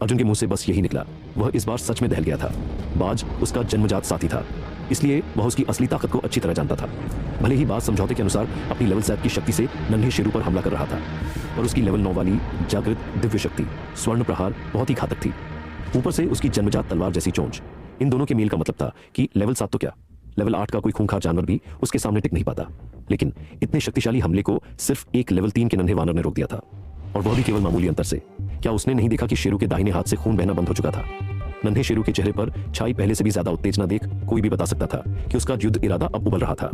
अर्जुन के मुंह से बस यही निकला। वह इस बार सच में दहल गया था। बाज उसका जन्मजात साथी था, इसलिए वह उसकी असली ताकत को अच्छी तरह जानता था। भले ही बाज समझौते के अनुसार अपनी लेवल 7 की शक्ति से नन्हे शेरू पर हमला कर रहा था, पर उसकी लेवल 9 वाली जागृत दिव्य शक्ति स्वर्ण प्रहार बहुत ही घातक थी। ऊपर से उसकी जन्मजात तलवार जैसी चोंच। इन दोनों के मेल का मतलब था कि लेवल 7 तो क्या, लेवल 8 का कोई खूंखार जानवर भी उसके सामने टिक नहीं पाता। लेकिन इतने शक्तिशाली हमले को सिर्फ एक लेवल 3 के नन्हे वानर ने रोक दिया था, और वह भी केवल मामूली अंतर से। क्या उसने नहीं देखा कि शेरू के दाहिने हाथ से खून बहना बंद हो चुका था? नन्हे शेरू के चेहरे पर छाई पहले से भी ज्यादा उत्तेजना देख कोई भी बता सकता था कि उसका युद्ध इरादा अब उबल रहा था।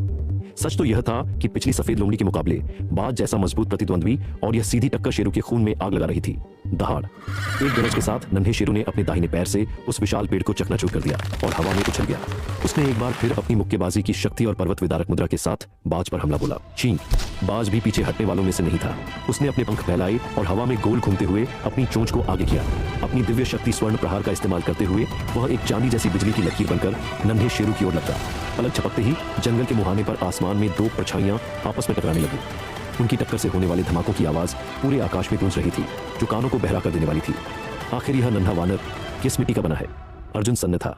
सच तो यह था कि पिछली सफेद लोमड़ी के मुकाबले बाज जैसा मजबूत प्रतिद्वंद्वी और यह सीधी टक्कर शेरू के खून में आग लगा रही थी। दहाड़ एक गरज के साथ नन्हे शेरू ने अपने दाहिने पैर से उस विशाल पेड़ को चकनाचूर कर दिया और हवा में उछल गया। उसने एक बार फिर अपनी मुक्केबाजी की शक्ति और पर्वत विदारक मुद्रा के साथ बाज पर हमला बोला। छी! बाज भी पीछे हटने वालों में से नहीं था। उसने अपने पंख फैलाए और हवा में गोल घूमते हुए अपनी चोंच को आगे किया। अपनी दिव्य शक्ति स्वर्ण प्रहार का इस्तेमाल करते हुए वह एक चांदी जैसी बिजली की लकीर बनकर नन्हे शेरू की ओर लगा। पलक झपकते ही जंगल के मुहाने पर आसमान में दो परछाइयां आपस में टकराने लगी। उनकी टक्कर से होने वाले धमाकों की आवाज पूरे आकाश में गूंज रही थी, जो कानों को बहरा कर देने वाली थी। आखिर यह नन्हा वानर किस मिट्टी का बना है? अर्जुन सन्न था।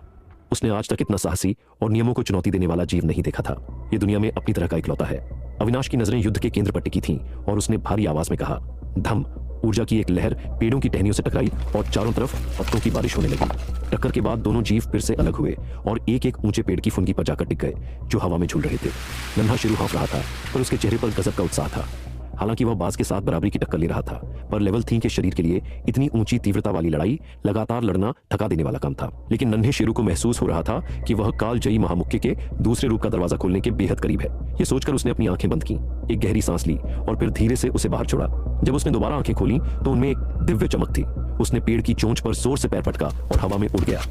उसने आज तक इतना साहसी और नियमों को चुनौती देने वाला जीव नहीं देखा था। यह दुनिया में अपनी तरह का इकलौता है। अविनाश की नजरें युद्ध के केंद्र पर टिकी थीं और उसने भारी आवाज में कहा, धम! ऊर्जा की एक लहर पेड़ों की टहनियों से टकराई और चारों तरफ पत्तों की बारिश होने लगी। टक्कर के बाद दोनों जीव फिर से अलग हुए और एक एक ऊंचे पेड़ की फुनगी पर जाकर टिक गए, जो हवा में झूल रहे थे। नन्हा शेरू हाँफ रहा था, पर उसके चेहरे पर गजब का उत्साह था। हालांकि वह बाज के साथ बराबरी की टक्कर ले रहा था, पर लेवल 3 के शरीर के लिए इतनी ऊंची तीव्रता वाली लड़ाई लगातार लड़ना थका देने वाला काम था। लेकिन नन्हे शेरू को महसूस हो रहा था कि वह कालजयी महामुक्के के दूसरे रूप का दरवाजा खोलने के बेहद करीब है। यह सोचकर उसने अपनी आंखें बंद की, एक गहरी सांस ली और फिर धीरे से उसे बाहर छोड़ा। जब उसने दोबारा आंखें खोली तो उनमें एक दिव्य चमक थी। उसने पेड़ की चोंच पर जोर से पैर पटका और हवा में उड़ गया।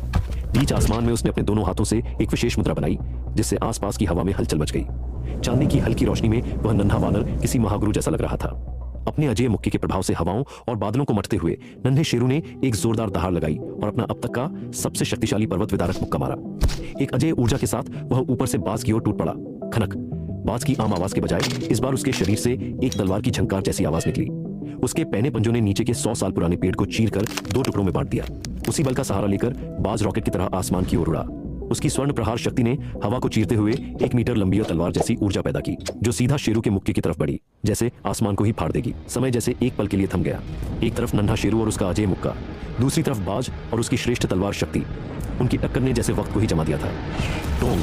बीच आसमान में उसने अपने दोनों हाथों से एक विशेष मुद्रा बनाई, जिससे आसपास की हवा में हलचल मच गई। चांदी की हल्की रोशनी में वह नन्हा वानर किसी महागुरु जैसा लग रहा था। अपने अजय मुक्के के प्रभाव से हवाओं और बादलों को मथते हुए नन्हे शेरू ने एक जोरदार दहाड़ लगाई और अपना अब तक का सबसे शक्तिशाली पर्वत विदारक मुक्का मारा। एक अजय ऊर्जा के साथ वह ऊपर से बाज की ओर टूट पड़ा। खनक! बाज की आम आवाज के बजाय इस बार उसके शरीर से एक तलवार की झंकार जैसी आवाज निकली। उसके पैने पंजों ने नीचे के 100 साल पुराने पेड़ को चीरकर 2 टुकड़ों में बांट दिया। उसी बल का सहारा लेकर बाज रॉकेट की तरह आसमान की ओर उड़ा। उसकी स्वर्ण प्रहार शक्ति ने हवा को चीरते हुए 1 मीटर लंबी तलवार जैसी ऊर्जा पैदा की, जो सीधा शेरू के मुक्के की तरफ बढ़ी, जैसे आसमान को ही फाड़ देगी। समय जैसे एक पल के लिए थम गया। एक तरफ नन्हा शेरू और उसका अजय मुक्का, दूसरी तरफ बाज और उसकी श्रेष्ठ तलवार शक्ति। उनकी टक्कर ने जैसे वक्त को ही जमा दिया था। टोंग!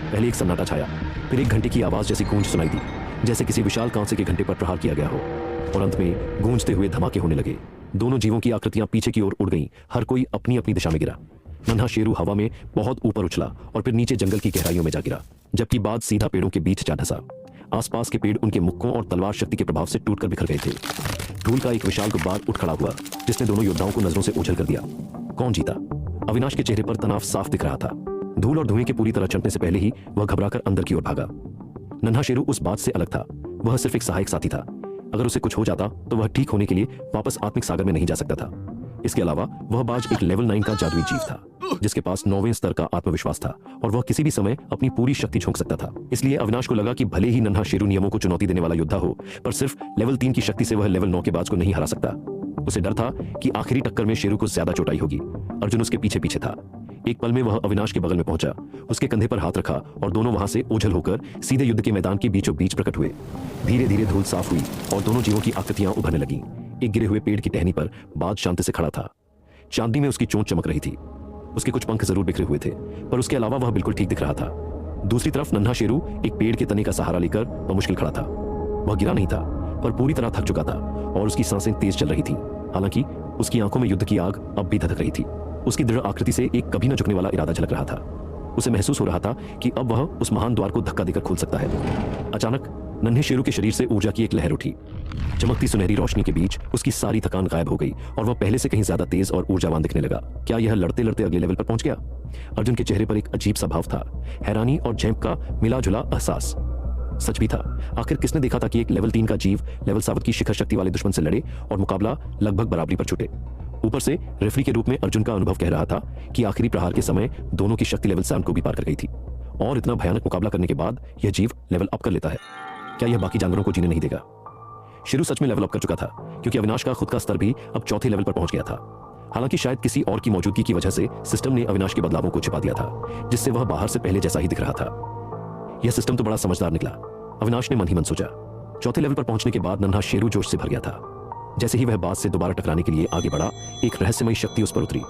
पहले एक सन्नाटा छाया, फिर एक घंटे की आवाज जैसी गूंज सुनाई दी, जैसे किसी विशाल कांसे के घंटे पर प्रहार किया गया हो, और अंत में गूंजते हुए धमाके होने लगे। दोनों जीवों की आकृतियां पीछे की ओर उड़ गईं, हर कोई अपनी अपनी दिशा में गिरा। नन्हा शेरू हवा में बहुत ऊपर उछला और फिर नीचे जंगल की गहराइयों में जा गिरा, जबकि बाज सीधा पेड़ों के बीच जा धंसा। आसपास के पेड़ उनके मुक्कों और तलवार शक्ति के प्रभाव से टूटकर बिखर गए थे। धूल का एक विशाल गुब्बार उठ खड़ा हुआ, जिसने दोनों योद्धाओं को नजरों से ओझल कर दिया। कौन जीता? अविनाश के चेहरे पर तनाव साफ दिख रहा था। धूल और धुएं के पूरी तरह चमकने से पहले ही वह घबराकर अंदर की ओर भागा। नन्हा शेरू उस बात से अलग था। वह सिर्फ एक सहायक साथी था। अगर उसे कुछ हो जाता तो वह ठीक होने के लिए वापस आत्मिक सागर में नहीं जा सकता था। इसके अलावा वह बाज एक लेवल 9 का जादुई जीव था, जिसके पास 9वें स्तर का आत्मविश्वास था और वह किसी भी समय अपनी पूरी शक्ति झोंक सकता था। इसलिए अविनाश को लगा कि भले ही नन्हा शेरू नियमों को चुनौती देने वाला योद्धा हो, पर सिर्फ लेवल 3 की शक्ति से वह लेवल 9 के बाज को नहीं हरा सकता। उसे डर था कि आखिरी टक्कर में शेरू को ज्यादा चोटाई होगी। अर्जुन उसके पीछे पीछे था। एक पल में वह अविनाश के बगल में पहुंचा, उसके कंधे पर हाथ रखा और दोनों वहां से ओझल होकर सीधे युद्ध के मैदान के बीचों बीच प्रकट हुए। धीरे धीरे धूल साफ हुई और दोनों जीवों की आकृतियां उभरने लगीं। एक गिरे हुए पेड़ की टहनी पर बाज शांति से खड़ा था। चांदी में उसकी चोंच चमक रही थी। उसके कुछ पंख जरूर बिखरे हुए थे, पर उसके अलावा वह बिल्कुल ठीक दिख रहा था। दूसरी तरफ नन्हा शेरू एक पेड़ के तने का सहारा लेकर बमुश्किल खड़ा था। वह गिरा नहीं था, पर पूरी तरह थक चुका था और उसकी सांसें तेज चल रही थी। हालांकि उसकी आंखों में युद्ध की आग अब भी धधक रही थी। उसकी दृढ़ आकृति से एक कभी न झुकने वाला इरादा झलक रहा था। उसे महसूस हो रहा था कि अब वह उस महान द्वार को धक्का देकर खोल सकता है। अचानक नन्हे शेरू के शरीर से ऊर्जा की एक लहर उठी। चमकती सुनहरी रोशनी के बीच उसकी सारी थकान गायब हो गई और वह पहले से कहीं ज्यादा तेज और ऊर्जावान दिखने लगा। क्या यह लड़ते लड़ते अगले लेवल पर पहुंच गया? अर्जुन के चेहरे पर एक अजीब सा भाव था, हैरानी और झेंप का मिला जुला एहसास। सच भी था। आखिर किसने देखा था कि एक लेवल 3 का जीव लेवल 7 की शिखर शक्ति वाले दुश्मन से लड़े और मुकाबला लगभग बराबरी पर छूटे। ऊपर से रेफरी के रूप में अर्जुन का अनुभव कह रहा था कि आखिरी प्रहार के समय दोनों की शक्ति लेवल 7 को भी पार कर गई थी, और इतना भयानक मुकाबला करने के बाद यह जीव लेवल अप कर लेता है। क्या यह बाकी जानवरों को जीने नहीं देगा? शेरू सच में लेवल अप कर चुका था, क्योंकि अविनाश का खुद का स्तर भी अब चौथे लेवल पर पहुंच गया था। हालांकि शायद किसी और की मौजूदगी की वजह से सिस्टम ने अविनाश के बदलावों को छिपा दिया था, जिससे वह बाहर से पहले जैसा ही दिख रहा था। यह सिस्टम तो बड़ा समझदार निकला, अविनाश ने मन ही मन सोचा। चौथे लेवल पर पहुंचने के बाद नन्हा शेरू जोश से भर गया था। जैसे ही वह बाज से दोबारा टकराने के लिए आगे बढ़ा, एक रहस्यमयी शक्ति उस पर उतरी।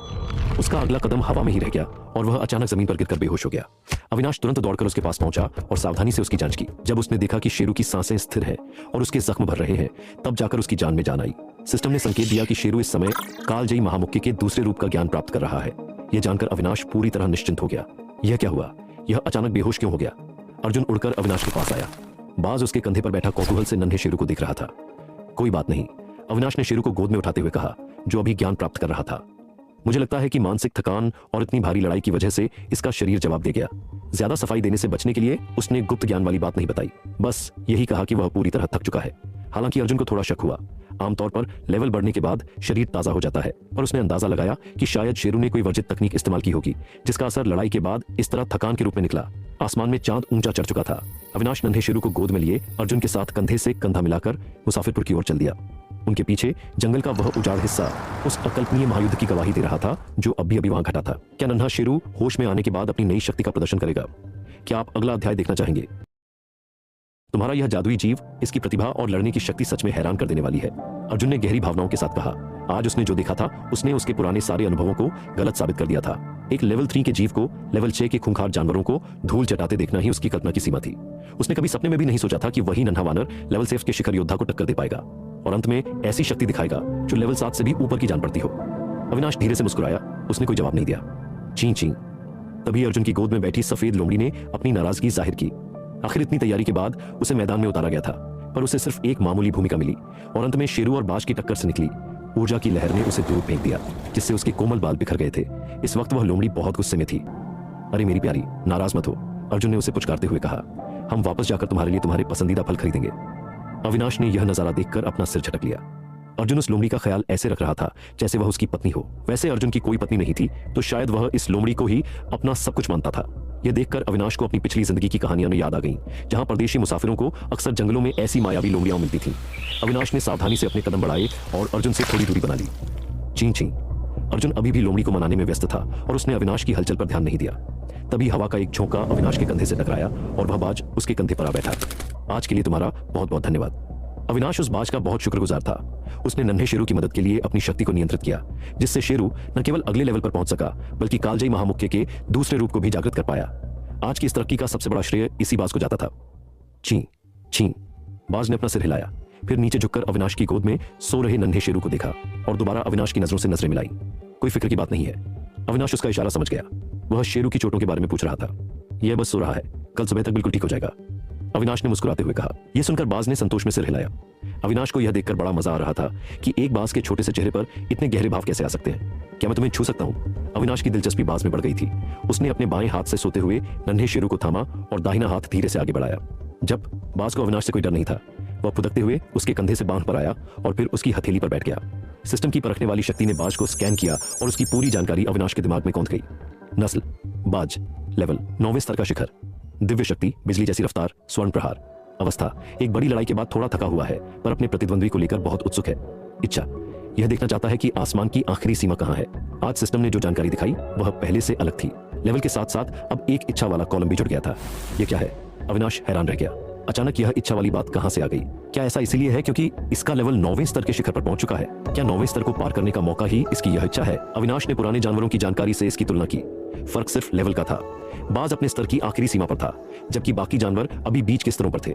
उसका अगला कदम हवा में ही रह गया और वह अचानक जमीन पर गिरकर बेहोश हो गया। अविनाश तुरंत दौड़कर उसके पास पहुंचा और सावधानी से उसकी जांच की। जब उसने देखा कि शेरू की सांसें स्थिर हैं और उसके जख्म भर रहे हैं, तब जाकर उसकी जान में जान आई। सिस्टम ने संकेत दिया कि शेरू इस समय कालजयी महामुक्ति के दूसरे रूप का ज्ञान प्राप्त कर रहा है। यह जानकर अविनाश पूरी तरह निश्चिंत हो गया। यह क्या हुआ? यह अचानक बेहोश क्यों हो गया? अर्जुन उड़कर अविनाश के पास आया। बाज उसके कंधे पर बैठा कौतूहल से नन्हे शेरू को देख रहा था। कोई बात नहीं, अविनाश ने शेरू को गोद में उठाते हुए कहा, जो अभी ज्ञान प्राप्त कर रहा था। मुझे लगता है कि मानसिक थकान और इतनी भारी लड़ाई की वजह से इसका शरीर जवाब दे गया। ज्यादा सफाई देने से बचने के लिए उसने गुप्त ज्ञान वाली बात नहीं बताई, बस यही कहा कि वह पूरी तरह थक चुका है। हालांकि अर्जुन को थोड़ा शक हुआ। आमतौर पर लेवल बढ़ने के बाद शरीर ताजा हो जाता है, पर उसने अंदाजा लगाया कि शायद शेरू ने कोई वर्जित तकनीक इस्तेमाल की होगी, जिसका असर लड़ाई के बाद इस तरह थकान के रूप में निकला। आसमान में चांद ऊंचा चढ़ चुका था। अविनाश नन्हे शेरू को गोद में लिए अर्जुन के साथ कंधे से कंधा मिलाकर मुसाफिरपुर की ओर चल दिया। उनके पीछे जंगल का वह उजाड़ हिस्सा उस अकल्पनीय महायुद्ध की गवाही दे रहा था जो अभी अभी वहां घटा था। क्या नन्हा शेरू होश में आने के बाद अपनी नई शक्ति का प्रदर्शन करेगा? क्या आप अगला अध्याय देखना चाहेंगे? तुम्हारा यह जादुई जीव, इसकी प्रतिभा और लड़ने की शक्ति सच में हैरान कर देने वाली है, अर्जुन ने गहरी भावनाओं के साथ कहा। आज उसने जो देखा था उसने उसके पुराने सारे अनुभवों को गलत साबित कर दिया था। एक लेवल 3 के जीव को लेवल 6 के खूंखार जानवरों को धूल चटाते देखना ही उसकी कल्पना की सीमा थी। उसने कभी सपने में भी नहीं सोचा था कि वही नन्हा वानर लेवल 7 के शिखर योद्धा को टक्कर दे पाएगा और अंत में ऐसी शक्ति दिखाएगा जो लेवल 7 से भी ऊपर की जान पड़ती हो। अविनाश धीरे से मुस्कुराया। उसने कोई जवाब नहीं दिया। ची ची। तभी अर्जुन की गोद में बैठी सफेद लोमड़ी ने अपनी नाराजगी जाहिर की। आखिर इतनी तैयारी के बाद उसे मैदान में उतारा गया था, पर उसे सिर्फ एक मामूली भूमिका मिली और अंत में शेरू और बाज की टक्कर से निकली ऊर्जा की लहर ने उसे दूर फेंक दिया, जिससे उसके कोमल बाल बिखर गए थे। इस वक्त वह लोमड़ी बहुत गुस्से में थी। अरे मेरी प्यारी, नाराज मत हो, अर्जुन ने उसे पुचकारते हुए कहा। हम वापस जाकर तुम्हारे लिए तुम्हारे पसंदीदा फल खरीदेंगे। अविनाश ने यह नजारा देखकर अपना सिर झटक लिया। अर्जुन उस लोमड़ी का ख्याल ऐसे रख रहा था जैसे वह उसकी पत्नी हो। वैसे अर्जुन की कोई पत्नी नहीं थी, तो शायद वह इस लोमड़ी को ही अपना सब कुछ मानता था। यह देखकर अविनाश को अपनी पिछली जिंदगी की कहानियां याद आ गईं, जहां परदेशी मुसाफिरों को अक्सर जंगलों में ऐसी मायावी लोमड़ियां मिलती थीं। अविनाश ने सावधानी से अपने कदम बढ़ाए और अर्जुन से थोड़ी दूरी बना ली। ची ची। अर्जुन अभी भी लोमड़ी को मनाने में व्यस्त था और उसने अविनाश की हलचल पर ध्यान नहीं दिया। तभी हवा का एक झोंका अविनाश के कंधे से टकराया और वह बाज उसके कंधे पर आ बैठा। आज के लिए तुम्हारा बहुत बहुत धन्यवाद। अविनाश उस बाज का बहुत शुक्रगुजार था। उसने नन्हे शेरू की मदद के लिए अपनी शक्ति को नियंत्रित किया, जिससे शेरू न केवल अगले लेवल पर पहुंच सका बल्कि कालजयी महामुक्ति के दूसरे रूप को भी जागृत कर पाया। आज की इस तरक्की का सबसे बड़ा श्रेय इसी बाज को जाता था। छी छी। बाज ने अपना सिर हिलाया, फिर नीचे झुककर अविनाश की गोद में सो रहे नन्हे शेरू को देखा और दोबारा अविनाश की नजरों से नजरें मिलाई। कोई फिक्र की बात नहीं है। अविनाश उसका इशारा समझ गया। वह शेरू की चोटों के बारे में पूछ रहा था। यह बस सो रहा है, कल सुबह तक बिल्कुल ठीक हो जाएगा, अविनाश ने मुस्कुराते हुए कहा। यह सुनकर बाज ने संतोष में सिर हिलाया। अविनाश को यह देखकर बड़ा मजा आ रहा था कि एक बाज के छोटे से चेहरे पर इतने गहरे भाव कैसे आ सकते हैं। क्या मैं तुम्हें छू सकता हूं? अविनाश की दिलचस्पी बाज में बढ़ गई थी। उसने अपने बाएं हाथ से सोते हुए नन्हे शेरू को थामा और दाहिना हाथ धीरे से आगे बढ़ाया। जब बाज को अविनाश से कोई डर नहीं था, वह फुदकते हुए उसके कंधे से बांध पर आया और फिर उसकी हथेली पर बैठ गया। सिस्टम की परखने वाली शक्ति ने बाज को स्कैन किया और उसकी पूरी जानकारी अविनाश के दिमाग में कौंध गई। नस्ल बाज, लेवल 9वें स्तर का शिखर, दिव्य शक्ति बिजली जैसी रफ्तार, स्वर्ण प्रहार। अवस्था एक बड़ी लड़ाई के बाद थोड़ा थका हुआ है, पर अपने प्रतिद्वंद्वी को लेकर बहुत उत्सुक है। इच्छा यह देखना चाहता है कि आसमान की आखिरी सीमा कहां है। आज सिस्टम ने जो जानकारी दिखाई वह पहले से अलग थी। लेवल के साथ साथ अब एक इच्छा वाला कॉलम भी जुड़ गया था। यह क्या है? अविनाश हैरान रह गया। अचानक यह इच्छा वाली बात कहां से आ गई? क्या ऐसा इसीलिए है क्योंकि इसका लेवल 9वें स्तर के शिखर पर पहुंच चुका है? क्या 9वें स्तर को पार करने का मौका ही इसकी यह इच्छा है? अविनाश ने पुराने जानवरों की जानकारी से इसकी तुलना की। फर्क सिर्फ लेवल का था। बाज अपने स्तर की आखिरी सीमा पर था, जबकि बाकी जानवर अभी बीच के स्तरों पर थे।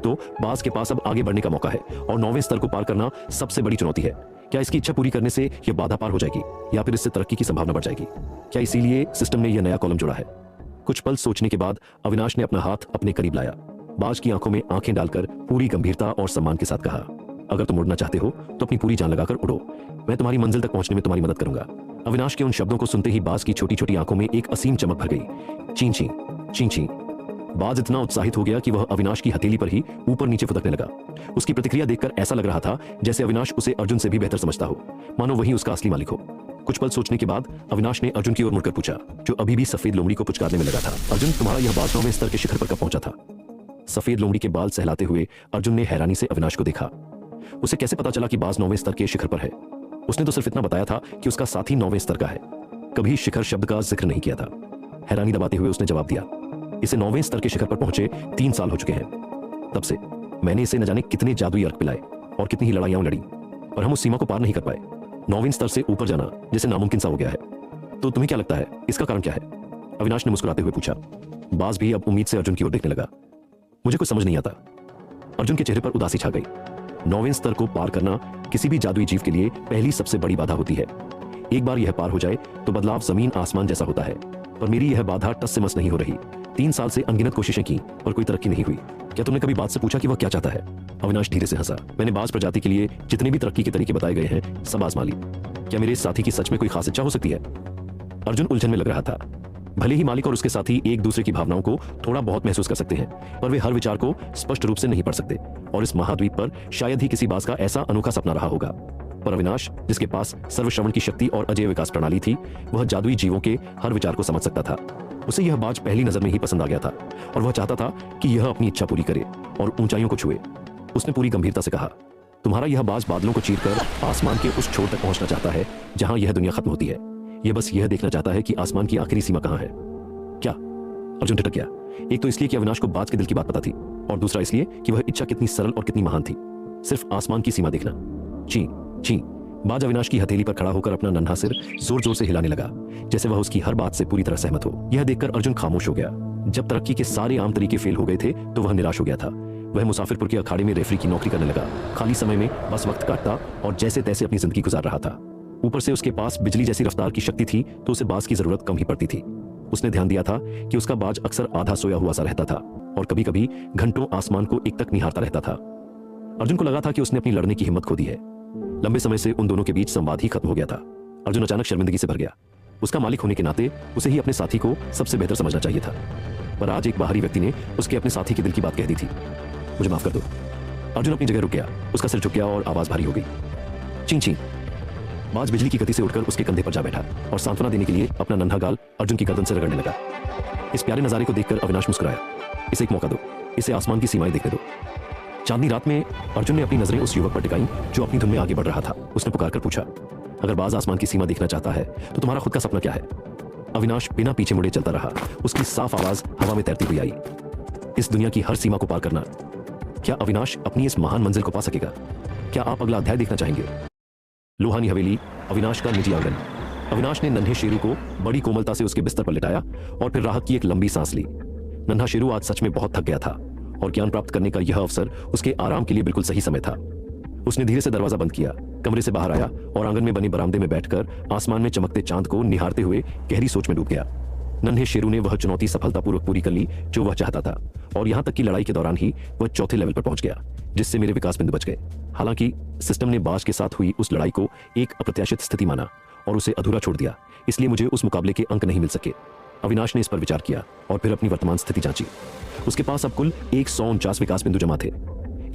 तो बाज के पास अब आगे बढ़ने का मौका है और 9वें स्तर को पार करना सबसे बड़ी चुनौती है। क्या इसकी इच्छा पूरी करने से यह बाधा पार हो जाएगी या फिर इससे तरक्की की संभावना बढ़ जाएगी? क्या इसीलिए सिस्टम ने यह नया कॉलम जोड़ा है? कुछ पल सोचने के बाद अविनाश ने अपना हाथ अपने करीब लाया। बाज की आंखों में आंखें डालकर पूरी गंभीरता और सम्मान के साथ कहा, अगर तुम उड़ना चाहते हो तो अपनी पूरी जान लगाकर उड़ो। मैं तुम्हारी मंजिल तक पहुंचने में तुम्हारी मदद करूंगा। अविनाश के उन शब्दों को सुनते ही बाज की छोटी छोटी आंखों में एक असीम चमक भर गई। ची ची ची ची। बाज इतना उत्साहित हो गया कि वह अविनाश की हथेली पर ही ऊपर नीचे फुदकने लगा। उसकी प्रतिक्रिया देखकर ऐसा लग रहा था जैसे अविनाश उसे अर्जुन से भी बेहतर समझता हो, मानो वही उसका असली मालिक हो। कुछ पल सोचने के बाद अविनाश ने अर्जुन की ओर मुड़कर पूछा, जो अभी भी सफेद लोमड़ी को पुचकारने में लगा था, अर्जुन तुम्हारा यह बाज 9वें स्तर के शिखर पर कब पहुंचा था? सफेद लोमड़ी के बाल सहलाते हुए अर्जुन ने हैरानी से अविनाश को देखा। उसे कैसे पता चला कि बाज 9वें स्तर के शिखर पर है? उसने तो सिर्फ इतना बताया था कि उसका साथी 9वें स्तर का है, कभी शिखर शब्द का जिक्र नहीं किया था। हैरानी दबाते हुए उसने जवाब दिया, इसे 9वें स्तर के शिखर पर पहुंचे 3 साल हो चुके हैं। तब से मैंने इसे न जाने कितने जादुई अर्क पिलाए और कितनी ही लड़ाइयां लड़ी, पर हम उस सीमा को पार नहीं कर पाए। 9वें स्तर से ऊपर जाना जैसे नामुमकिन सा हो गया है। तो तुम्हें क्या लगता है इसका कारण क्या है? अविनाश ने मुस्कुराते हुए पूछा। बाज भी अब उम्मीद से अर्जुन की ओर देखने लगा। मुझे कुछ समझ नहीं आता। अर्जुन के चेहरे पर उदासी छा गई। 9वें स्तर को पार करना किसी भी जादुई जीव के लिए पहली सबसे बड़ी बाधा होती है। एक बार यह पार हो जाए तो बदलाव जमीन आसमान जैसा होता है, पर मेरी यह बाधा टस से मस नहीं हो रही। 3 साल से अनगिनत कोशिशें की पर कोई तरक्की नहीं हुई। क्या तुमने कभी बाज से पूछा कि वह क्या चाहता है? अविनाश धीरे से हंसा। मैंने बाज प्रजाति के लिए जितने भी तरक्की के तरीके बताए गए हैं सब आजमा ली। क्या मेरे इस साथी की सच में कोई खास इच्छा हो सकती है? अर्जुन उलझन में लग रहा था। भले ही मालिक और उसके साथी एक दूसरे की भावनाओं को थोड़ा बहुत महसूस कर सकते हैं, पर वे हर विचार को स्पष्ट रूप से नहीं पढ़ सकते, और इस महाद्वीप पर शायद ही किसी बाज का ऐसा अनोखा सपना रहा होगा। पर अविनाश, जिसके पास सर्वश्रवण की शक्ति और अजय विकास प्रणाली थी, वह जादुई जीवों के हर विचार को समझ सकता था। उसे यह बाज पहली नजर में ही पसंद आ गया था और वह चाहता था कि यह अपनी इच्छा पूरी करे और ऊंचाइयों को छुए। उसने पूरी गंभीरता से कहा, तुम्हारा यह बाज बादलों को चीरकर आसमान के उस छोर तक पहुंचना चाहता है जहां यह दुनिया खत्म होती है। यह बस यह देखना चाहता है कि आसमान की आखिरी सीमा कहां है। क्या? अर्जुन ठिठक गया। एक तो इसलिए कि अविनाश को बाज के दिल की बात पता थी, और दूसरा इसलिए कि वह इच्छा कितनी सरल और कितनी महान थी, सिर्फ आसमान की सीमा देखना। ची ची। बाज अविनाश की हथेली पर खड़ा होकर अपना नन्हा सिर जोर जोर से हिलाने लगा, जैसे वह उसकी हर बात से पूरी तरह सहमत हो। यह देखकर अर्जुन खामोश हो गया। जब तरक्की के सारे आम तरीके फेल हो गए थे तो वह निराश हो गया था। वह मुसाफिरपुर के अखाड़े में रेफरी की नौकरी करने लगा। खाली समय में बस वक्त काटता और जैसे तैसे अपनी जिंदगी गुजार रहा था। ऊपर से उसके पास बिजली जैसी रफ्तार की शक्ति थी तो उसे बाज की जरूरत कम ही पड़ती थी। उसने ध्यान दिया था कि उसका बाज अक्सर आधा सोया हुआ सा रहता था और कभी कभी घंटों आसमान को एकटक निहारता रहता था। अर्जुन को लगा था कि उसने अपनी लड़ने की हिम्मत खो दी है। लंबे समय से उन दोनों के बीच संवाद ही खत्म हो गया था। अर्जुन अचानक शर्मिंदगी से भर गया। उसका मालिक होने के नाते उसे ही अपने साथी को सबसे बेहतर समझना चाहिए था, पर आज एक बाहरी व्यक्ति ने उसके अपने साथी के दिल की बात कह दी थी। मुझे माफ कर दो। अर्जुन अपनी जगह रुक गया। उसका सिर झुक गया और आवाज भारी हो गई। ची ची। बाज बिजली की गति से उठकर उसके कंधे पर जा बैठा और सांत्वना देने के लिए अपना नन्हा गाल अर्जुन की गर्दन से रगड़ने लगा। इस प्यारे नजारे को देखकर अविनाश मुस्कुराया। इसे एक मौका दो, इसे आसमान की सीमाएं देखने दो। चांदनी रात में अर्जुन ने अपनी नजरें उस युवक पर टिकाई जो अपनी धुन में आगे बढ़ रहा था। उसने पुकारकर पूछा, अगर बाज आसमान की सीमा देखना चाहता है तो तुम्हारा खुद का सपना क्या है? अविनाश बिना पीछे मुड़े चलता रहा। उसकी साफ आवाज हवा में तैरती हुई आई, इस दुनिया की हर सीमा को पार करना। क्या अविनाश अपनी इस महान मंजिल को पा सकेगा? क्या आप अगला अध्याय देखना चाहेंगे? लोहानी हवेली, अविनाश का निजी आंगन। अविनाश ने नन्हे शेरू को बड़ी कोमलता से उसके बिस्तर पर लिटाया और फिर राहत की एक लंबी सांस ली। नन्हा शेरू आज सच में बहुत थक गया था और ज्ञान प्राप्त करने का यह अवसर उसके आराम के लिए बिल्कुल सही समय था। उसने धीरे से दरवाजा बंद किया, कमरे से बाहर आया और आंगन में बने बरामदे में बैठकर आसमान में चमकते चांद को निहारते हुए गहरी सोच में डूब गया। नन्हे शेरू ने वह चुनौती सफलतापूर्वक पूरी कर ली जो वह चाहता था, और यहां तक कि लड़ाई के दौरान ही वह चौथे लेवल पर पहुंच गया, जिससे मेरे विकास बिंदु बच गए। हालांकि सिस्टम ने बाज के साथ हुई उस लड़ाई को एक अप्रत्याशित स्थिति माना और उसे अधूरा छोड़ दिया, इसलिए मुझे उस मुकाबले के अंक नहीं मिल सके। अविनाश ने इस पर विचार किया और फिर अपनी वर्तमान स्थिति जांची। उसके पास अब कुल 149 विकास बिंदु जमा थे।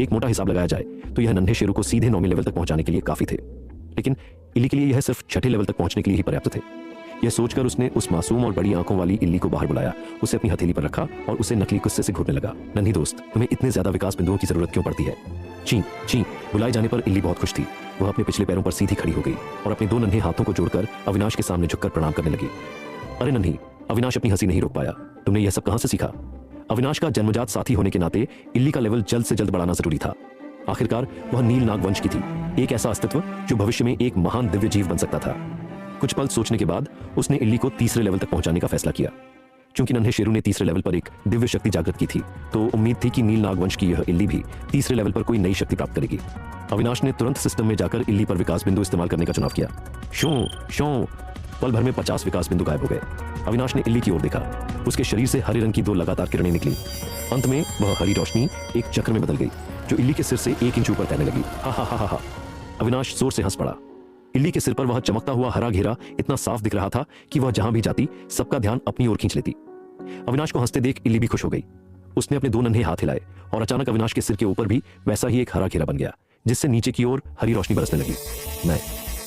एक मोटा हिसाब लगाया जाए तो यह नन्हे शेरू को सीधे 9वें लेवल तक पहुंचाने के लिए काफी थे, लेकिन इल्ली के लिए यह सिर्फ छठे लेवल तक पहुंचने के लिए ही पर्याप्त थे। यह सोचकर उसने उस मासूम और बड़ी आंखों वाली इल्ली को बाहर बुलाया, उसे अपनी हथेली पर रखा और उसे नकली गुस्से से घूरने लगा। नन्ही दोस्त, तुम्हें इतने ज्यादा विकास बिंदुओं की जरूरत क्यों पड़ती है? ची ची। बुलाए जाने पर इल्ली बहुत खुश थी। वह अपने पिछले पैरों पर सीधी खड़ी हो गई और अपने 2 नन्हे हाथों को जोड़कर अविनाश के सामने झुककर प्रणाम करने लगी। अरे नन्ही, अविनाश अपनी हंसी नहीं रोक पाया। तुमने यह सब कहां से सीखा? अविनाश का जन्मजात साथी होने के नाते इल्ली का लेवल जल्द से जल्द बढ़ाना जरूरी था। आखिरकार वह नील नाग वंश की थी, एक ऐसा अस्तित्व जो भविष्य में एक महान दिव्य जीव बन सकता था। कुछ पल सोचने के बाद उसने इल्ली को तीसरे लेवल तक पहुंचाने का फैसला किया। क्योंकि नन्हे शेरू ने तीसरे लेवल पर एक दिव्य शक्ति जागृत की थी, तो उम्मीद थी कि नील नागवंश की यह इल्ली भी तीसरे लेवल पर कोई नई शक्ति प्राप्त करेगी। अविनाश ने तुरंत सिस्टम में जाकर इल्ली पर विकास बिंदु इस्तेमाल करने का चुनाव किया। Show show. पल भर में 50 विकास बिंदु गायब हो गए। अविनाश ने इल्ली की ओर देखा। उसके शरीर से हरे रंग की 2 लगातार किरणें निकली। अंत में वह हरी रोशनी एक चक्र में बदल गई जो इल्ली के सिर से 1 इंच ऊपर तैरने लगी। हा हा हा हा। अविनाश जोर से हंस पड़ा। इल्ली के सिर पर वह चमकता हुआ हरा घेरा इतना साफ दिख रहा था कि वह जहां भी जाती सबका ध्यान अपनी ओर खींच लेती। अविनाश को हंसते देख इल्ली भी खुश हो गई। उसने अपने 2 नन्हे हाथ हिलाए और अचानक अविनाश के सिर के ऊपर भी वैसा ही एक हरा घेरा बन गया, जिससे नीचे की ओर हरी रोशनी बरसने लगी। मैं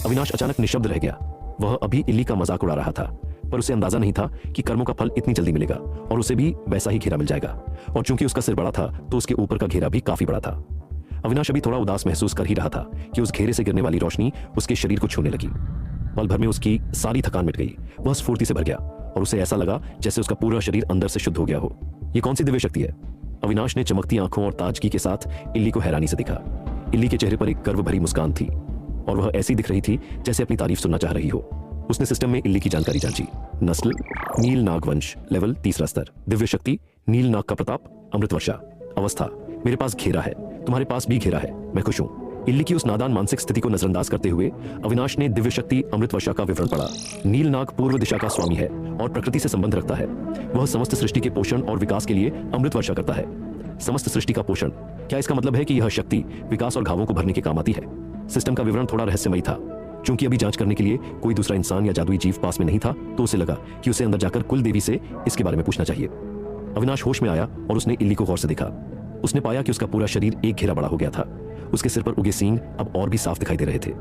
अविनाश अचानक निशब्द रह गया। वह अभी इल्ली का मजाक उड़ा रहा था, पर उसे अंदाजा नहीं था कि कर्मों का फल इतनी जल्दी मिलेगा और उसे भी वैसा ही घेरा मिल जाएगा। और चूंकि उसका सिर बड़ा था तो उसके ऊपर का घेरा भी काफी बड़ा था। अविनाश अभी थोड़ा उदास महसूस कर ही रहा था कि उस घेरे से गिरने वाली रोशनी उसके शरीर को छूने लगी। पल भर में उसकी सारी थकान मिट गई। वह स्फूर्ति से भर गया और उसे ऐसा लगा जैसे उसका पूरा शरीर अंदर से शुद्ध हो गया हो। ये कौन सी दिव्य शक्ति है? अविनाश ने चमकती आंखों और ताजगी के साथ इल्ली को हैरानी से देखा। इल्ली के चेहरे पर एक गर्व भरी मुस्कान थी और वह ऐसी दिख रही थी जैसे अपनी तारीफ सुनना चाह रही हो। उसने सिस्टम में इल्ली की जानकारी जांची। नस्ल नील नाग वंश, लेवल 3 स्तर, दिव्य शक्ति नील नाग का प्रताप, अमृत वर्षा। अवस्था मेरे पास घेरा है, तुम्हारे पास भी घेरा है, मैं खुश हूं। इल्ली की उस नादान मानसिक स्थिति को नजरअंदाज करते हुए अविनाश ने दिव्य शक्ति अमृत वर्षा का विवरण पढ़ा। नील नाग पूर्व दिशा का स्वामी है और प्रकृति से संबंध रखता है। वह समस्त सृष्टि के पोषण और विकास के लिए अमृत वर्षा करता है। समस्त सृष्टि का पोषण, क्या इसका मतलब है कि यह शक्ति विकास और घावों को भरने के काम आती है? सिस्टम का विवरण थोड़ा रहस्यमयी था। चूंकि अभी जांच करने के लिए कोई दूसरा इंसान या जादुई जीव पास में नहीं था, तो उसे लगा कि उसे अंदर जाकर कुल देवी से इसके बारे में पूछना चाहिए। अविनाश होश में आया और उसने इल्ली को गौर से देखा। उसने पाया कि उसका पूरा शरीर एक घेरा बड़ा हो गया था। उसके सिर पर उगे सींग अब और भी साफ दिखाई दे रहे थे।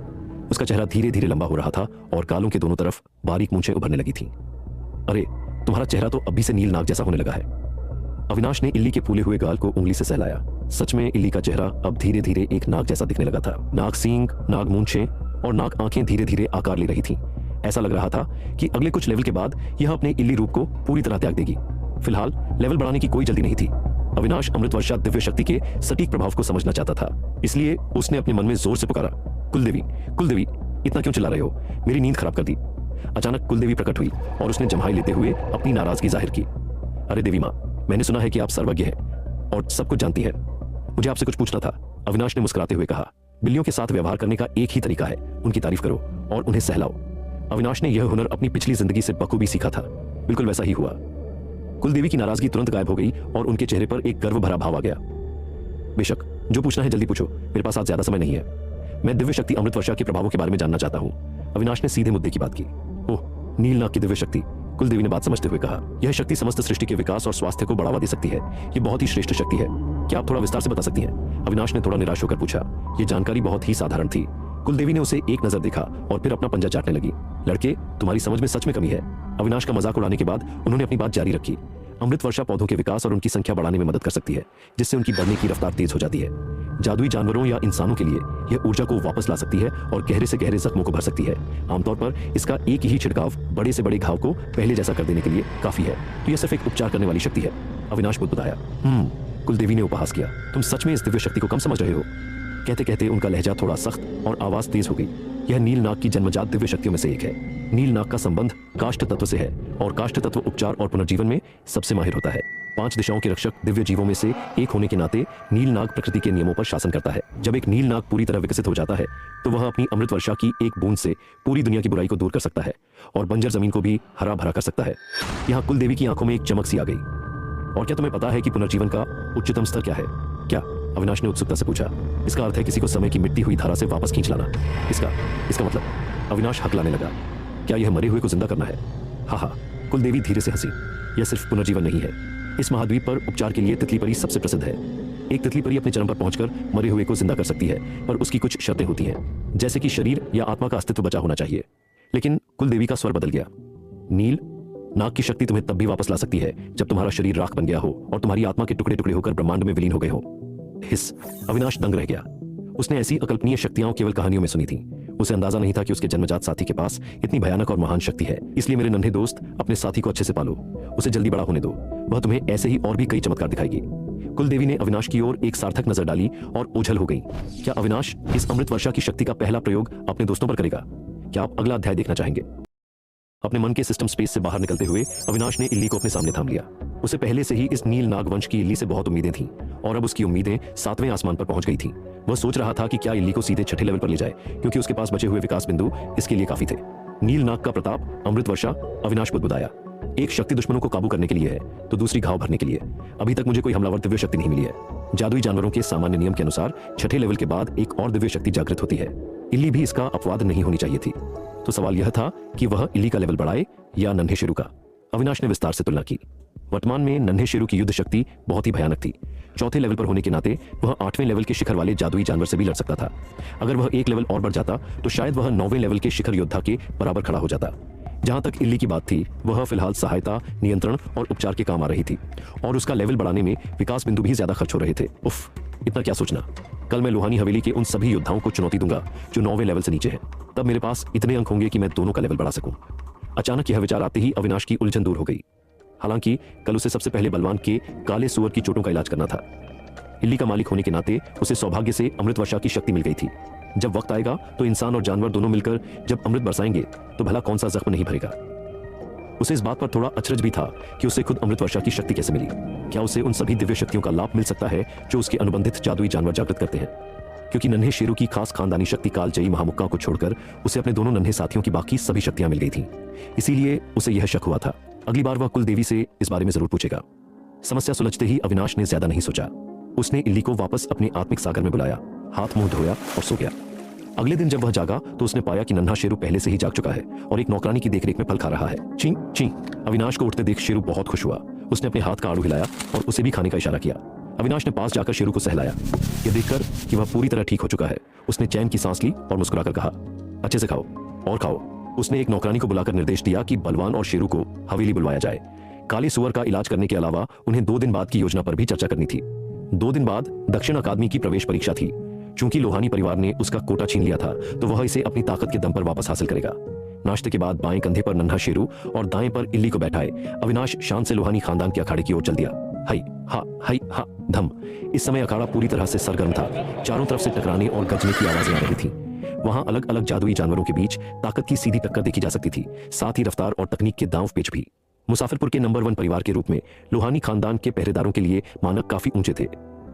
उसका चेहरा धीरे धीरे लंबा हो रहा था और गालों के दोनों तरफ बारीक मूंछें उभरने लगी थीं। अरे, तुम्हारा चेहरा तो अभी से नील नाग जैसा होने लगा है। अविनाश ने इल्ली के फूले हुए गाल को उंगली से सहलाया। सच में इल्ली का चेहरा अब धीरे धीरे एक नाग जैसा दिखने लगा था। नाग सींग, नाग मूंछें और नाग आंखें धीरे धीरे आकार ले रही थीं। ऐसा लग रहा था कि अगले कुछ लेवल के बाद यह अपने इल्ली रूप को पूरी तरह त्याग देगी। फिलहाल लेवल बढ़ाने की कोई जल्दी नहीं थी। अविनाश अमृत वर्षा दिव्य शक्ति के सटीक प्रभाव को समझना चाहता था, इसलिए उसने अपने मन में जोर से पुकारा, कुलदेवी, कुलदेवी, इतना क्यों चिल्ला रहे हो? मेरी नींद खराब कर दी। अचानक कुलदेवी प्रकट हुई और उसने जम्हाई लेते हुए अपनी नाराजगी जाहिर की। अरे देवी माँ, मैंने सुना है कि आप सर्वज्ञ हैं और सब कुछ जानती है। मुझे आपसे कुछ पूछना था। अविनाश ने मुस्कुराते हुए कहा। बिल्लियों के साथ व्यवहार करने का एक ही तरीका है, उनकी तारीफ करो और उन्हें सहलाओ। अविनाश ने यह हुनर अपनी पिछली जिंदगी से बखूबी सीखा था। बिल्कुल वैसा ही हुआ। कुलदेवी की नाराजगी तुरंत गायब हो गई और उनके चेहरे पर एक गर्व भरा भाव आ गया। बेशक, जो पूछना है जल्दी पूछो, मेरे पास आज ज्यादा समय नहीं है। मैं दिव्य शक्ति अमृत वर्षा के प्रभावों के बारे में जानना चाहता हूँ। अविनाश ने सीधे मुद्दे की बात की। ओह, नील नाग की दिव्य शक्ति, कुलदेवी ने बात समझते हुए कहा। यह शक्ति समस्त सृष्टि के विकास और स्वास्थ्य को बढ़ावा दे सकती है। यह बहुत ही श्रेष्ठ शक्ति है। क्या आप थोड़ा विस्तार से बता सकती हैं? अविनाश ने थोड़ा निराश होकर पूछा। यह जानकारी बहुत ही साधारण थी। कुलदेवी ने उसे एक नजर देखा और फिर अपना पंजा चाटने लगी। लड़के, तुम्हारी समझ में सच में कमी है। अविनाश का मजाक उड़ाने के बाद उन्होंने अपनी बात जारी रखी। अमृत वर्षा पौधों के विकास और उनकी संख्या बढ़ाने में मदद कर सकती है, जिससे उनकी बढ़ने की रफ्तार तेज हो जाती है। जादुई जानवरों या इंसानों के लिए यह ऊर्जा को वापस ला सकती है और गहरे से गहरे जख्मों को भर सकती है। आमतौर पर इसका एक ही छिड़काव बड़े से बड़े घाव को पहले जैसा कर देने के लिए काफी है। तो यह सिर्फ एक उपचार करने वाली शक्ति है। अविनाश बुदबुदाया। कुलदेवी ने उपहास किया। तुम सच में इस दिव्य शक्ति को कम समझ रहे हो? कहते कहते उनका लहजा थोड़ा सख्त और आवाज तेज हो गई। यह नील नाग की जन्मजात दिव्य शक्तियों में से एक है। नील नाग का संबंध काष्ठ तत्व से है और काष्ठ तत्व उपचार और पुनर्जीवन में सबसे माहिर होता है। 5 दिशाओं के रक्षक दिव्य जीवों में से एक होने के नाते नील नाग प्रकृति के नियमों पर शासन करता है। जब एक नील नाग पूरी तरह विकसित हो जाता है तो वह अपनी अमृत वर्षा की एक बूंद से पूरी दुनिया की बुराई को दूर कर सकता है और बंजर जमीन को भी हरा भरा कर सकता है। यहाँ कुलदेवी की आंखों में एक चमक सी आ गई। और क्या तुम्हें पता है कि पुनर्जीवन का उच्चतम स्तर क्या है? क्या? अविनाश ने उत्सुकता से पूछा। इसका अर्थ है किसी को समय की मिटती हुई धारा से वापस खींच लाना। इसका मतलब? अविनाश हकलाने लगा। क्या यह मरे हुए को जिंदा करना है? हाँ, कुलदेवी धीरे से हंसी। यह सिर्फ पुनर्जीवन नहीं है। इस महाद्वीप पर उपचार के लिए तितली परी सबसे प्रसिद्ध है। एक तितली परी अपने चरम पर पहुंचकर मरे हुए को जिंदा कर सकती है, पर उसकी कुछ शर्तें होती हैं, जैसे कि शरीर या आत्मा का अस्तित्व बचा होना चाहिए। लेकिन कुलदेवी का स्वर बदल गया। नील नाग की शक्ति तुम्हें तब भी वापस ला सकती है जब तुम्हारा शरीर राख बन गया हो और तुम्हारी आत्मा के टुकड़े टुकड़े होकर ब्रह्मांड में विलीन हो गए हो। हिस। अविनाश दंग रह गया। उसने ऐसी अकल्पनीय शक्तियां केवल कहानियों में सुनी थी। उसे अंदाजा नहीं था कि उसके जन्मजात साथी के पास इतनी भयानक और महान शक्ति है। इसलिए मेरे नन्हे दोस्त, अपने साथी को अच्छे से पालो। उसे जल्दी बड़ा होने दो। वह तुम्हें ऐसे ही और भी कई चमत्कार दिखाएगी। कुलदेवी ने अविनाश की ओर एक सार्थक नजर डाली और ओझल हो गई। क्या अविनाश इस अमृत वर्षा की शक्ति का पहला प्रयोग अपने दोस्तों पर करेगा? क्या आप अगला अध्याय देखना चाहेंगे? अपने मन के सिस्टम स्पेस से बाहर निकलते हुए अविनाश ने इल्ली को अपने सामने थाम लिया। उसे पहले से ही इस नील नाग वंश की इल्ली से बहुत उम्मीदें थीं और अब उसकी उम्मीदें 7वें आसमान पर पहुंच गई थीं। वह सोच रहा था कि क्या इल्ली को सीधे 6ठे लेवल पर ले जाए, क्योंकि उसके पास बचे हुए विकास बिंदु इसके लिए काफी थे। नील नाग का प्रताप, अमृत वर्षा, अविनाश बुदबुदाया। एक शक्ति दुश्मनों को काबू करने के लिए है तो दूसरी घाव भरने के लिए। अभी तक मुझे कोई हमलावर दिव्य शक्ति नहीं मिली है। जादुई जानवरों के सामान्य नियम के अनुसार 6ठे लेवल के बाद एक और दिव्य शक्ति जागृत होती है। इल्ली भी इसका अपवाद नहीं होनी चाहिए थी। तो सवाल यह था कि वह इल्ली का लेवल बढ़ाए या नन्हे शेरू का। अविनाश ने विस्तार से तुलना की। वर्तमान में नन्हे शेरू की युद्ध शक्ति बहुत ही भयानक थी। 4थे लेवल पर होने के नाते वह 8वें लेवल के शिखर वाले जादुई जानवर से भी लड़ सकता था। अगर वह एक लेवल और बढ़ जाता तो शायद वह 9वें लेवल के शिखर योद्धा के बराबर खड़ा हो जाता। जहां तक इल्ली की बात थी, वह फिलहाल सहायता, नियंत्रण और उपचार के काम आ रही थी और उसका लेवल बढ़ाने में विकास बिंदु भी ज्यादा खर्च हो रहे थे। उफ, इतना क्या सोचना। कल मैं लोहानी हवेली के उन सभी योद्धाओं को चुनौती दूंगा जो 9वें लेवल से नीचे हैं। तब मेरे पास इतने अंक होंगे कि मैं दोनों का लेवल बढ़ा सकूं। अचानक यह विचार आते ही अविनाश की उलझन दूर हो गई। हालांकि कल उसे सबसे पहले बलवान के काले सुअर की चोटों का इलाज करना था। इल्ली का मालिक होने के नाते उसे सौभाग्य से अमृत वर्षा की शक्ति मिल गई थी। जब वक्त आएगा तो इंसान और जानवर दोनों मिलकर जब अमृत बरसाएंगे तो भला कौन सा जख्म नहीं भरेगा। उसे इस बात पर थोड़ा अचरज भी था कि उसे खुद अमृत वर्षा की शक्ति कैसे मिली। क्या उसे उन सभी दिव्य शक्तियों का लाभ मिल सकता है जो उसके अनुबंधित जादुई जानवर जागृत करते हैं? क्योंकि नन्हे शेरू की खास खानदानी शक्ति कालजयी महामुक्का को छोड़कर उसे अपने दोनों नन्हे साथियों की बाकी सभी शक्तियां मिल गई थीं। इसीलिए उसे यह शक हुआ था। अगली बार वह कुल देवी से इस बारे में जरूर पूछेगा। समस्या सुलझते ही अविनाश ने ज्यादा नहीं सोचा। उसने इल्ली को वापस अपने आत्मिक सागर में बुलाया, हाथ मुंह धोया और सो गया। अगले दिन जब वह जागा तो उसने पाया कि नन्हा शेरू पहले से ही जाग चुका है और एक नौकरानी की देखरेख में फल खा रहा है। ची ची। अविनाश को उठते देख शेरू बहुत खुश हुआ। उसने अपने हाथ का आड़ू हिलाया और उसे भी खाने का इशारा किया। अविनाश ने पास जाकर शेरू को सहलाया। यह देखकर कि वह पूरी तरह ठीक हो चुका है, उसने चैन की सांस ली और मुस्कुराकर कहा, अच्छे से खाओ और खाओ। उसने एक नौकरानी को बुलाकर निर्देश दिया कि बलवान और शेरू को हवेली बुलवाया जाए। काले सुअर का इलाज करने के अलावा उन्हें 2 दिन बाद की योजना पर भी चर्चा करनी थी। 2 दिन बाद दक्षिण अकादमी की प्रवेश परीक्षा थी। चूंकि लोहानी परिवार ने उसका कोटा छीन लिया था तो वह इसे अपनी ताकत के दम पर वापस हासिल करेगा। नाश्ते के बाद बाएं कंधे पर नन्हा शेरू और दाएं पर इल्ली को बैठाए अविनाश शान से लोहानी खानदान के अखाड़े की ओर चल दिया। हाई हा धम। इस समय अखाड़ा पूरी तरह से सरगर्म था। चारों तरफ से टकराने और गरजने की आवाजें आ रही थी। वहां अलग अलग जादुई जानवरों के बीच ताकत की सीधी टक्कर देखी जा सकती थी, साथ ही रफ्तार और तकनीक के दांव पेच भी। मुसाफिरपुर के नंबर 1 परिवार के रूप में लोहानी खानदान के पहरेदारों के लिए मानक काफी ऊंचे थे।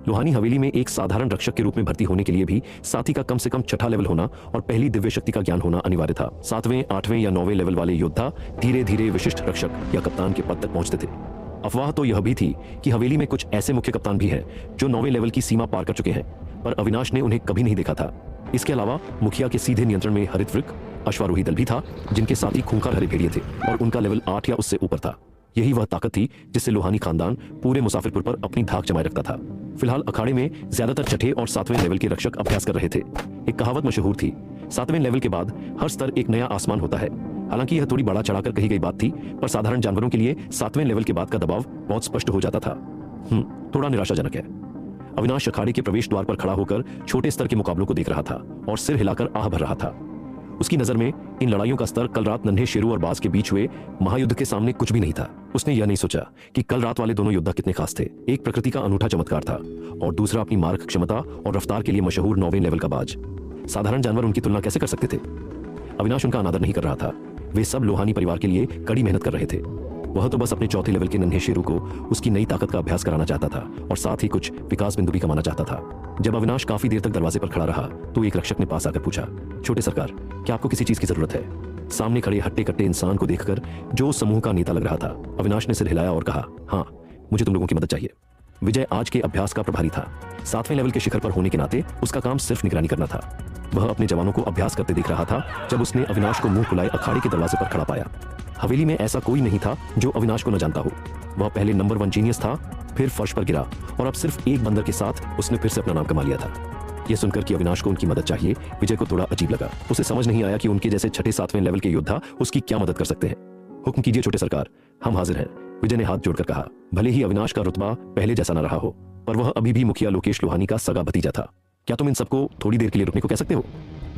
लोहानी हवेली में एक साधारण रक्षक के रूप में भर्ती होने के लिए भी साथी का कम से कम 6ठा लेवल होना और पहली दिव्य शक्ति का ज्ञान होना अनिवार्य था। 7वें, 8वें या 9वें लेवल वाले योद्धा धीरे धीरे विशिष्ट रक्षक या कप्तान के पद तक पहुंचते थे। अफवाह तो यह भी थी कि हवेली में कुछ ऐसे मुख्य कप्तान भी हैं जो 9वें लेवल की सीमा पार कर चुके हैं, पर अविनाश ने उन्हें कभी नहीं देखा था। इसके अलावा मुखिया के सीधे नियंत्रण में हरित वृक्क अश्वारोही दल भी था, जिनके साथी खूंखार हरे भेड़िए थे और उनका लेवल 8 या उससे ऊपर था। यही वह ताकत थी जिससे लोहानी खानदान पूरे मुसाफिरपुर पर अपनी धाक जमाए रखता था। फिलहाल अखाड़े में ज्यादातर 6ठे और 7वें लेवल के रक्षक अभ्यास कर रहे थे। एक कहावत मशहूर थी, 7वें लेवल के बाद हर स्तर एक नया आसमान होता है। हालांकि यह थोड़ी बढ़ा चढ़ाकर कही गई बात थी, पर साधारण जानवरों के लिए 7वें लेवल के बाद का दबाव बहुत स्पष्ट हो जाता था। थोड़ा निराशाजनक है। अविनाश अखाड़े के प्रवेश द्वार पर खड़ा होकर छोटे स्तर के मुकाबलों को देख रहा था और सिर हिलाकर आह भर रहा था। उसकी नजर में इन लड़ाइयों का स्तर कल रात नन्हे शेरू और बाज के बीच हुए महायुद्ध के सामने कुछ भी नहीं था। उसने यह नहीं सोचा कि कल रात वाले दोनों योद्धा कितने खास थे। एक प्रकृति का अनूठा चमत्कार था और दूसरा अपनी मारक क्षमता और रफ्तार के लिए मशहूर 9वें लेवल का बाज। साधारण जानवर उनकी तुलना कैसे कर सकते थे? अविनाश उनका अनादर नहीं कर रहा था। वे सब लोहानी परिवार के लिए कड़ी मेहनत कर रहे थे। वह तो बस अपने 4थे लेवल के नन्हे शेरू को उसकी नई ताकत का अभ्यास कराना चाहता था और साथ ही कुछ विकास बिंदु भी कमाना चाहता था। जब अविनाश काफी देर तक दरवाजे पर खड़ा रहा तो एक रक्षक ने पास आकर पूछा, छोटे सरकार, क्या आपको किसी चीज की जरूरत है? सामने खड़े हट्टे कट्टे इंसान को देखकर जो समूह का नेता लग रहा था, अविनाश ने सिर हिलाया और कहा, हाँ, मुझे तुम लोगों की मदद चाहिए। विजय आज के अभ्यास का प्रभारी था। 7वें लेवल के शिखर पर होने के नाते उसका काम सिर्फ निगरानी करना था। वह अपने जवानों को अभ्यास करते देख रहा था जब उसने अविनाश को मुंह फुलाए अखाड़े के दरवाजे पर खड़ा पाया। हवेली में ऐसा कोई नहीं था जो अविनाश को न जानता हो। वह पहले नंबर 1 जीनियस था, फिर फर्श पर गिरा और अब सिर्फ एक बंदर के साथ उसने फिर से अपना नाम कमा लिया था। यह सुनकर कि अविनाश को उनकी मदद चाहिए, विजय को थोड़ा अजीब लगा। उसे समझ नहीं आया कि उनके जैसे 6ठे 7वें लेवल के योद्धा उसकी क्या मदद कर सकते हैं। हुक्म कीजिए छोटे सरकार, हम हाजिर हैं, विजय ने हाथ जोड़कर कहा। भले ही अविनाश का रुतबा पहले जैसा न रहा हो, पर वह अभी भी मुखिया लोकेश लोहानी का सगा भतीजा था। क्या तुम इन सबको थोड़ी देर के लिए रुकने को कह सकते हो?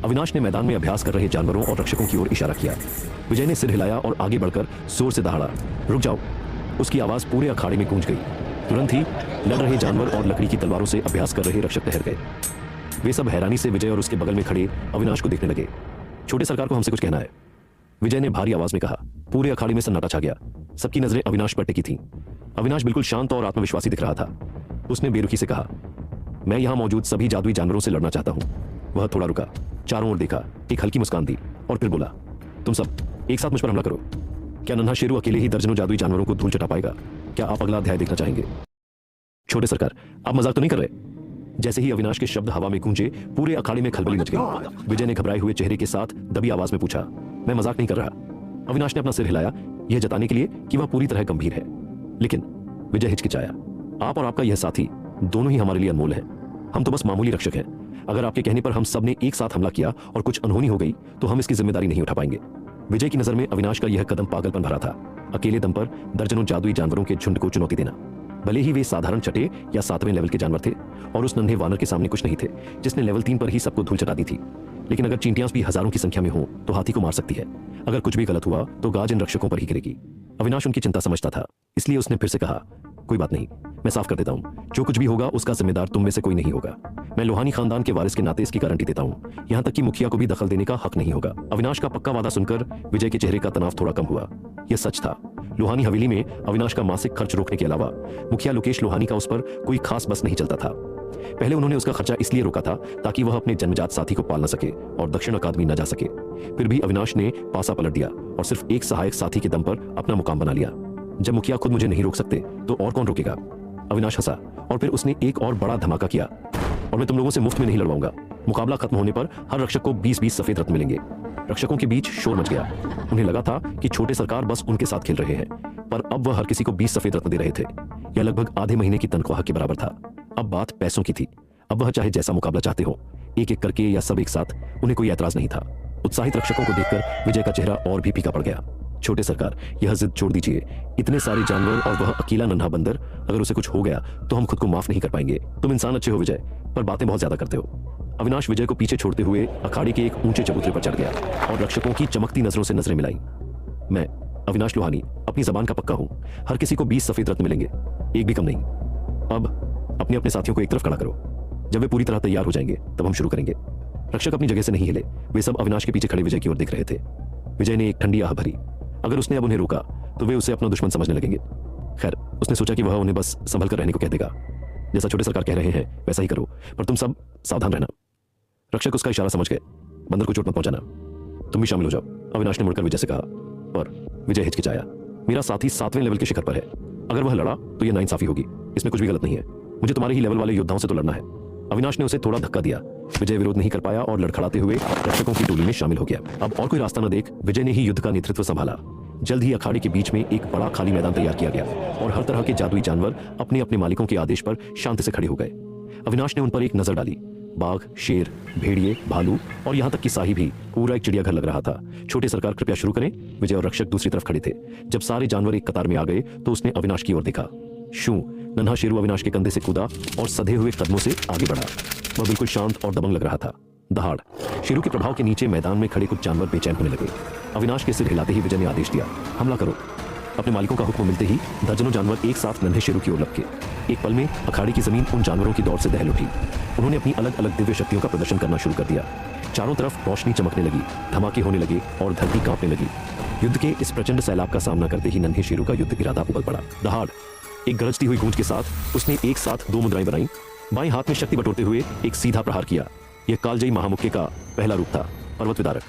अविनाश ने मैदान में अभ्यास कर रहे जानवरों और रक्षकों की ओर इशारा किया। विजय ने सिर हिलाया और आगे बढ़कर जोर से दहाड़ा, रुक जाओ। उसकी आवाज पूरे अखाड़े में गूंज गई। तुरंत ही लड़ रहे जानवर और लकड़ी की तलवारों से अभ्यास कर रहे रक्षक ठहर गए। वे सब हैरानी से विजय और उसके बगल में खड़े अविनाश को देखने लगे। छोटे सरकार को हमसे कुछ कहना है, विजय ने भारी आवाज में कहा। पूरे अखाड़े में सन्नाटा छा गया। सबकी नजरें अविनाश पर टिकी थीं। अविनाश बिल्कुल शांत और आत्मविश्वासी दिख रहा था। उसने बेरुखी से कहा, मैं यहां मौजूद सभी जादुई जानवरों से लड़ना चाहता हूं। वह थोड़ा रुका, चारों ओर देखा, एक हल्की मुस्कान दी और फिर बोला, तुम सब एक साथ मुझ पर हमला करो। क्या नन्हा शेरू अकेले ही दर्जनों जादुई जानवरों को धूल चटा पाएगा? क्या आप अगला अध्याय देखना चाहेंगे? छोटे सरकार, आप मजाक तो नहीं कर रहे? जैसे ही अविनाश के शब्द हवा में गूंजे, पूरे अखाड़े में खलबली मच गई। विजय ने घबराए हुए चेहरे के साथ दबी आवाज में पूछा, मैं मजाक नहीं कर रहा। अविनाश ने अपना सिर हिलाया, यह जताने के लिए कि वह पूरी तरह गंभीर है। लेकिन विजय हिचकिचाया, आप और आपका यह साथी दोनों ही हमारे लिए अनमोल है। हम तो बस मामूली रक्षक हैं। अगर आपके कहने पर हम सब ने एक साथ हमला किया और कुछ अनहोनी हो गई तो हम इसकी जिम्मेदारी नहीं उठा पाएंगे। विजय की नजर में अविनाश का यह कदम पागलपन भरा था। अकेले दम पर दर्जनों जादुई जानवरों के झुंड को चुनौती देना। भले ही वे साधारण छठे या 7वें लेवल के जानवर थे और उस नन्हे वानर के सामने कुछ नहीं थे जिसने लेवल 3 पर ही सबको धूल चटा दी थी। लेकिन अगर चींटियां भी हजारों की संख्या में हो तो हाथी को मार सकती है। अगर कुछ भी गलत हुआ तो गाज इन रक्षकों पर ही गिरेगी। अविनाश उनकी चिंता समझता था, इसलिए उसने फिर से कहा, कोई बात नहीं, मैं साफ कर देता हूँ, जो कुछ भी होगा उसका जिम्मेदार तुम में से कोई नहीं होगा। मैं लोहानी खानदान के वारिस के नाते इसकी गारंटी देता हूँ, यहाँ तक कि मुखिया को भी दखल देने का हक नहीं होगा। अविनाश का पक्का वादा सुनकर विजय के चेहरे का तनाव थोड़ा कम हुआ। यह सच था, लोहानी हवेली में अविनाश का मासिक खर्च रोकने के अलावा मुखिया लोकेश लोहानी का उस पर कोई खास बस नहीं चलता था। पहले उन्होंने उसका खर्चा इसलिए रोका था ताकि वह अपने जन्मजात साथी को पाल न सके और दक्षिण अकादमी न जा सके। फिर भी अविनाश ने पासा पलट दिया और सिर्फ एक सहायक साथी के दम पर अपना मुकाम बना लिया। जब मुखिया खुद मुझे नहीं रोक सकते तो और कौन रोकेगा? अविनाश हंसा और फिर उसने एक और बड़ा धमाका किया, और मैं तुम लोगों से मुफ्त में नहीं लड़वाऊंगा। मुकाबला खत्म होने पर हर रक्षक को 20-20 सफेद रत्न मिलेंगे। रक्षकों के बीच शोर मच गया। उन्हें लगा था कि छोटे सरकार बस उनके साथ खेल रहे हैं, पर अब वह हर किसी को 20 सफेद रत्न दे रहे थे। यह लगभग आधे महीने की तनख्वाह के बराबर था। अब बात पैसों की थी। अब वह चाहे जैसा मुकाबला चाहते हो, एक एक करके या सब एक साथ, उन्हें कोई ऐतराज नहीं था। उत्साहित रक्षकों को देखकर विजय का चेहरा और भी फीका पड़ गया। छोटे सरकार, यह जिद छोड़ दीजिए। इतने सारे जानवर और वह अकेला नन्हा बंदर, अगर उसे कुछ हो गया तो हम खुद को माफ नहीं कर पाएंगे। तुम इंसान अच्छे हो विजय, पर बातें बहुत ज्यादा करते हो। अविनाश विजय को पीछे छोड़ते हुए अखाड़े के एक ऊंचे चबूतरे पर चढ़ गया और रक्षकों की चमकती नजरों से नजरें मिलाई। मैं अविनाश लोहानी अपनी जबान का पक्का हूं, हर किसी को 20 सफेद रत्न मिलेंगे, एक भी कम नहीं। अब अपने अपने साथियों को एक तरफ खड़ा करो। जब वे पूरी तरह तैयार हो जाएंगे तब हम शुरू करेंगे। रक्षक अपनी जगह से नहीं हिले, वे सब अविनाश के पीछे खड़े विजय की ओर देख रहे थे। विजय ने एक ठंडी आह भरी। अगर उसने अब उन्हें रोका तो वे उसे अपना दुश्मन समझने लगेंगे। खैर, उसने सोचा कि वह उन्हें बस संभल कर रहने को कह देगा। जैसा छोटे सरकार कह रहे हैं वैसा ही करो, पर तुम सब सावधान रहना। रक्षक उसका इशारा समझ गए। बंदर को चोट मत पहुंचाना, तुम भी शामिल हो जाओ, अविनाश ने मुड़कर विजय से कहा। पर विजय हिचकिचाया। मेरा साथी 7वें लेवल के शिखर पर है, अगर वह लड़ा तो यह नाइंसाफी होगी। इसमें कुछ भी गलत नहीं है। मुझे तुम्हारे ही लेवल वाले योद्धाओं से तो लड़ना है। अविनाश ने उसे थोड़ा धक्का दिया। विजय विरोध नहीं कर पाया और लड़खड़ाते हुए रक्षकों की टोली में शामिल हो गया। अब और कोई रास्ता न देख विजय ने ही युद्ध का नेतृत्व संभाला। जल्द ही अखाड़े के बीच में एक बड़ा खाली मैदान तैयार किया गया और हर तरह के जादुई जानवर अपने अपने मालिकों के आदेश पर शांति से खड़े हो गए। अविनाश ने उन पर एक नजर डाली। बाघ, शेर, भेड़िए, भालू और यहाँ तक कि साही भी पूरा एक चिड़ियाघर लग रहा था। छोटे सरकार, कृपया शुरू करें। विजय और रक्षक दूसरी तरफ खड़े थे। जब सारे जानवर एक कतार में आ गए तो उसने अविनाश की ओर देखा। शू, नन्हा शेरू अविनाश के कंधे से कूदा और सधे हुए कदमों से आगे बढ़ा। वह बिल्कुल शांत और दबंग लग रहा था। दहाड़, शेरू के प्रभाव के नीचे मैदान में खड़े कुछ जानवर बेचैन होने लगे। अविनाश के सिर हिलाते ही विजय ने आदेश दिया, हमला करो। अपने मालिकों का हुक्म मिलते ही दर्जनों जानवर एक साथ नन्हे शेरू की ओर लपके। एक पल में अखाड़े की जमीन उन जानवरों की दौड़ से दहल उठी। उन्होंने अपनी अलग अलग दिव्य शक्तियों का प्रदर्शन करना शुरू कर दिया। चारों तरफ रोशनी चमकने लगी, धमाके होने लगे और धरती कांपने लगी। युद्ध के इस प्रचंड सैलाब का सामना करते ही नन्हे शेरू का युद्ध इरादा उबल पड़ा। दहाड़, एक गरजती हुई गूंज के साथ उसने एक साथ 2 मुद्राएं बनाई। बाएं हाथ में शक्ति बटोरते हुए एक सीधा प्रहार किया। यह कालजयी महामुक्के का पहला रूप था, पर्वत विदारक।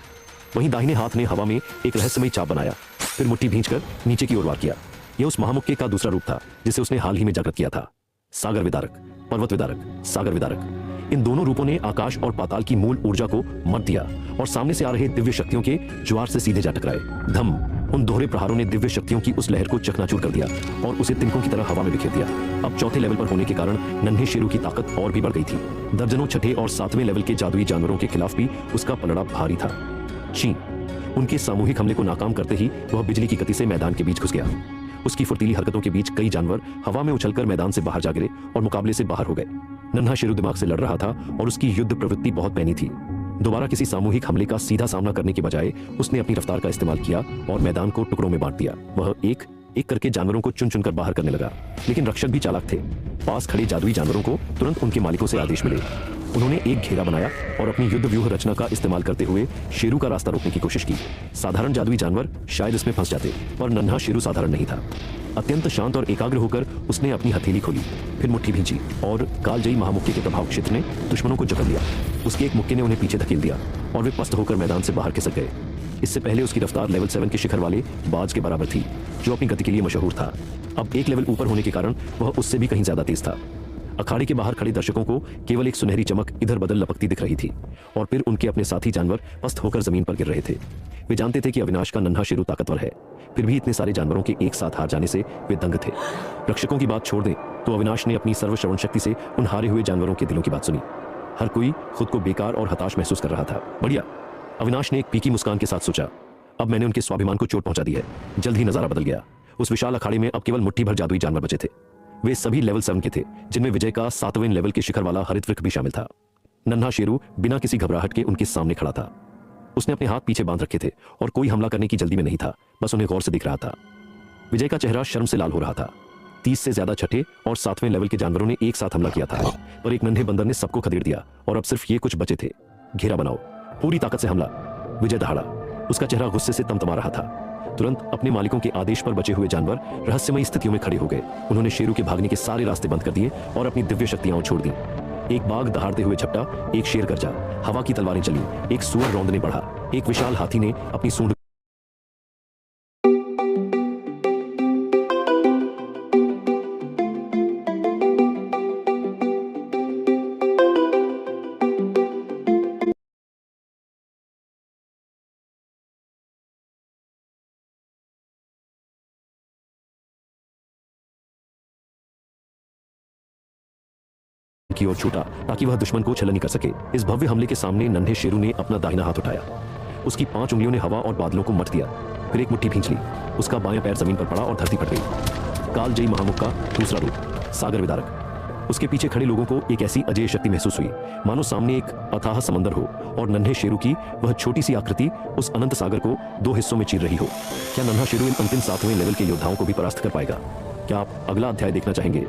वहीं दाहिने हाथ ने हवा में एक रहस्यमयी चाप बनाया, फिर मुट्ठी भींचकर नीचे की ओर वार किया। यह उस महामुक्के का दूसरा रूप था जिसे उसने हाल ही में जागृत किया था। सागर विदारक, पर्वत विदारक, सागर विदारक। इन दोनों रूपों ने आकाश और पाताल की मूल ऊर्जा को मत दिया और सामने से आ रहे दिव्य शक्तियों के ज्वार से सीधे जा टकराए। धम, उन दोहरे प्रहारों ने दिव्य शक्तियों की उस लहर को चकनाचूर कर दिया और उसे तिनकों की तरह हवा में बिखेर दिया। अब चौथे लेवल पर होने के कारण नन्हे शेरू की ताकत और भी बढ़ गई थी। दर्जनों छठे और 7वें लेवल के जादुई जानवरों के खिलाफ भी उसका पलड़ा भारी था। ची, उनके सामूहिक हमले को नाकाम करते ही वह बिजली की गति से मैदान के बीच घुस गया। उसकी फुर्तीली हरकतों के बीच कई जानवर हवा में उछलकर मैदान से बाहर जा गिरे और मुकाबले से बाहर हो गए। नन्हा शेरू दिमाग से लड़ रहा था और उसकी युद्ध प्रवृत्ति बहुत पैनी थी। दोबारा किसी सामूहिक हमले का सीधा सामना करने के बजाय उसने अपनी रफ्तार का इस्तेमाल किया और मैदान को टुकड़ों में बांट दिया। वह एक एक करके जानवरों को चुन चुनकर बाहर करने लगा। लेकिन रक्षक भी चालाक थे। पास खड़े जादुई जानवरों को तुरंत उनके मालिकों से आदेश मिले। उन्होंने एक घेरा बनाया और अपनी युद्ध व्यूह रचना का इस्तेमाल करते हुए शेरू का रास्ता रोकने की कोशिश की। साधारण जादुई जानवर शायद इसमें फंस जाते, पर नन्हा शेरू साधारण नहीं था। अत्यंत शांत और एकाग्र होकर उसने अपनी हथेली खोली, फिर मुट्ठी भींची और कालजयी महामुक्के के प्रभाव क्षेत्र ने दुश्मनों को जकड़ लिया। उसके एक मुक्के ने उन्हें पीछे धकेल दिया और वे पस्त होकर मैदान से बाहर खिसक गए। इससे पहले उसकी रफ्तार लेवल 7 के शिखर वाले बाज के बराबर थी, जो अपनी गति के लिए मशहूर था। अब एक लेवल ऊपर होने के कारण वह उससे भी कहीं ज्यादा तेज था। अखाड़े के बाहर खड़े दर्शकों को केवल एक सुनहरी चमक इधर बदल लपकती दिख रही थी और फिर उनके अपने साथी जानवर पस्त होकर जमीन पर गिर रहे थे। वे जानते थे कि अविनाश का नन्हा शेरू ताकतवर है, फिर भी इतने सारे जानवरों के एक साथ हार जाने से वे दंग थे। रक्षकों की बात छोड़ दें तो अविनाश ने अपनी सर्वश्रवण शक्ति से उन हारे हुए जानवरों के दिलों की बात सुनी। हर कोई खुद को बेकार और हताश महसूस कर रहा था। बढ़िया, अविनाश ने एक पीकी मुस्कान के साथ सोचा, अब मैंने उनके स्वाभिमान को चोट पहुंचा दी है। जल्द ही नजारा बदल गया। उस विशाल अखाड़े में अब केवल मुट्ठी भर जादुई जानवर बचे थे। वे सभी लेवल 7 के थे, जिनमें विजय का 7वें लेवल के शिखर वाला हरित वृक्ष भी शामिल था। नन्हा शेरू बिना किसी घबराहट के उनके सामने खड़ा था। उसने अपने हाथ पीछे बांध रखे थे और कोई हमला करने की जल्दी में नहीं था, बस उन्हें गौर से दिख रहा था। विजय का चेहरा शर्म से लाल हो रहा था। 30 से ज्यादा छठे और 7वें लेवल के जानवरों ने एक साथ हमला किया था, पर एक नन्हे बंदर ने सबको खदेड़ दिया और अब सिर्फ ये कुछ बचे थे। घेरा बनाओ, पूरी ताकत से हमला। विजय दहाड़ा। उसका चेहरा गुस्से से तमतमा रहा था। तुरंत अपने मालिकों के आदेश पर बचे हुए जानवर रहस्यमयी स्थितियों में खड़े हो गए। उन्होंने शेरू के भागने के सारे रास्ते बंद कर दिए और अपनी दिव्य शक्तियां छोड़ दी। एक बाघ दहाड़ते हुए झपटा, एक शेर गरजा, हवा की तलवारें चली, एक सूअर रौंदने बढ़ा, एक विशाल हाथी ने अपनी सूंड की ओर छूटा ताकि वह दुश्मन को छलन कर सके। इस भव्य हमले के सामने नन्हे शेरू ने अपना दाहिना हाथ उठाया। उसकी 5 उंगलियों ने हवा और बादलों को मट दिया, फिर एक मुट्ठी भींच ली। उसका बायां पैर जमीन पर पड़ा और धरती फट गई। कालजयी महामुख का दूसरा रूप, सागर विदारक। उसके पीछे खड़े लोगों को एक ऐसी अजय शक्ति महसूस हुई, मानो सामने एक अथाह समंदर हो और नन्हे शेरू की वह छोटी सी आकृति उस अनंत सागर को 2 हिस्सों में चीर रही हो। क्या नन्हा शेरू इन अंतिम 7वें लेवल के योद्धाओं को भी परास्त कर पाएगा? क्या आप अगला अध्याय देखना चाहेंगे?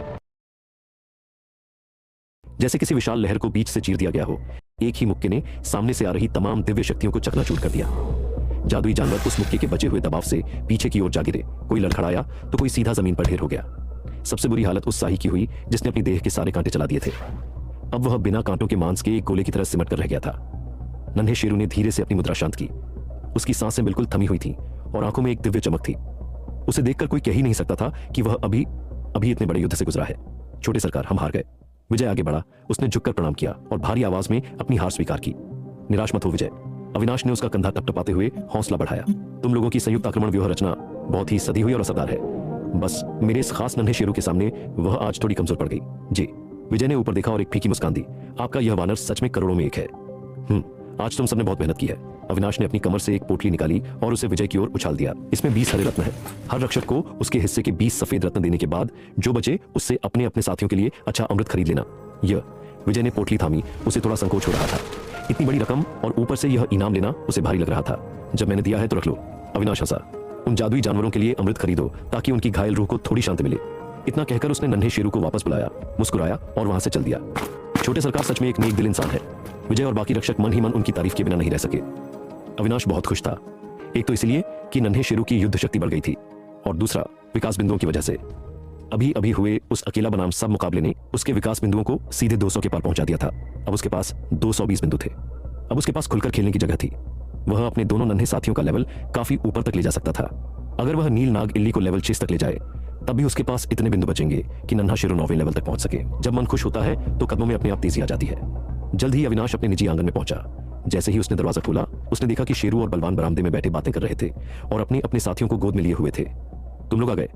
जैसे किसी विशाल लहर को बीच से चीर दिया गया हो, एक ही मुक्के ने सामने से आ रही तमाम दिव्य शक्तियों को चकनाचूर कर दिया। जादुई जानवर उस मुक्के के बचे हुए दबाव से पीछे की ओर जा गिरे। कोई लड़खड़ाया तो कोई सीधा जमीन पर ढेर हो गया। सबसे बुरी हालत उस शाही की हुई जिसने अपनी देह के सारे कांटे चला दिए थे। अब वह बिना कांटों के मांस के एक गोले की तरह सिमट कर रह गया था। नन्हे शेरू ने धीरे से अपनी मुद्रा शांत की। उसकी सांसें बिल्कुल थमी हुई थीं और आंखों में एक दिव्य चमक थी। उसे देखकर कोई कह ही नहीं सकता था कि वह अभी इतने बड़े युद्ध से गुजरा है। छोटे सरकार, हम हार गए। विजय आगे बढ़ा। उसने झुककर प्रणाम किया और भारी आवाज में अपनी हार स्वीकार की। निराश मत हो विजय। अविनाश ने उसका कंधा टपटपाते हुए हौसला बढ़ाया। तुम लोगों की संयुक्त आक्रमण व्यूह रचना बहुत ही सदी हुई और असरदार है। बस मेरे इस खास नन्हे शेरू के सामने वह आज थोड़ी कमजोर पड़ गई। जी। विजय ने ऊपर देखा और एक फीकी मुस्कान दी। आपका यह वानर सच में करोड़ों में एक है। आज तुम सबने बहुत मेहनत की है। अविनाश ने अपनी कमर से एक पोटली निकाली और उसे विजय की ओर उछाल दिया। इसमें 20 हरे रत्न है। हर रक्षक को उसके हिस्से के 20 सफेद रत्न देने के बाद जो बचे उससे अपने अपने साथियों के लिए अच्छा अमृत खरीद लेना। यह। विजय ने पोटली थामी। उसे थोड़ा संकोच हो रहा था। इतनी बड़ी रकम और ऊपर से यह इनाम लेना उसे भारी लग रहा था। जब मैंने दिया है तो रख लो। अविनाश हंसा। उन जादुई जानवरों के लिए अमृत खरीदो ताकि उनकी घायल रूह को थोड़ी शांति मिले। इतना कहकर उसने नन्हे शेरू को वापस बुलाया, मुस्कुराया और वहां से चल दिया। छोटे सरकार सच में एक नेक दिल इंसान है। विजय और बाकी रक्षक मन ही मन उनकी तारीफ के बिना नहीं रह सके। अविनाश बहुत खुश था। एक तो इसलिए कि नन्हे शेरू की युद्ध शक्ति बढ़ गई थी और दूसरा विकास बिंदुओं की वजह से। अभी अभी हुए उस अकेला बनाम सब मुकाबले ने उसके विकास बिंदुओं को सीधे 200 के पार पहुंचा दिया था। अब उसके पास 220 बिंदु थे। अब उसके पास खुलकर खेलने की जगह थी। वह अपने दोनों नन्हे साथियों का लेवल काफी ऊपर तक ले जा सकता था। अगर वह नील नाग इल्ली को लेवल 6 तक ले जाए तब भी उसके पास इतने बिंदु बचेंगे कि नन्हा शेरू 9वें लेवल तक पहुंच सके। जब मन खुश होता है तो कदमों में अपने आप तेजी आ जाती है। जल्द ही अविनाश अपने निजी आंगन में पहुंचा। जैसे ही उसने दरवाजा खोला उसने देखा कि शेरू और बलवान बरामदे में बैठे बातें कर रहे थे और अपने अपने साथियों को गोद में लिए हुए थे। तुम लोग आ गए।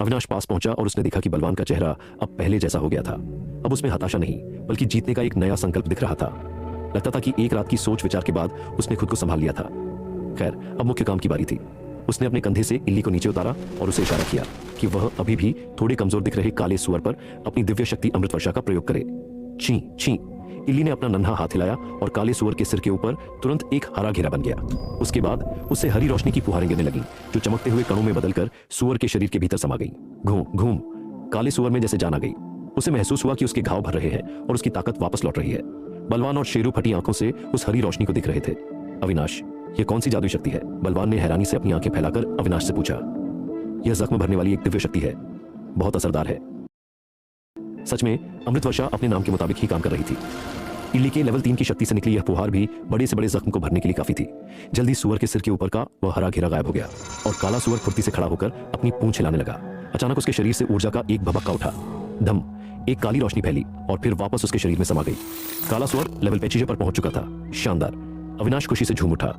अविनाश पास पहुंचा और उसने देखा कि बलवान का चेहरा अब पहले जैसा हो गया था। अब उसमें हताशा नहीं बल्कि जीतने का एक नया संकल्प दिख रहा था। लगता था कि एक रात की सोच विचार के बाद उसने खुद को संभाल लिया था। खैर, अब मुख्य काम की बारी थी। उसने अपने कंधे से इल्ली को नीचे उतारा और उसे इशारा किया कि वह अभी भी थोड़े कमजोर दिख रहे काले सुअर पर अपनी दिव्य शक्ति अमृत वर्षा का प्रयोग करे। छी छी। इल्ली ने अपना नन्हा हाथ हिलाया और काले सुअर के सिर के ऊपर तुरंत एक हरा घेरा बन गया। उसके बाद उससे हरी रोशनी की फुहारें गिरने लगीं, जो चमकते हुए कणों में बदलकर सुअर के शरीर के भीतर समा गई। घूम घूम। काले सुअर में जैसे जान आ गई। उसे महसूस हुआ कि उसके घाव भर रहे हैं और उसकी ताकत वापस लौट रही है। बलवान और शेरू फटी आंखों से उस हरी रोशनी को दिख रहे थे। अविनाश, ये कौन सी जादुई शक्ति है? बलवान ने हैरानी से अपनी आंखें फैलाकर अविनाश से पूछा। यह जख्म भरने वाली एक दिव्य शक्ति है, बहुत असरदार है। सच में अमृत वर्षा अपने नाम के मुताबिक ही काम कर रही थी। इल्ली के लेवल 3 की शक्ति से निकली यह फुहार भी बड़े से बड़े जख्म को भरने के लिए काफी थी। जल्दी सुअर के सिर के ऊपर का वह हरा घेरा गायब हो गया और काला सुअर फुर्ती से खड़ा होकर अपनी पूंछ हिलाने लगा। अचानक उसके शरीर से ऊर्जा का एक भभक्का उठा। धम। एक काली रोशनी फैली और फिर वापस उसके शरीर में समा गई। काला सुअर लेवल 25 पर पहुंच चुका था। शानदार। अविनाश खुशी से झूम उठा।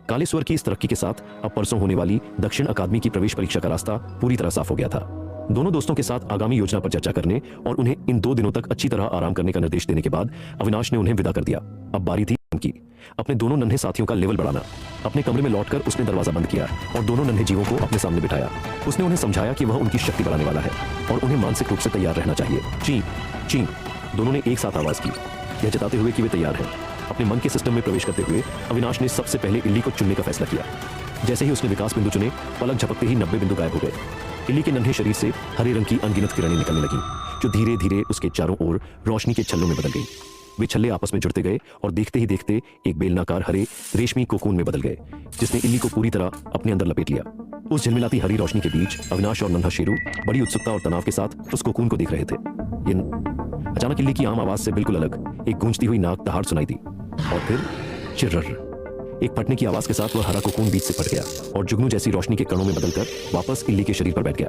काले सुअर की इस तरक्की के साथ अब परसों होने वाली दक्षिण अकादमी की प्रवेश परीक्षा का रास्ता पूरी तरह साफ हो गया था। दोनों दोस्तों के साथ आगामी योजना पर चर्चा करने और उन्हें इन 2 दिनों तक अच्छी तरह आराम करने का निर्देश देने के बाद अविनाश ने उन्हें विदा कर दिया। अब बारी थी की अपने दोनों नन्हे साथियों का लेवल बढ़ाना। अपने कमरे में लौटकर उसने दरवाजा बंद किया और दोनों नन्हे जीवों को अपने सामने बिठाया। उसने उन्हें समझाया कि वह उनकी शक्ति बढ़ाने वाला है और उन्हें मानसिक रूप से तैयार रहना चाहिए। ची ची दोनों ने एक साथ आवाज की, यह जताते हुए कि वे तैयार हैं। अपने मन के सिस्टम में प्रवेश करते हुए अविनाश ने सबसे पहले इल्ली को चुनने का फैसला किया। जैसे ही उसने विकास बिंदु चुने, पलक झपकते ही 90 बिंदु गायब हो गए। इल्ली के नन्हे शरीर से हरे रंग की अनगिनत किरणें निकलने लगीं, जो धीरे धीरे उसके चारों ओर रोशनी के छल्लों में बदल गई। वे छल्ले आपस में जुड़ते गए और देखते ही देखते एक बेलनाकार हरे रेशमी कोकून में बदल गए, जिसने इल्ली को पूरी तरह अपने अंदर लपेट लिया। उस झिलमिलाती हरी रोशनी के बीच अविनाश और नन्हा शेरू बड़ी उत्सुकता और तनाव के साथ उस कोकून को देख रहे थे। अचानक इल्ली की आम आवाज से बिल्कुल अलग एक गूंजती हुई नाक दहाड़ सुनाई दी और फिर चिर्रर। एक फटने की आवाज के साथ वह हरा कोकून बीच से फट गया और जुगनू जैसी रोशनी के कणों में बदलकर वापस इल्ली के शरीर पर बैठ गया।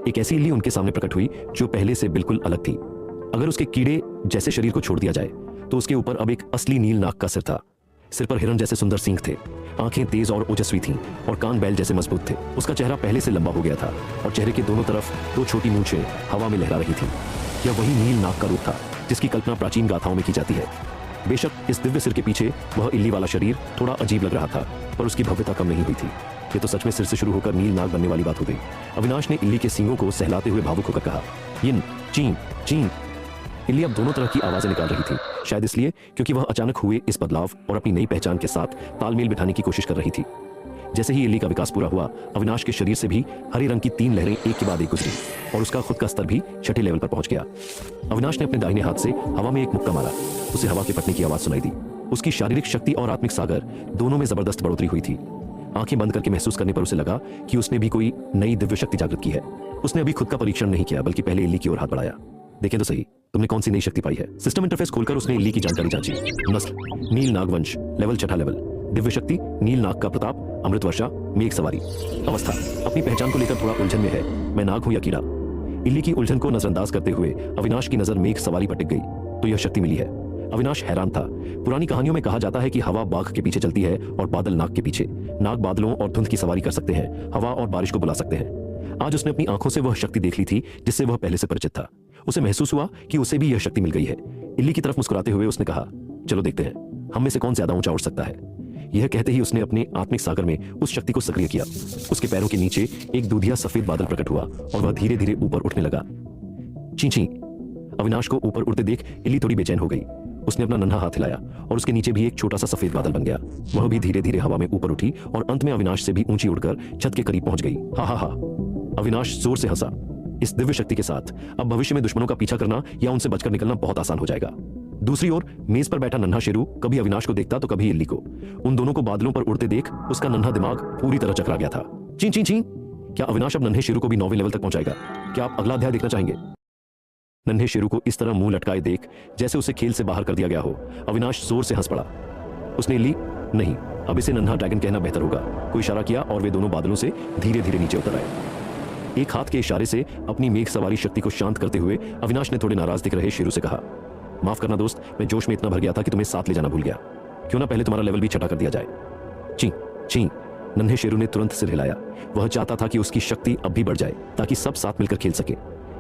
एक ऐसी इल्ली उनके सामने प्रकट हुई जो पहले से बिल्कुल अलग थी। अगर उसके कीड़े जैसे शरीर को छोड़ दिया जाए तो उसके ऊपर अब एक असली नील नाक का सिर था। सिर पर हिरण जैसे सुंदर सींग थे, आंखें तेज और ओजस्वी थीं और कान बैल जैसे मजबूत थे। उसका चेहरा पहले से लंबा हो गया था और चेहरे के दोनों तरफ दो छोटी मूंछें हवा में लहरा रही थीं। यह वही नील नाक का रूप था जिसकी कल्पना प्राचीन गाथाओं में की जाती है। बेशक इस दिव्य सिर के पीछे वह इल्ली वाला शरीर थोड़ा अजीब लग रहा था, पर उसकी भव्यता कम नहीं हुई थी। ये तो सच में सिर से शुरू होकर नील नाग बनने वाली बात हो गई। अविनाश ने इल्ली के सींगों को सहलाते हुए भावुक होकर कहा, यिन चीं चीं। इल्ली अब दोनों तरह की आवाजें निकाल रही थी, शायद इसलिए क्योंकि वह अचानक हुए इस बदलाव और अपनी नई पहचान के साथ तालमेल बिठाने की कोशिश कर रही थी। जैसे ही इल्ली का विकास पूरा हुआ, अविनाश के शरीर से भी हरे रंग की 3 लहरें एक के बाद एक गुजरी और उसका खुद का स्तर भी छठे लेवल पर पहुंच गया। अविनाश ने अपने दाहिने हाथ से हवा में एक मुक्का मारा। उसे हवा के फटने की आवाज सुनाई दी। उसकी शारीरिक शक्ति और आत्मिक सागर दोनों में जबरदस्त बढ़ोतरी हुई थी। आंखें बंद करके महसूस करने पर उसे लगा कि उसने भी कोई नई दिव्य शक्ति जागृत की है। उसने अभी खुद का परीक्षण नहीं किया, बल्कि पहले इल्ली की ओर हाथ बढ़ाया। देखें तो सही, तुमने कौन सी नई शक्ति पाई है। सिस्टम इंटरफेस खोलकर उसने इल्ली की जानकारी जांची। नस्ल नील नागवंश, लेवल छठा लेवल। दिव्य शक्ति नील नाग का प्रताप, अमृत वर्षा, मेघ सवारी। अवस्था अपनी पहचान को लेकर थोड़ा उलझन में है, मैं नाग हूं या कीड़ा। इल्ली की उलझन को नजरअंदाज करते हुए अविनाश की नजर मेघ सवारी पर टिक गई तो यह शक्ति मिली है। अविनाश हैरान था। पुरानी कहानियों में कहा जाता है कि हवा बाघ के पीछे चलती है और बादल नाग के पीछे। नाग बादलों और धुंध की सवारी कर सकते हैं, हवा और बारिश को बुला सकते हैं। आज उसने अपनी आंखों से वह शक्ति देख ली थी जिससे वह पहले से परिचित था। उसे महसूस हुआ कि उसे भी यह शक्ति मिल गई है। इल्ली की तरफ मुस्कुराते हुए उसने कहा, चलो देखते हैं हम में से कौन ज्यादा ऊंचा उड़ सकता है। यह कहते ही उसने अपने आत्मिक सागर में उस शक्ति को सक्रिय किया। उसके पैरों के नीचे एक दूधिया सफेद बादल प्रकट हुआ और वह धीरे धीरे ऊपर उठने लगा। ची ची। अविनाश को ऊपर उड़ते देख इल्ली थोड़ी बेचैन हो गई। उसने अपना नन्हा हाथ हिलाया और उसके नीचे भी एक छोटा सा सफेद बादल बन गया। वह भी धीरे धीरे हवा में ऊपर उठी और अंत में अविनाश से भी ऊंची उड़कर छत के करीब पहुंच गई। हा हा हा। अविनाश जोर से हंसा। इस दिव्य शक्ति के साथ अब भविष्य में दुश्मनों का पीछा करना या उनसे बचकर निकलना बहुत आसान हो जाएगा। दूसरी ओर मेज पर बैठा नन्हा शेरू कभी अविनाश को देखता तो कभी इल्ली को। उन दोनों को बादलों पर उड़ते देख उसका नन्हा दिमाग पूरी तरह चकरा गया था। ची ची ची। क्या अविनाश अब नन्हे शेरू को भी 9वें लेवल तक पहुंचाएगा? क्या आप अगला अध्याय देखना चाहेंगे? नन्हे शेरू को इस तरह मुंह लटकाए देख जैसे उसे खेल से बाहर कर दिया गया हो, अविनाश जोर से हंस पड़ा। उसने इल्ली नहीं, अब इसे नन्हा ड्रैगन कहना बेहतर होगा, को इशारा किया और वे दोनों बादलों से धीरे धीरे नीचे उतर आए। एक हाथ के इशारे से अपनी मेघ सवारी शक्ति को शांत करते हुए अविनाश ने थोड़े नाराज दिख रहे शेरू से कहा, माफ करना दोस्त, मैं जोश में इतना भर गया था कि तुम्हें साथ ले जाना भूल गया। क्यों ना पहले तुम्हारा लेवल भी छठा कर दिया जाए। ची ची। नन्हे शेरू ने तुरंत सिर हिलाया। वह चाहता था कि उसकी शक्ति अब भी बढ़ जाए ताकि सब साथ मिलकर खेल सके।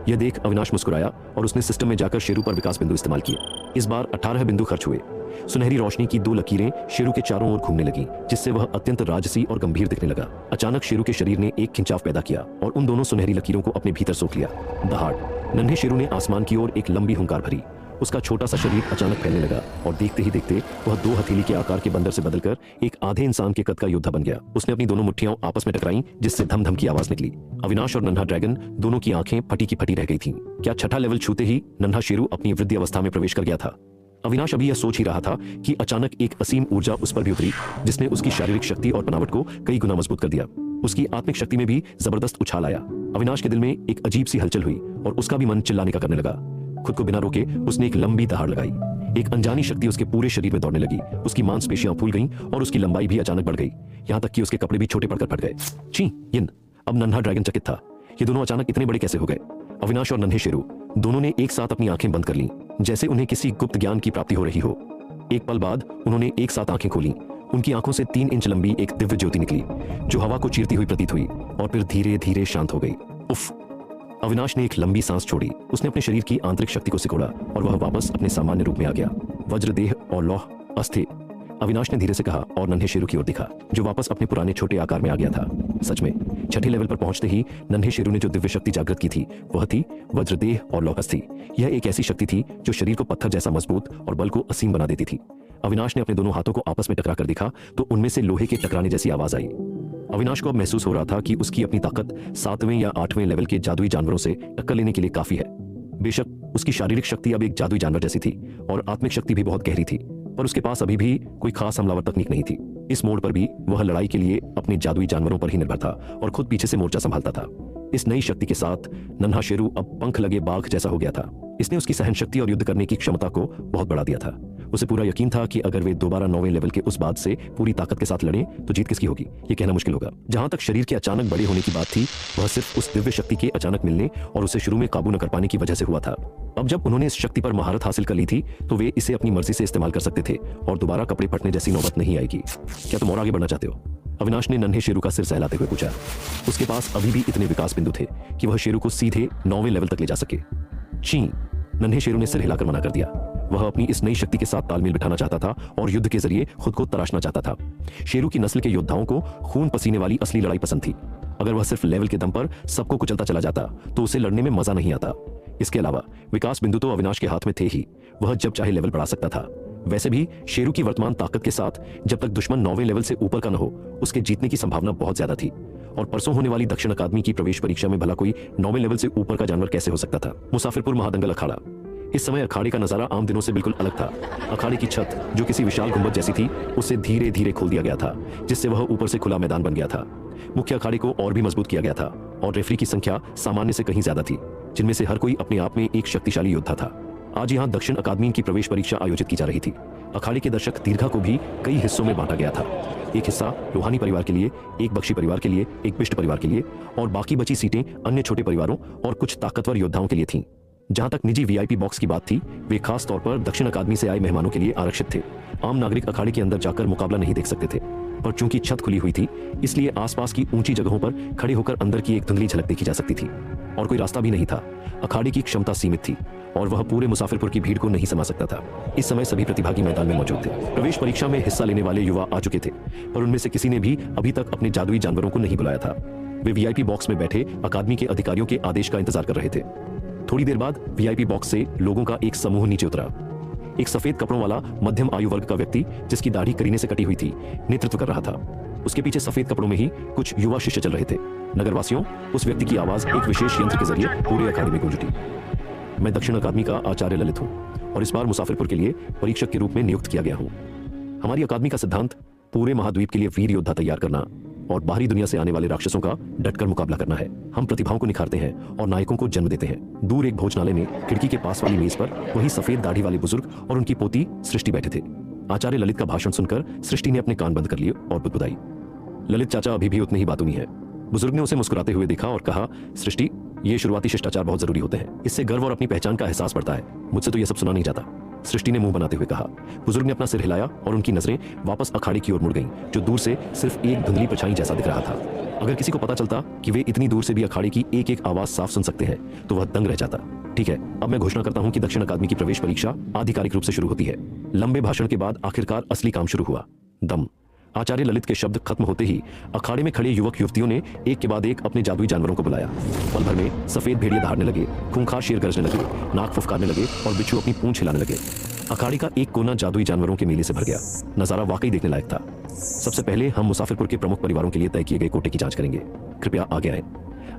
यह देख अविनाश मुस्कुराया और उसने सिस्टम में जाकर शेरू पर विकास बिंदु इस्तेमाल किए। इस बार 18 बिंदु खर्च हुए। सुनहरी रोशनी की 2 लकीरें शेरू के चारों ओर घूमने लगीं, जिससे वह अत्यंत राजसी और गंभीर दिखने लगा। अचानक शेरू के शरीर ने एक खिंचाव पैदा किया और उन दोनों सुनहरी लकीरों को अपने भीतर सोख लिया। दहाड़। नन्हे शेरू ने आसमान की ओर एक लंबी हुंकार भरी। उसका छोटा सा शरीर अचानक फैलने लगा और देखते ही देखते वह 2 हथेली के आकार के बंदर से बदलकर एक आधे इंसान के कद का योद्धा बन गया। उसने अपनी दोनों मुट्ठियां आपस में टकराईं, जिससे धम धम की आवाज निकली। अविनाश और नन्हा ड्रैगन दोनों की आंखें फटी की फटी रह गई थीं। क्या छठा लेवल छूते ही नन्हा शेरू अपनी वृद्धि अवस्था में प्रवेश कर गया था? अविनाश अभी यह सोच ही रहा था कि अचानक एक असीम ऊर्जा उस पर भी उतरी, जिसने उसकी शारीरिक शक्ति और बनावट को कई गुना मजबूत कर दिया। उसकी आत्मिक शक्ति में भी जबरदस्त उछाल आया। अविनाश के दिल में एक अजीब सी हलचल हुई और उसका भी मन चिल्लाने का करने लगा। खुद को बिना रोके उसने एक लंबी दहाड़ लगाई। एक अनजानी शक्ति उसके पूरे शरीर में दौड़ने लगी। उसकी मांसपेशियां फूल गईं और उसकी लंबाई भी अचानक बढ़ गई, यहां तक कि उसके कपड़े भी छोटे पड़कर फट गए। छी यिन। अब नन्हा ड्रैगन चकित था। ये दोनों अचानक इतने बड़े कैसे हो गए? अविनाश और नन्हे शेरू दोनों ने एक साथ अपनी आंखें बंद कर लीं, जैसे उन्हें किसी गुप्त ज्ञान की प्राप्ति हो रही हो। एक पल बाद उन्होंने एक साथ आंखें खोली। उनकी आंखों से 3 इंच लंबी एक दिव्य ज्योति निकली, जो हवा को चीरती हुई प्रतीत हुई और फिर धीरे धीरे शांत हो गई। उफ। अविनाश ने एक लंबी सांस छोड़ी। उसने अपने शरीर की आंतरिक शक्ति को सिकोड़ा और वह वापस अपने सामान्य रूप में आ गया। वज्र देह और लौह अस्थिर, अविनाश ने धीरे से कहा और नन्हे शेरू की ओर दिखा, जो वापस अपने पुराने छोटे आकार में आ गया था। सच में छठे लेवल पर पहुंचते ही नन्हे शेरू ने जो दिव्य शक्ति जागृत की थी वह थी वज्रदेह और लौहस थी। यह एक ऐसी शक्ति थी जो शरीर को पत्थर जैसा मजबूत और बल को असीम बना देती थी। अविनाश ने अपने दोनों हाथों को आपस में टकरा कर देखा तो उनमें से लोहे के टकराने जैसी आवाज आई। अविनाश को अब महसूस हो रहा था कि उसकी अपनी ताकत 7वें या 8वें लेवल के जादुई जानवरों से टक्कर लेने के लिए काफी है। बेशक उसकी शारीरिक शक्ति अब एक जादुई जानवर जैसी थी और आत्मिक शक्ति भी बहुत गहरी थी, पर उसके पास अभी भी कोई खास हमलावर तकनीक नहीं थी। इस मोड़ पर भी वह लड़ाई के लिए अपने जादुई जानवरों पर ही निर्भर था और खुद पीछे से मोर्चा संभालता था। इस नई शक्ति के साथ नन्हा शेरू अब पंख लगे बाघ जैसा हो गया था। इसने उसकी सहन शक्ति और युद्ध करने की क्षमता को बहुत बढ़ा दिया था। उसे पूरा यकीन था कि अगर वे दोबारा 9वें लेवल के उस बात से पूरी ताकत के साथ लड़ें तो जीत किसकी होगी ये कहना मुश्किल होगा। जहां तक शरीर के अचानक बड़े होने की बात थी वह सिर्फ उस दिव्य शक्ति के अचानक मिलने और उसे शुरू में काबू न कर पाने की वजह से हुआ था। अब जब उन्होंने इस शक्ति पर महारत हासिल कर ली थी तो वे इसे अपनी मर्जी से इस्तेमाल कर सकते थे और दोबारा कपड़े फटने जैसी नौबत नहीं आएगी। क्या तुम और आगे बढ़ना चाहते हो? अविनाश ने नन्हे शेरू का सिर सहलाते हुए पूछा। उसके पास अभी भी इतने विकास बिंदु थे कि वह शेरू को सीधे 9वें लेवल तक ले जा सके। ची, नन्हे शेरू ने सिर हिलाकर मना कर दिया। वह अपनी इस नई शक्ति के साथ तालमेल बिठाना चाहता था और युद्ध के जरिए खुद को तराशना चाहता था। शेरू की नस्ल के योद्धाओं को खून पसीने वाली असली लड़ाई पसंद थी। अगर वह सिर्फ लेवल के दम पर सबको कुचलता चला जाता तो उसे लड़ने में मजा नहीं आता। इसके अलावा विकास बिंदु तो अविनाश के हाथ में थे ही, वह जब चाहे लेवल बढ़ा सकता था। वैसे भी शेरू की वर्तमान ताकत के साथ जब तक दुश्मन 9वें लेवल से ऊपर का न हो उसके जीतने की संभावना बहुत ज्यादा थी। और परसों होने वाली दक्षिण अकादमी की प्रवेश परीक्षा में भला कोई 9वें लेवल से ऊपर का जानवर कैसे हो सकता था। मुसाफिरपुर महादंगल अखाड़ा। इस समय अखाड़े का नजारा आम दिनों से बिल्कुल अलग था। अखाड़े की छत जो किसी विशाल गुंबद जैसी थी उसे धीरे धीरे खोल दिया गया था, जिससे वह ऊपर से खुला मैदान बन गया था। मुख्य अखाड़े को और भी मजबूत किया गया था और रेफरी की संख्या सामान्य से कहीं ज्यादा थी, जिनमें से हर कोई अपने आप में एक शक्तिशाली योद्धा था। आज यहाँ दक्षिण अकादमी की प्रवेश परीक्षा आयोजित की जा रही थी। अखाड़े के दर्शक दीर्घा को भी कई हिस्सों में बांटा गया था। एक हिस्सा लोहानी परिवार के लिए, एक बख्शी परिवार के लिए, एक बिष्ट परिवार के लिए और बाकी बची सीटें अन्य छोटे परिवारों और कुछ ताकतवर योद्धाओं के लिए थीं। जहां तक निजी वीआईपी बॉक्स की बात थी, वे खास तौर पर दक्षिण अकादमी से आए मेहमानों के लिए आरक्षित थे। आम नागरिक अखाड़े के अंदर जाकर मुकाबला नहीं देख सकते थे, पर चूंकि छत खुली हुई थी इसलिए आसपास की ऊंची जगहों पर खड़े होकर अंदर की एक धुंधली झलक देखी जा सकती थी। और कोई रास्ता भी नहीं था। अखाड़े की क्षमता सीमित थी और वह पूरे मुसाफिरपुर की भीड़ को नहीं समा सकता था। इस समय सभी प्रतिभागी मैदान में मौजूद थे। प्रवेश परीक्षा में हिस्सा लेने वाले युवा आ चुके थे, पर उनमें से किसी ने भी अभी तक अपने जादुई जानवरों को नहीं बुलाया था। वे वीआईपी बॉक्स में बैठे अकादमी के अधिकारियों के आदेश का इंतजार कर रहे थे। थोड़ी देर बाद वीआईपी बॉक्स से लोगों का एक समूह नीचे उतरा। एक सफेद कपड़ों वाला मध्यम आयु वर्ग का व्यक्ति, जिसकी दाढ़ी करीने से कटी हुई थी, नेतृत्व कर रहा था। उसके पीछे सफेद कपड़ों में ही कुछ युवा शिष्य चल रहे थे। नगरवासियों, उस व्यक्ति की आवाज एक विशेष यंत्र के जरिए पूरे अखाड़े में गूंज उठी। मैं दक्षिण अकादमी का आचार्य ललित हूँ और इस बार मुसाफिरपुर के लिए परीक्षक के रूप में नियुक्त किया गया हूँ। हमारी अकादमी का सिद्धांत पूरे महाद्वीप के लिए वीर योद्धा तैयार करना और बाहरी दुनिया से आने वाले राक्षसों का डटकर मुकाबला करना है। हम प्रतिभाओं को निखारते हैं और नायकों को जन्म देते हैं। दूर एक भोजनालय में खिड़की के पास वाली मेज पर वही सफेद दाढ़ी वाले बुजुर्ग और उनकी पोती सृष्टि बैठे थे। आचार्य ललित का भाषण सुनकर सृष्टि ने अपने कान बंद कर लिए और बुदबुदाई। ललित चाचा अभी भी उतने ही बातूनी है। बुजुर्ग ने उसे मुस्कुराते हुए देखा और कहा, सृष्टि, ये शुरुआती शिष्टाचार बहुत जरूरी होते हैं। इससे गर्व और अपनी पहचान का एहसास बढ़ता है। मुझसे तो यह सब सुना नहीं जाता। सृष्टि ने मुंह बनाते हुए कहा। बुजुर्ग ने अपना सिर हिलाया और उनकी नजरें वापस अखाड़े की ओर मुड़ गईं, जो दूर से सिर्फ एक धुंधली परछाई जैसा दिख रहा था। अगर किसी को पता चलता कि वे इतनी दूर से भी अखाड़े की एक एक आवाज साफ सुन सकते हैं तो वह दंग रह जाता। ठीक है, अब मैं घोषणा करता हूं कि दक्षिण अकादमी की प्रवेश परीक्षा आधिकारिक रूप से शुरू होती है। लंबे भाषण के बाद आखिरकार असली काम शुरू हुआ। दम। आचार्य ललित के शब्द खत्म होते ही अखाड़े में खड़े युवक युवतियों ने एक के बाद एक अपने जादुई जानवरों को बुलाया। पल भर में सफेद भेड़िए दहाड़ने लगे, खूंखार शेर गरजने लगे, नाक फुफकारने लगे और बिच्छू अपनी पूंछ हिलाने लगे। अखाड़े का एक कोना जादुई जानवरों के मेले से भर गया। नजारा वाकई देखने लायक था। सबसे पहले हम मुसाफिरपुर के प्रमुख परिवारों के लिए तय किए गए कोटे की जांच करेंगे। कृपया आगे आए।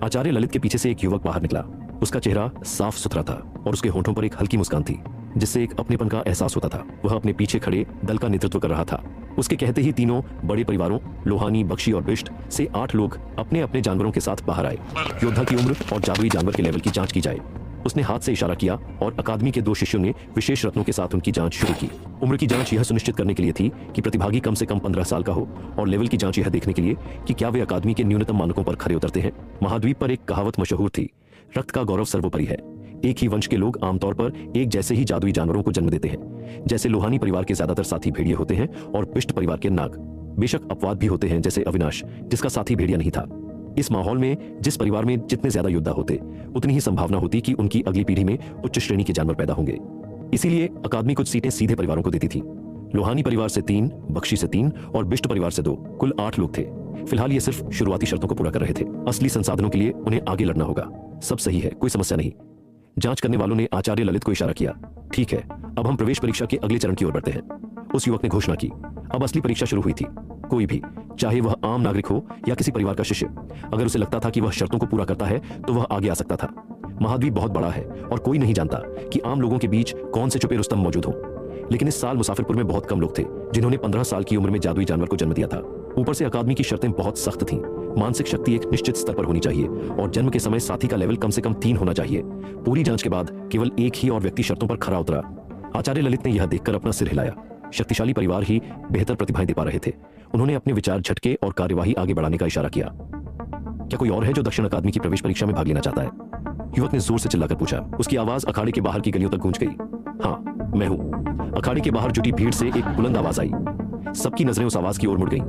आचार्य ललित के पीछे से एक युवक बाहर निकला। उसका चेहरा साफ सुथरा था और उसके होठों पर एक हल्की मुस्कान थी, जिससे एक अपनेपन का एहसास होता था। वह अपने पीछे खड़े दल का नेतृत्व कर रहा था। उसके कहते ही तीनों बड़े परिवारों लोहानी, बख्शी और बिष्ट से 8 लोग अपने अपने जानवरों के साथ बाहर आए। योद्धा की उम्र और जादुई जानवर के लेवल की जांच की जाए। उसने हाथ से इशारा किया और अकादमी के 2 शिष्यों ने विशेष रत्नों के साथ उनकी जांच शुरू की। उम्र की जांच यह सुनिश्चित करने के लिए थी कि प्रतिभागी कम से कम 15 साल का हो और लेवल की जांच यह देखने के लिए कि क्या वे अकादमी के न्यूनतम मानकों पर खरे उतरते हैं। महाद्वीप पर एक कहावत मशहूर थी, रक्त का गौरव सर्वोपरि है। एक ही वंश के लोग आमतौर पर एक जैसे ही जादुई जानवरों को जन्म देते हैं। जैसे लोहानी परिवार के ज्यादातर साथी भेड़िए होते हैं और बिष्ट परिवार के नाग। बेशक अपवाद भी होते हैं, जैसे अविनाश, जिसका साथी भेड़िया नहीं था। इस माहौल में जिस परिवार में जितने ज्यादा योद्धा होते उतनी ही संभावना होती कि उनकी अगली पीढ़ी में उच्च श्रेणी के जानवर पैदा होंगे। इसीलिए अकादमी कुछ सीटें सीधे परिवारों को देती थी। लोहानी परिवार से 3, बख्शी से 3 और बिष्ट परिवार से 2, कुल 8 लोग थे। फिलहाल ये सिर्फ शुरुआती शर्तों को पूरा कर रहे थे। असली संसाधनों के लिए उन्हें आगे लड़ना होगा। सब सही है, कोई समस्या नहीं। जांच करने वालों ने आचार्य ललित को इशारा किया। ठीक है, अब हम प्रवेश परीक्षा के अगले चरण की ओर बढ़ते हैं। उस युवक ने घोषणा की। अब असली परीक्षा शुरू हुई थी। कोई भी, चाहे वह आम नागरिक हो या किसी परिवार का शिष्य, अगर उसे लगता था कि वह शर्तों को पूरा करता है तो वह आगे आ सकता था। महाद्वीप बहुत बड़ा है और कोई नहीं जानता कि आम लोगों के बीच कौन से छुपे रुस्तम मौजूद हों। लेकिन इस साल मुसाफिरपुर में बहुत कम लोग थे जिन्होंने 15 साल की उम्र में जादुई जानवर को जन्म दिया था। ऊपर से अकादमी की शर्तें बहुत सख्त थीं। मानसिक शक्ति एक निश्चित स्तर पर होनी चाहिए और जन्म के समय साथी का लेवल कम से कम 3 होना चाहिए। पूरी जांच के बाद केवल एक ही और व्यक्ति शर्तों पर खरा उतरा। आचार्य ललित ने यह देखकर अपना सिर हिलाया। शक्तिशाली परिवार ही बेहतर प्रतिभाएं दे पा रहे थे। उन्होंने अपने विचार झटके और कार्यवाही आगे बढ़ाने का इशारा किया। क्या कोई और है जो दक्षिण अकादमी की प्रवेश परीक्षा में भाग लेना चाहता है? युवक ने जोर से चिल्लाकर पूछा। उसकी आवाज अखाड़े के बाहर की गलियों तक गूंज गई। हाँ, मैं हूं। अखाड़े के बाहर जुटी भीड़ से एक बुलंद आवाज आई। सबकी नजरें उस आवाज की ओर मुड़ गईं।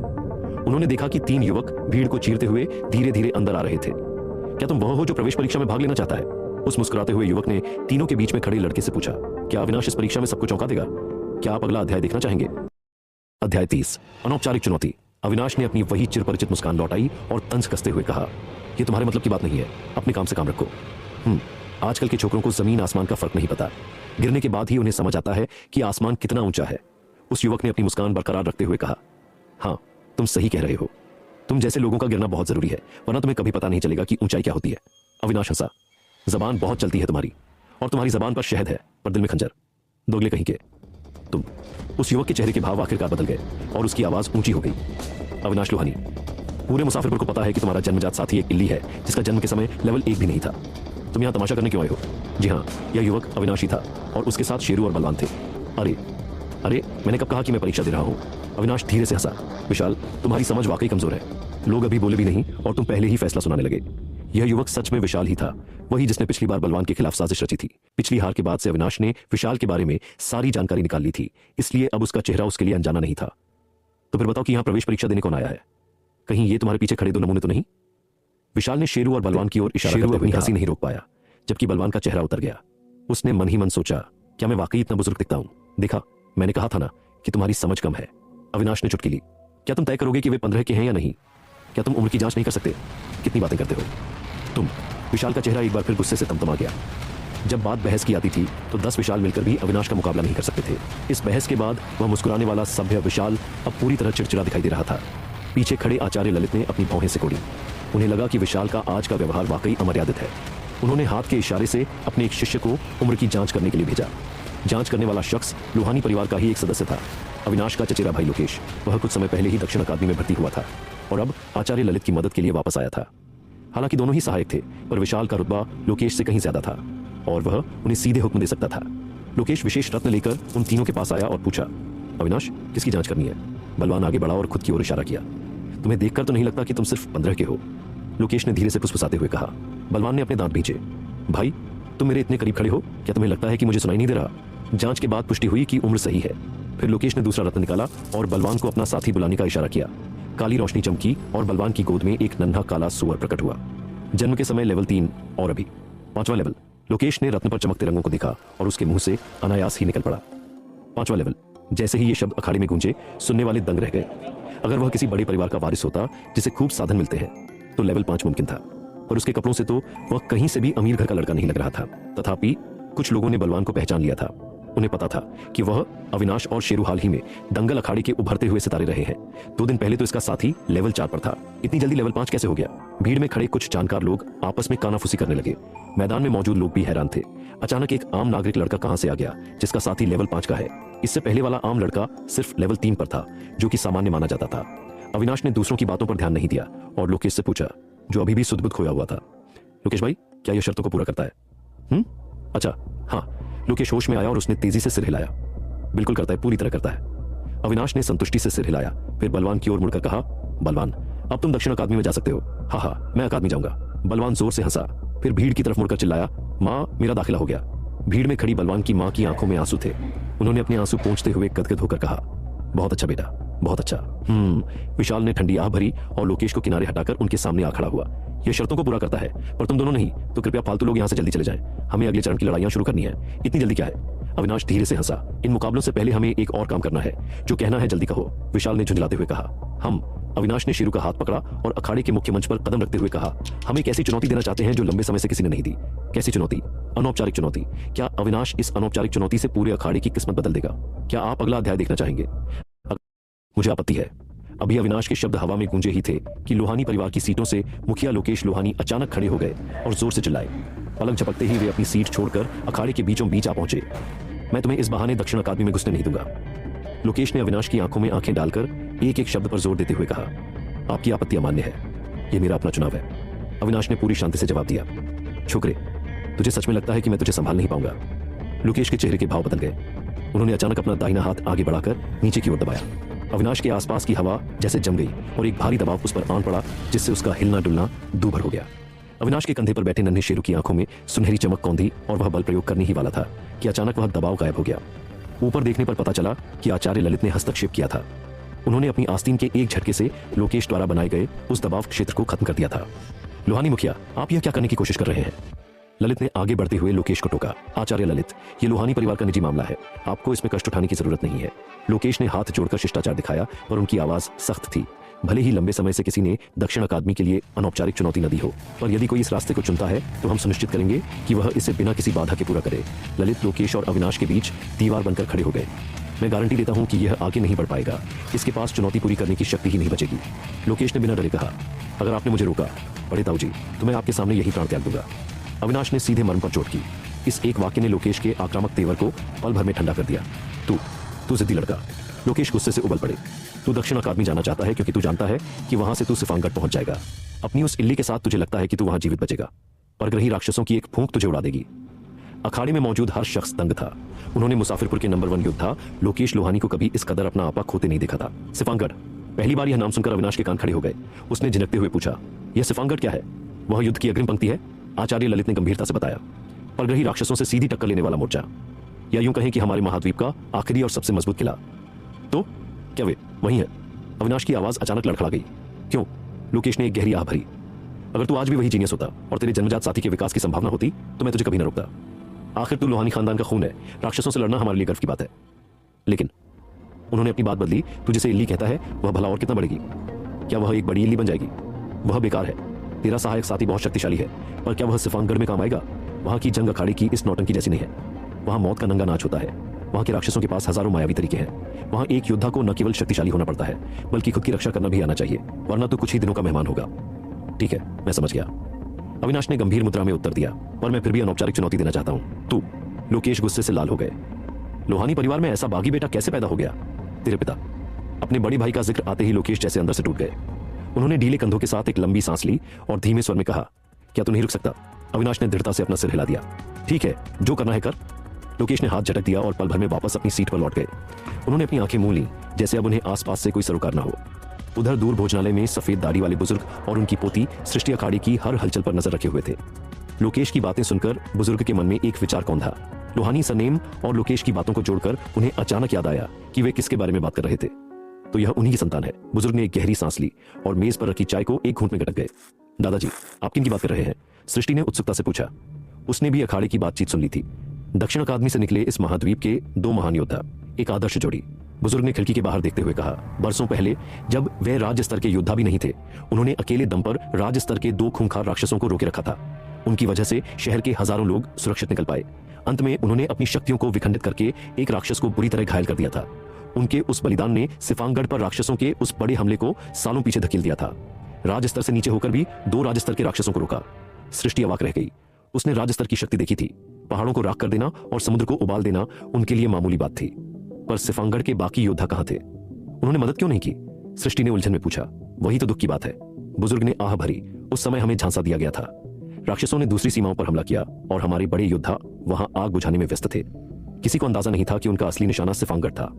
उन्होंने देखा कि 3 युवक भीड़ को चीरते हुए धीरे धीरे अंदर आ रहे थे। क्या तुम वह हो जो प्रवेश परीक्षा में भाग लेना चाहता है? उस मुस्कुराते हुए युवक ने तीनों के बीच में खड़े लड़के से पूछा। क्या अविनाश इस परीक्षा में सबको चौंका देगा? क्या आप अगला अध्याय देखना चाहेंगे? अध्याय 30, अनौपचारिक चुनौती। अविनाश ने अपनी वही चिरपरिचित मुस्कान लौटाई और तंज कसते हुए कहा, यह तुम्हारे मतलब की बात नहीं है। अपने काम से काम रखो। आजकल के छोकरों को जमीन आसमान का फर्क नहीं पता। गिरने के बाद ही उन्हें समझ आता है कि आसमान कितना ऊंचा है। उस युवक ने अपनी मुस्कान बरकरार रखते हुए कहा, हाँ, तुम सही कह रहे हो। तुम जैसे लोगों का गिरना बहुत जरूरी है, वरना तुम्हें कभी पता नहीं चलेगा कि ऊंचाई क्या होती है। अविनाश हंसा। जबान बहुत चलती है तुम्हारी, और तुम्हारी जबान पर शहद है पर दिल में खंजर। दोगले कहीं के तुम। उस युवक के चेहरे के भाव आखिरकार बदल गए और उसकी आवाज ऊंची हो गई। अविनाश लोहानी, पूरे मुसाफिरपुर को पता है कि तुम्हारा जन्मजात साथी एक इल्ली है जिसका जन्म के समय लेवल 1 भी नहीं था। तुम यहां तमाशा करने क्यों आए हो? जी हाँ, यह युवक अविनाशी था और उसके साथ शेरू और बलवान थे। अरे, मैंने कब कहा कि मैं परीक्षा दे रहा हूं? अविनाश धीरे से हंसा। विशाल, तुम्हारी समझ वाकई कमजोर है। लोग अभी बोले भी नहीं और तुम पहले ही फैसला सुनाने लगे। यह युवक सच में विशाल ही था, वही जिसने पिछली बार बलवान के खिलाफ साजिश रची थी। पिछली हार के बाद से अविनाश ने विशाल के बारे में सारी जानकारी निकाल ली थी, इसलिए अब उसका चेहरा उसके लिए अनजाना नहीं था। तो फिर बताओ कि यहां प्रवेश परीक्षा देने कौन आया है? कहीं ये तुम्हारे पीछे खड़े 2 नमूने तो नहीं? विशाल ने शेरू और बलवान की ओर इशारा करते हुए हंसी नहीं रोक पाया, जबकि बलवान का चेहरा उतर गया। उसने मन ही मन सोचा, क्या मैं वाकई इतना बुजुर्ग दिखता हूं? देखा, मैंने कहा था ना कि तुम्हारी समझ कम है। अविनाश ने चुटकी ली। क्या तुम तय करोगे कि वे 15 के हैं या नहीं? क्या तुम उम्र की जांच नहीं कर सकते? कितनी बातें करते हो तुम। विशाल का चेहरा एक बार फिर गुस्से से तमतमा गया। जब बात बहस की आती थी तो 10 विशाल मिलकर भी अविनाश का मुकाबला नहीं कर सकते थे। इस बहस के बाद वह मुस्कुराने वाला सभ्य विशाल अब पूरी तरह चिड़चिड़ा दिखाई दे रहा था। पीछे खड़े आचार्य ललित ने अपनी भौहें सिकोड़ी। उन्हें लगा कि विशाल का आज का व्यवहार वाकई अमर्यादित है। उन्होंने हाथ के इशारे से अपने एक शिष्य को उम्र की जांच करने के लिए भेजा। जांच करने वाला शख्स लोहानी परिवार का ही एक सदस्य था, अविनाश का चचेरा भाई लोकेश। वह कुछ समय पहले ही दक्षिण अकादमी में भर्ती हुआ था और अब आचार्य ललित की मदद के लिए वापस आया था। हालांकि दोनों ही सहायक थे, पर विशाल का रुतबा लोकेश से कहीं ज्यादा था और वह उन्हें सीधे हुक्म दे सकता था। लोकेश विशेष रत्न लेकर उन तीनों के पास आया और पूछा, अविनाश, किसकी जांच करनी है? बलवान आगे बढ़ा और खुद की ओर इशारा किया। तुम्हें देखकर तो नहीं लगता कि तुम सिर्फ 15 के हो? लोकेश ने धीरे से फुसफुसाते हुए कहा। बलवान ने अपने दांत भींचे। भाई, तुम मेरे इतने करीब खड़े हो, क्या तुम्हें लगता है कि मुझे सुनाई नहीं दे रहा? जांच के बाद पुष्टि हुई कि उम्र सही है। फिर लोकेश ने दूसरा रत्न निकाला और बलवान को अपना साथी बुलाने का इशारा किया। काली रोशनी चमकी और बलवान की गोद में एक नन्हा काला सुअर प्रकट हुआ। जन्म के समय लेवल 3 और अभी 5वां लेवल। लोकेश ने रत्न पर चमकते रंगों को देखा और उसके मुंह से अनायास ही निकल पड़ा, 5वां लेवल। जैसे ही ये शब्द अखाड़े में गूंजे, सुनने वाले दंग रह गए। अगर वह किसी बड़े परिवार का वारिस होता जिसे खूब साधन मिलते हैं तो लेवल 5 मुमकिन था, पर उसके कपड़ों से तो वह कहीं से भी अमीर घर का लड़का नहीं लग रहा था। तथापि कुछ लोगों ने बलवान को पहचान लिया था। उन्हें पता था कि वह अविनाश और शेरू हाल ही में दंगल अखाड़े के उभरते हुए सितारे रहे हैं। 2 दिन पहले तो इसका साथी लेवल 4 पर था। इतनी जल्दी लेवल 5 कैसे हो गया? भीड़ में खड़े कुछ जानकार लोग आपस में कानाफूसी करने लगे। मैदान में मौजूद लोग भी हैरान थे। अचानक एक आम नागरिक लड़का कहां से आ गया जिसका साथी लेवल 5 का है? इससे पहले वाला आम लड़का सिर्फ लेवल 3 पर था, जो कि सामान्य माना जाता था। अविनाश ने दूसरों की बातों पर ध्यान नहीं दिया और लोकेश से पूछा, जो अभी भी सुध-बुध खोया हुआ था, लोकेश भाई, क्या यह शर्तों को पूरा करता है? अच्छा, हाँ। लोकेश होश में आया और उसने तेजी से सिर हिलाया। बिल्कुल करता है, पूरी तरह करता है। अविनाश ने संतुष्टि से सिर हिलाया, फिर बलवान की ओर मुड़कर कहा, बलवान, अब तुम दक्षिण अकादमी में जा सकते हो। हाँ, मैं अकादमी जाऊंगा। बलवान जोर से हंसा, फिर भीड़ की तरफ मुड़कर चिल्लाया, माँ, मेरा दाखिला हो गया। भीड़ में खड़ी बलवान की माँ की आंखों में आंसू थे। उन्होंने अपने आंसू पोंछते हुए गदगद होकर कहा, बहुत अच्छा बेटा, बहुत अच्छा। विशाल ने ठंडी आह भरी और लोकेश को किनारे हटाकर उनके सामने आ खड़ा हुआ। यह शर्तों को पूरा करता है, पर तुम दोनों नहीं, तो कृपया फालतू लोग यहाँ से जल्दी चले जाएं। हमें अगले चरण की लड़ाइयां शुरू करनी है। इतनी जल्दी क्या है? अविनाश धीरे से हंसा। इन मुकाबलों से पहले हमें एक और काम करना है। जो कहना है जल्दी कहो, विशाल ने झुंझलाते हुए कहा। हम, अविनाश ने शेरू का हाथ पकड़ा और अखाड़े के मुख्य मंच पर कदम रखते हुए कहा, हम एक ऐसी चुनौती देना चाहते हैं जो लंबे समय से किसी ने नहीं दी। कैसी चुनौती? अनौपचारिक चुनौती। क्या अविनाश इस अनौपचारिक चुनौती से पूरे अखाड़े की किस्मत बदल देगा? क्या आप अगला अध्याय देखना चाहेंगे? मुझे आपत्ति है। अभी अविनाश के शब्द हवा में गूंजे ही थे कि लोहानी परिवार की सीटों से मुखिया लोकेश लोहानी अचानक खड़े हो गए और जोर से चिल्लाए। पलक झपकते ही वे अपनी सीट छोड़कर अखाड़े के बीचों बीच आ पहुंचे। मैं तुम्हें इस बहाने दक्षिण अकादमी में घुसने नहीं दूंगा। लोकेश ने अविनाश की आंखों में आंखें डालकर एक एक शब्द पर जोर देते हुए कहा, आपकी आपत्ति अमान्य है, यह मेरा अपना चुनाव है। अविनाश ने पूरी शांति से जवाब दिया। छोकरे, तुझे सच में लगता है कि मैं तुझे संभाल नहीं पाऊंगा? लोकेश के चेहरे के भाव बदल गए। उन्होंने अचानक अपना दाहिना हाथ आगे बढ़ाकर नीचे की ओर दबाया। अविनाश के आसपास की हवा जैसे जम गई और एक भारी दबाव उस पर आन पड़ा, जिससे उसका हिलना डुलना दूभर हो गया। अविनाश के कंधे पर बैठे नन्हे शेरू की आंखों में सुनहरी चमक कौंधी और वह बल प्रयोग करने ही वाला था कि अचानक वह दबाव गायब हो गया। ऊपर देखने पर पता चला कि आचार्य ललित ने हस्तक्षेप किया था। उन्होंने अपनी आस्तीन के एक झटके से लोकेश द्वारा बनाए गए उस दबाव क्षेत्र को खत्म कर दिया था। लोहानी मुखिया, आप यह क्या करने की कोशिश कर रहे हैं? ललित ने आगे बढ़ते हुए लोकेश को टोका। आचार्य ललित, ये लोहानी परिवार का निजी मामला है, आपको इसमें कष्ट उठाने की जरूरत नहीं है। लोकेश ने हाथ जोड़कर शिष्टाचार दिखाया पर उनकी आवाज सख्त थी। भले ही लंबे समय से किसी ने दक्षिण अकादमी के लिए अनौपचारिक चुनौती न दी हो, पर यदि कोई इस रास्ते को चुनता है तो हम सुनिश्चित करेंगे कि वह इसे बिना किसी बाधा के पूरा करे। ललित लोकेश और अविनाश के बीच दीवार बनकर खड़े हो गए। मैं गारंटी देता हूं कि यह आगे नहीं बढ़ पाएगा, इसके पास चुनौती पूरी करने की शक्ति ही नहीं बचेगी। लोकेश ने बिना डरे कहा, अगर आपने मुझे रोका बड़े ताऊ जी, तो मैं आपके सामने यही प्राण त्याग दूंगा। अविनाश ने सीधे मर्म पर चोट की। इस एक वाक्य ने लोकेश के आक्रामक तेवर को पल भर में ठंडा कर दिया। तू जिद्दी लड़का। लोकेश गुस्से से उबल पड़े। तू दक्षिण अकादमी जाना चाहता है क्योंकि तू जानता है कि वहां से तू सिफानगढ़ पहुंच जाएगा। अपनी उस इल्ली के साथ तुझे लगता है कि तू वहां जीवित बचेगा। परग्रही राक्षसों की एक फूंक तुझे उड़ा देगी। अखाड़े में मौजूद हर शख्स दंग था। उन्होंने मुसाफिरपुर के नंबर 1 योद्धा लोकेश लोहानी को कभी इस कदर अपना आपा खोते नहीं देखा था। सिफानगढ़। पहली बार यह नाम सुनकर अविनाश के कान खड़े हो गए। उसने झिनकते हुए पूछा, यह सिफानगढ़ क्या है? वह युद्ध की अग्रिम पंक्ति है, आचार्य ललित ने गंभीरता से बताया। परग्रही राक्षसों से सीधी टक्कर लेने वाला मोर्चा, या यूं कहें कि हमारे महाद्वीप का आखिरी और सबसे मजबूत किला। तो क्या वे वही है? अविनाश की आवाज अचानक लड़खड़ा गई। क्यों? लोकेश ने एक गहरी आह भरी। अगर तू आज भी वही जीनियस होता और तेरे जन्मजात साथी के विकास की संभावना होती तो मैं तुझे कभी न रोकता। आखिर तू लोहानी खानदान का खून है, राक्षसों से लड़ना हमारे लिए गर्व की बात है। लेकिन उन्होंने अपनी बात बदली। तू जिसे इल्ली कहता है वह भला और कितना बढ़ेगी? क्या वह एक बड़ी इल्ली बन जाएगी? वह बेकार है। तेरा सहायक साथी बहुत शक्तिशाली है, पर क्या वह सिफानगढ़ में काम आएगा? वहां की जंग अखाड़े की इस नौटंकी जैसी नहीं है। वहां मौत का नंगा नाच होता है। वहां के राक्षसों के पास हजारों मायावी तरीके हैं। वहां एक योद्धा को न केवल शक्तिशाली होना पड़ता है, बल्कि खुद की रक्षा करना भी आना चाहिए, वरना तो कुछ ही दिनों का मेहमान होगा। ठीक है, मैं समझ गया, अविनाश ने गंभीर मुद्रा में उत्तर दिया। पर मैं फिर भी अनौपचारिक चुनौती देना चाहता हूं। तू। लोकेश गुस्से से लाल हो गए। लोहानी परिवार में ऐसा बागी बेटा कैसे पैदा हो गया? तेरे पिता। अपने बड़े भाई का जिक्र आते ही लोकेश जैसे अंदर से टूट गए। उन्होंने ढीले कंधों के साथ एक लंबी सांस ली और धीमे स्वर में कहा, क्या तू नहीं रुक सकता? अविनाश ने दृढ़ता से अपना सिर हिला दिया। ठीक है, जो करना है कर। लोकेश ने हाथ झटक दिया और पल भर में वापस अपनी सीट पर लौट गए। उन्होंने अपनी आंखें मूंद लीं, जैसे अब उन्हें आसपास से कोई सरोकार न हो। उधर दूर भोजनालय में सफेद दाढ़ी वाले बुजुर्ग और उनकी पोती सृष्टि अखाड़े की हर हलचल पर नजर रखे हुए थे। लोकेश की बातें सुनकर बुजुर्ग के मन में एक विचार कौंधा। लोहानी सरनेम और लोकेश की बातों को जोड़कर उन्हें अचानक याद आया कि वे किसके बारे में बात कर रहे थे। तो यह उन्हीं की संतान है। बुजुर्ग ने एक गहरी सांस ली और मेज पर रखी चाय को एक घूंट में गटक गए। दादाजी, आप किन की बात कर रहे हैं? सृष्टि ने उत्सुकता से पूछा। उसने भी अखाड़े की बातचीत सुन ली थी। दक्षिण अकादमी से निकले इस महाद्वीप के 2 महान योद्धा, एक आदर्श जोड़ी। बुजुर्ग ने खिड़की के बाहर देखते हुए कहा, बरसों पहले जब वे राज्य स्तर के योद्धा भी नहीं थे, उन्होंने अकेले दम पर राज्य स्तर के 2 खूंखार राक्षसों को रोके रखा था। उनकी वजह से शहर के हजारों लोग सुरक्षित निकल पाए। अंत में उन्होंने अपनी शक्तियों को विखंडित करके एक राक्षस को बुरी तरह घायल कर दिया था। उनके उस बलिदान ने सिफानगढ़ पर राक्षसों के उस बड़े हमले को सालों पीछे धकेल दिया था। राज्य स्तर से नीचे होकर भी 2 राज्य स्तर के राक्षसों को रोका। सृष्टि अवाक रह गई। उसने राज्य स्तर की शक्ति देखी थी। पहाड़ों को राख कर देना और समुद्र को उबाल देना उनके लिए मामूली बात थी। पर सिफानगढ़ के बाकी योद्धा कहां थे? उन्होंने मदद क्यों नहीं की? सृष्टि ने उलझन में पूछा। वही तो दुख की बात है। बुजुर्ग ने आह भरी। उस समय हमें झांसा दिया गया था। राक्षसों ने दूसरी सीमाओं पर हमला किया और हमारे बड़े योद्धा वहां आग बुझाने में व्यस्त थे। किसी को अंदाजा नहीं था कि उनका असली निशाना सिफानगढ़ था।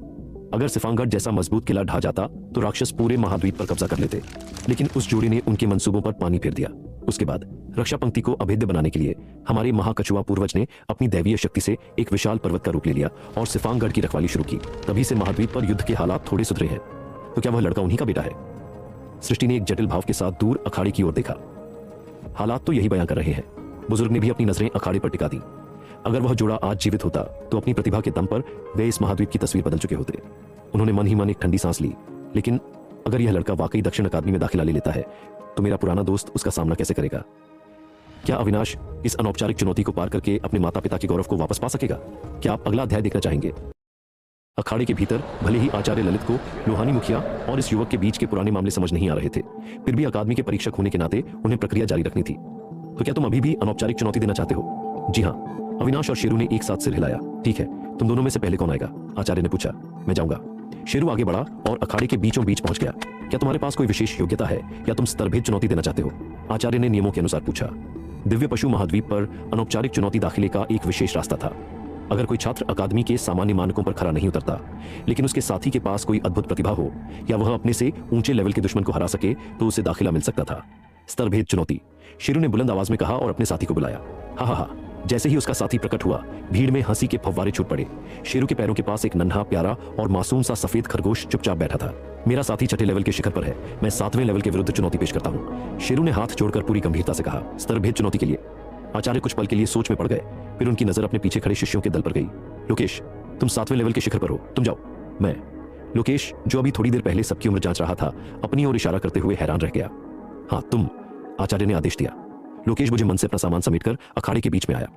अगर सिफानगढ़ जैसा मजबूत किला ढह जाता तो राक्षस पूरे महाद्वीप पर कब्जा कर लेते, लेकिन उस जोड़ी ने उनके मंसूबों पर पानी फेर दिया। उसके बाद रक्षा पंक्ति को अभेद्य बनाने के लिए हमारे महाकछुआ पूर्वज ने अपनी दैवीय शक्ति से एक विशाल पर्वत का रूप ले लिया और सिफानगढ़ की रखवाली शुरू की। तभी से महाद्वीप पर युद्ध के हालात थोड़े सुधरे हैं। तो क्या वह लड़का उन्हीं का बेटा है? सृष्टि ने एक जटिल भाव के साथ दूर अखाड़े की ओर देखा। हालात तो यही बयां कर रहे हैं। बुजुर्ग ने भी अपनी नजरें अखाड़े पर टिका दी। अगर वह जोड़ा आज जीवित होता तो अपनी प्रतिभा के दम पर वे इस महाद्वीप की तस्वीर बदल चुके होते। उन्होंने मन ही मन एक ठंडी सांस ली। लेकिन अगर यह लड़का वाकई दक्षिण अकादमी में दाखिला ले लेता है तो मेरा पुराना दोस्त उसका सामना कैसे करेगा? क्या अविनाश इस अनौपचारिक चुनौती को पार करके अपने माता पिता के गौरव को वापस पा सकेगा? क्या आप अगला अध्याय देखना चाहेंगे? अखाड़े के भीतर भले ही आचार्य ललित को लोहानी मुखिया और इस युवक के बीच के पुराने मामले समझ नहीं आ रहे थे, फिर भी अकादमी के परीक्षक होने के नाते उन्हें प्रक्रिया जारी रखनी थी। तो क्या तुम अभी भी अनौपचारिक चुनौती देना चाहते हो? जी हाँ, अविनाश और शेरू ने एक साथ सिर हिलाया। ठीक है, तुम दोनों में से पहले कौन आएगा? आचार्य ने पूछा। मैं जाऊंगा। शेरू आगे बढ़ा और अखाड़े के बीचों बीच पहुंच गया। क्या तुम्हारे पास कोई विशेष योग्यता है या तुम स्तरभेद चुनौती देना चाहते हो? आचार्य ने नियमों के अनुसार पूछा। दिव्य पशु महाद्वीप पर अनौपचारिक चुनौती दाखिले का एक विशेष रास्ता था। अगर कोई छात्र अकादमी के सामान्य मानकों पर खरा नहीं उतरता, लेकिन उसके साथी के पास कोई अद्भुत प्रतिभा हो या वह अपने से ऊंचे लेवल के दुश्मन को हरा सके तो उसे दाखिला मिल सकता था। स्तरभेद चुनौती, शेरू ने बुलंद आवाज में कहा और अपने साथी को बुलाया। हा हा हा। जैसे ही उसका साथी प्रकट हुआ, भीड़ में हंसी के फव्वारे छूट पड़े। शेरू के पैरों के पास एक नन्हा प्यारा और मासूम सा सफेद खरगोश चुपचाप बैठा था। मेरा साथी छठे लेवल के शिखर पर है, मैं 7वें लेवल के विरुद्ध चुनौती पेश करता हूँ, शेरू ने हाथ जोड़कर पूरी गंभीरता से कहा। स्तरभेद चुनौती के लिए आचार्य कुछ पल के लिए सोच में पड़ गए, फिर उनकी नजर अपने पीछे खड़े शिष्यों के दल पर गई। लोकेश, तुम 7वें लेवल के शिखर पर हो, तुम जाओ। मैं। लोकेश, जो अभी थोड़ी देर पहले सबकी उम्र जांच रहा था, अपनी ओर इशारा करते हुए हैरान रह गया। हाँ तुम, आचार्य ने आदेश दिया। लोकेश मुझे मन से अपना सामान समेटकर अखाड़े के बीच में आया।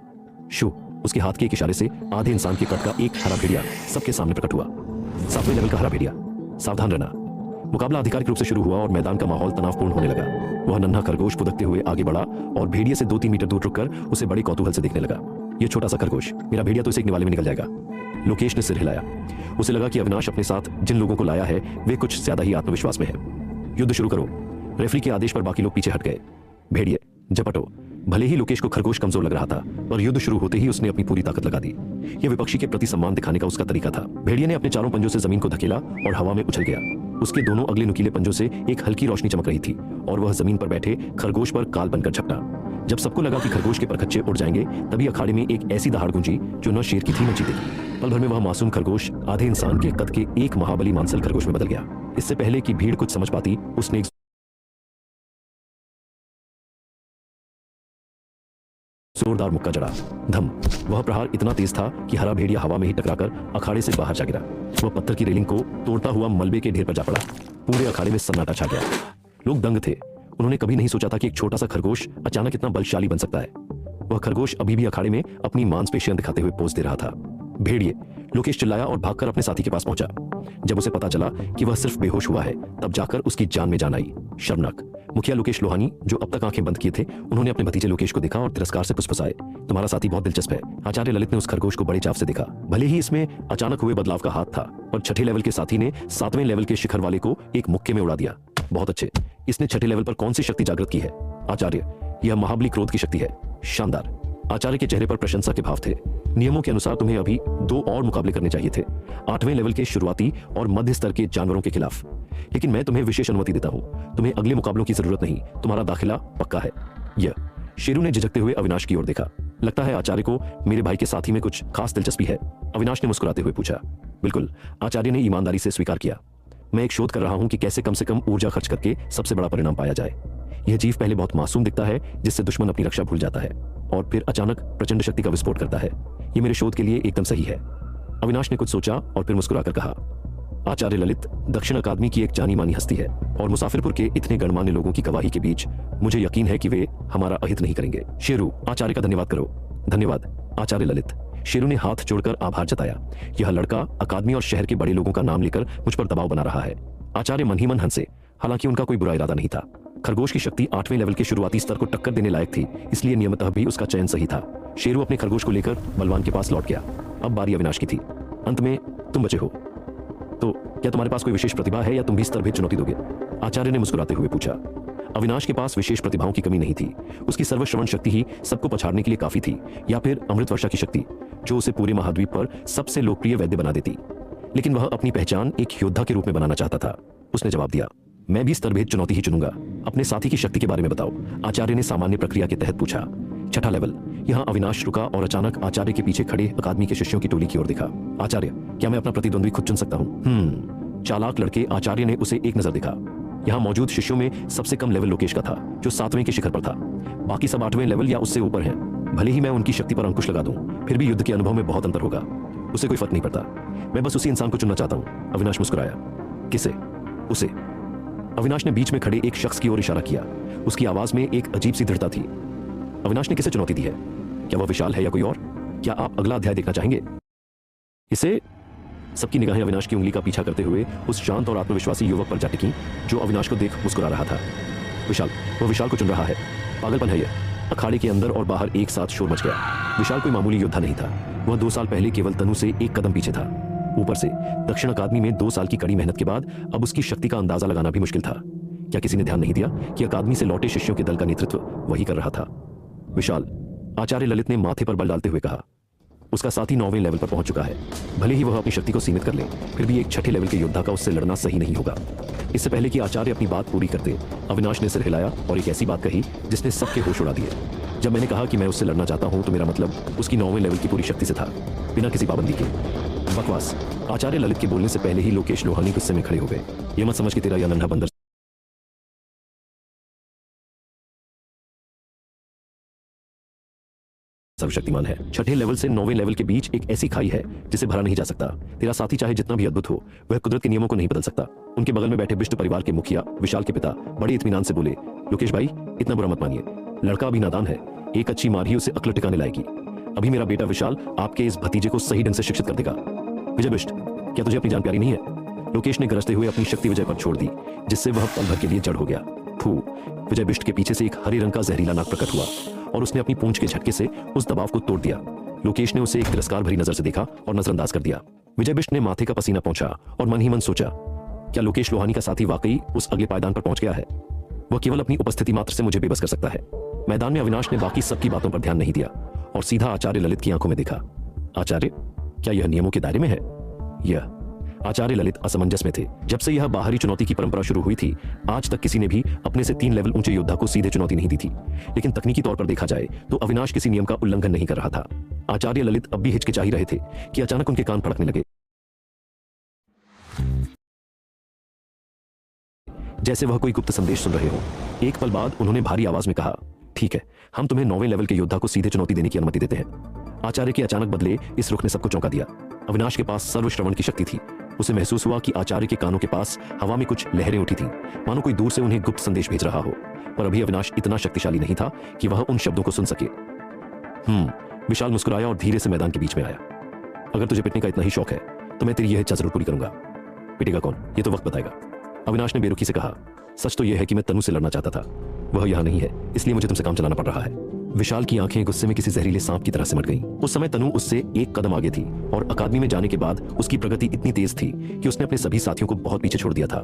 शू, उसके हाथ के एक इशारे से आधे इंसान के कद का एक हरा भेड़िया सबके सामने प्रकट हुआ। 7वें लेवल का हरा भेड़िया, सावधान रहना। मुकाबला आधिकारिक रूप से शुरू हुआ और मैदान का माहौल तनावपूर्ण होने लगा। वह नन्हा खरगोश फुदकते हुए आगे बढ़ा और भेड़िए से 2-3 मीटर दूर रुककर उसे बड़े कौतूहल से देखने लगा। यह छोटा सा खरगोश, मेरा भेड़िया तो इसे एक निवाले में निकल जाएगा। लोकेश ने सिर हिलाया। उसे लगा कि अविनाश अपने साथ जिन लोगों को लाया है वे कुछ ज्यादा ही आत्मविश्वास में है। युद्ध शुरू करो। रेफरी के आदेश पर बाकी लोग पीछे हट गए। भेड़िए, झपटो। भले ही लोकेश को खरगोश कमजोर लग रहा था, पर युद्ध शुरू होते ही उसने अपनी पूरी ताकत लगा दी। यह विपक्षी के प्रति सम्मान दिखाने का उसका तरीका था। भेड़िए ने अपने चारों पंजों से जमीन को धकेला और हवा में उछल गया। उसके दोनों अगले नुकीले पंजों से एक हल्की रोशनी चमक रही थी और वह जमीन पर बैठे खरगोश पर काल बनकर झपटा। जब सबको लगा कि खरगोश के परखच्चे उड़ जाएंगे, तभी अखाड़े में एक ऐसी दहाड़ गूंजी जो न शेर की थी न चीते की। पल भर में वह मासूम खरगोश आधे इंसान के कद के एक महाबली मांसल खरगोश में बदल गया। इससे पहले कि भीड़ कुछ समझ पाती, उसने एक जोरदार मुक्का जड़ा। धम। वह प्रहार इतना तेज था कि हरा भेड़िया हवा में ही टकराकर अखाड़े से बाहर जा गिरा। वह पत्थर की रेलिंग को तोड़ता हुआ मलबे के ढेर पर जा पड़ा। पूरे अखाड़े में सन्नाटा छा गया। लोग दंग थे। उन्होंने कभी नहीं सोचा था कि एक छोटा सा खरगोश अचानक इतना बलशाली बन सकता है। वह खरगोश अभी भी अखाड़े में अपनी मांसपेशियां दिखाते हुए पोज दे रहा था। भेड़िए, लोकेश चिल्लाया और भागकर अपने साथी के पास पहुंचा। जब उसे पता चला कि वह सिर्फ बेहोश हुआ है, तब जाकर उसकी जान में जान आई। शर्मनाक। मुखिया लोकेश लोहानी, जो अब तक आंखें बंद किए थे, उन्होंने अपने भतीजे लोकेश को देखा और तिरस्कार से फुसफुसाए। तुम्हारा साथी बहुत दिलचस्प है। आचार्य ललित ने उस खरगोश को बड़े चाव से देखा। भले ही इसमें अचानक हुए बदलाव का हाथ था, पर छठे लेवल के साथी ने 7वें लेवल के शिखर वाले को एक मुक्के में उड़ा दिया। बहुत अच्छे। इसने छठे लेवल पर कौन सी शक्ति जागृत की है? आचार्य, यह महाबली क्रोध की शक्ति है। शानदार। आचार्य के चेहरे पर प्रशंसा के भाव थे। नियमों के अनुसार तुम्हें अभी 2 और मुकाबले करने चाहिए थे, 8वें लेवल के शुरुआती और मध्य स्तर के जानवरों के खिलाफ, लेकिन मैं तुम्हें विशेष अनुमति देता हूं। तुम्हें अगले मुकाबलों की जरूरत नहीं, तुम्हारा दाखिला पक्का है। यह। शेरू ने झिझकते हुए अविनाश की ओर देखा। लगता है आचार्य को मेरे भाई के साथी में कुछ खास दिलचस्पी है। अविनाश ने मुस्कुराते हुए पूछा। बिल्कुल, आचार्य ने ईमानदारी से स्वीकार किया। मैं एक शोध कर रहा हूं कि कैसे कम से कम ऊर्जा खर्च करके सबसे बड़ा परिणाम पाया जाए। यह जीव पहले बहुत मासूम दिखता है, जिससे दुश्मन अपनी रक्षा भूल जाता है, और फिर अचानक प्रचंड शक्ति का विस्फोट करता है। यह मेरे शोध के लिए एकदम सही है। अविनाश ने कुछ सोचा और फिर मुस्कुराकर कहा। आचार्य ललित दक्षिण अकादमी की एक जानी मानी हस्ती है, और मुसाफिरपुर के इतने गणमान्य लोगों की गवाही के बीच मुझे यकीन है कि वे हमारा अहित नहीं करेंगे। शेरू, आचार्य का धन्यवाद करो। धन्यवाद आचार्य ललित। शेरू ने हाथ जोड़कर आभार जताया। यह लड़का अकादमी और शहर के बड़े लोगों का नाम लेकर मुझ पर दबाव बना रहा है। आचार्य मन ही मन हंसे। हालांकि उनका कोई बुरा इरादा नहीं था। खरगोश की शक्ति 8वें लेवल के शुरुआती स्तर को टक्कर देने लायक थी, इसलिए नियमतः भी उसका चयन सही था। शेरू अपने खरगोश को लेकर बलवान के पास लौट गया। अब बारी अविनाश की थी। अंत में तुम बचे हो, तो क्या तुम्हारे पास कोई विशेष प्रतिभा है या तुम भी स्तरभेद चुनौती दोगे? आचार्य ने मुस्कुराते हुए पूछा। अविनाश के पास विशेष प्रतिभाओं की कमी नहीं थी। उसकी सर्वश्रवण शक्ति ही सबको पछाड़ने के लिए काफी थी, या फिर अमृत वर्षा की शक्ति, जो उसे पूरे महाद्वीप पर सबसे लोकप्रिय वैद्य बना देती। लेकिन वह अपनी पहचान एक योद्धा के रूप में बनाना चाहता था। उसने जवाब दिया, मैं भी स्तरभेद चुनौती ही चुनूंगा। अपने साथी की शक्ति के बारे में बताओ। आचार्य ने सामान्य प्रक्रिया के तहत पूछा। छठा लेवल। यहाँ अविनाश रुका और अचानक आचार्य के पीछे खड़े अकादमी के शिष्यों की टोली की ओर देखा। आचार्य, क्या मैं अपना प्रतिद्वंद्वी खुद चुन सकता हूँ? चालाक लड़के आचार्य ने उसे एक नजर देखा। यहाँ मौजूद शिष्यों में सबसे कम लेवल लोकेश का था, जो 7वें के शिखर पर था। बाकी सब 8वें लेवल या उससे ऊपर हैं। भले ही मैं उनकी शक्ति पर अंकुश लगा दूं, फिर भी युद्ध के अनुभव में बहुत अंतर होगा। उसे कोई फर्क नहीं पड़ता। मैं बस उसी इंसान को चुनना चाहता हूं। अविनाश मुस्कुराया। किसे? उसे। अविनाश ने बीच में खड़े एक शख्स की ओर इशारा किया। उसकी आवाज में एक अजीब सी दृढ़ता थी। अविनाश ने किसे चुनौती दी है? क्या वह विशाल है या कोई और? क्या आप अगला अध्याय देखना चाहेंगे? इसे। सबकी निगाहें अविनाश की उंगली का पीछा करते हुए उस शांत और आत्मविश्वासी युवक पर जा टिकी जो अविनाश को देख मुस्कुरा रहा था। विशाल। वह विशाल को चुन रहा है। पागलपन है यह। अखाड़े के अंदर और बाहर एक साथ शोर मच गया। विशाल कोई मामूली योद्धा नहीं था। वह 2 साल पहले केवल तनु से एक कदम पीछे था। ऊपर से दक्षिण अकादमी में 2 साल की कड़ी मेहनत के बाद अब उसकी शक्ति का अंदाजा लगाना भी मुश्किल था। क्या किसी ने ध्यान नहीं दिया कि अकादमी से लौटे शिष्यों के दल का नेतृत्व वही कर रहा था? विशाल। आचार्य ललित ने माथे पर बल डालते हुए कहा। उसका साथी 9वें लेवल पर पहुंच चुका है। भले ही वह अपनी शक्ति को सीमित कर ले, फिर भी एक छठे लेवल के योद्धा का उससे लड़ना सही नहीं होगा। इससे पहले कि आचार्य अपनी बात पूरी करते, अविनाश ने सिर हिलाया और एक ऐसी बात कही जिसने सबके होश उड़ा दिए। जब मैंने कहा कि मैं उससे लड़ना चाहता हूं, तो मेरा मतलब उसकी 9वें लेवल की पूरी शक्ति से था, बिना किसी पाबंदी के। बकवास। आचार्य ललित के बोलने से पहले ही लोकेश लोहानी गुस्से में खड़े हो गए। यह मत समझ कि तेरा यह नन्हा बंदर सर्वशक्तिमान है। छठे लेवल से 9वें लेवल के बीच एक ऐसी खाई है जिसे भरा नहीं जा सकता। तेरा साथी चाहे जितना भी अद्भुत हो, वह कुदरत के नियमों को नहीं बदल सकता। उनके बगल में बैठे बिष्ट परिवार के मुखिया विशाल के पिता बड़े इत्मीनान से बोले, लोकेश भाई, इतना बुरा मत मानिए। लड़का अभी नादान है। एक अच्छी मार ही उसे अक्ल टिकाने लाएगी। अभी मेरा बेटा विशाल आपके इस भतीजे को सही ढंग से शिक्षित कर देगा। विजय बिष्ट, क्या तुझे अपनी जान प्यारी नहीं है? लोकेश ने गरजते हुए अपनी शक्ति विजय पर छोड़ दी, जिससे वह पल भर के लिए जड़ हो गया। फू। विजय बिष्ट के पीछे से एक हरे रंग का जहरीला नाग प्रकट हुआ और उसने अपनी पूंछ के झटके से उस दबाव को तोड़ दिया। लोकेश ने उसे एक तिरस्कार भरी नजर से देखा और नजरअंदाज कर दिया। विजय बिष्ट ने माथे का पसीना पोंछा और मन ही मन सोचा, क्या लोकेश लोहानी का साथी वाकई उस अगले पायदान पर पहुंच गया है? वह केवल अपनी उपस्थिति मात्र से मुझे बेबस कर सकता है। मैदान में अविनाश ने बाकी सबकी बातों पर ध्यान नहीं दिया और सीधा आचार्य ललित की आंखों में देखा। आचार्य, क्या यह नियमों के दायरे में है? यह। आचार्य ललित असमंजस में थे। जब से यह बाहरी चुनौती की परंपरा शुरू हुई थी, आज तक किसी ने भी अपने से 3 लेवल ऊंचे योद्धा को सीधे चुनौती नहीं दी थी। लेकिन तकनीकी तौर पर देखा जाए तो अविनाश किसी नियम का उल्लंघन नहीं कर रहा था। आचार्य ललित अब भी हिचकिचा ही रहे थे कि अचानक उनके कान फड़कने लगे, जैसे वह कोई गुप्त संदेश सुन रहे हो। एक पल बाद उन्होंने भारी आवाज में कहा, ठीक है, हम तुम्हें 9वें लेवल के योद्धा को सीधे चुनौती देने की अनुमति देते हैं। आचार्य के अचानक बदले इस रुख ने सबको चौंका दिया। अविनाश के पास सर्वश्रवण की शक्ति थी। उसे महसूस हुआ कि आचार्य के कानों के पास हवा में कुछ लहरें उठी थीं, मानो कोई दूर से उन्हें गुप्त संदेश भेज रहा हो। पर अभी अविनाश इतना शक्तिशाली नहीं था कि वह उन शब्दों को सुन सके। विशाल मुस्कुराया और धीरे से मैदान के बीच में आया। अगर तुझे पिटने का इतना ही शौक है तो मैं तेरी यह इच्छा जरूर पूरी करूंगा। पिटेगा कौन, ये तो वक्त बताएगा। अविनाश ने बेरुखी से कहा, सच तो यह है कि मैं तनु से लड़ना चाहता था। वह यहां नहीं है, इसलिए मुझे तुमसे काम चलाना पड़ रहा है। विशाल की आंखें गुस्से में किसी जहरीले सांप की तरह सिमट गईं। उस समय तनु उससे एक कदम आगे थी और अकादमी में जाने के बाद उसकी प्रगति इतनी तेज थी कि उसने अपने सभी साथियों को बहुत पीछे छोड़ दिया था।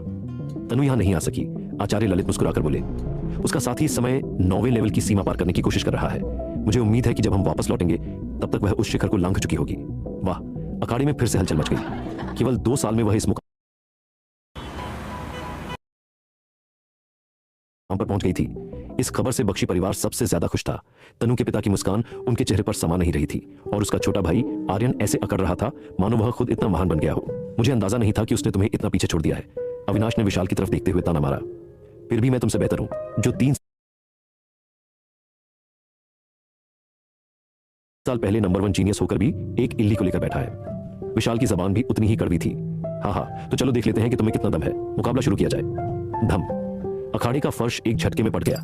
तनु यहां नहीं आ सकी। आचार्य ललित मुस्कुराकर बोले, उसका साथी इस समय 9वें लेवल की सीमा पार करने की कोशिश कर रहा है। मुझे उम्मीद है कि जब हम वापस लौटेंगे तब तक वह उस शिखर को लांघ चुकी होगी। वाह, अखाड़े में फिर से हलचल मच गई। केवल 2 साल में वह इस मुकाम पर पहुंच गई थी। इस खबर से बख्शी परिवार सबसे ज्यादा खुश था। तनु के पिता की मुस्कान उनके चेहरे पर समा नहीं रही थी और उसका छोटा भाई आर्यन ऐसे अकड़ रहा था मानो वह खुद इतना महान बन गया हो। मुझे अंदाजा नहीं था कि उसने तुम्हें इतना पीछे छोड़ दिया है। अविनाश ने विशाल की तरफ देखते हुए ताना मारा। फिर भी मैं तुमसे बेहतर हूं, जो 3 साल पहले नंबर 1 जीनियस होकर भी एक इल्ली को लेकर बैठा है। विशाल की जबान भी उतनी ही कड़वी थी। हाँ, तो चलो देख लेते हैं कि तुम्हें कितना दम है। मुकाबला शुरू किया जाए। धम। अखाड़े का फर्श एक झटके में पड़ गया।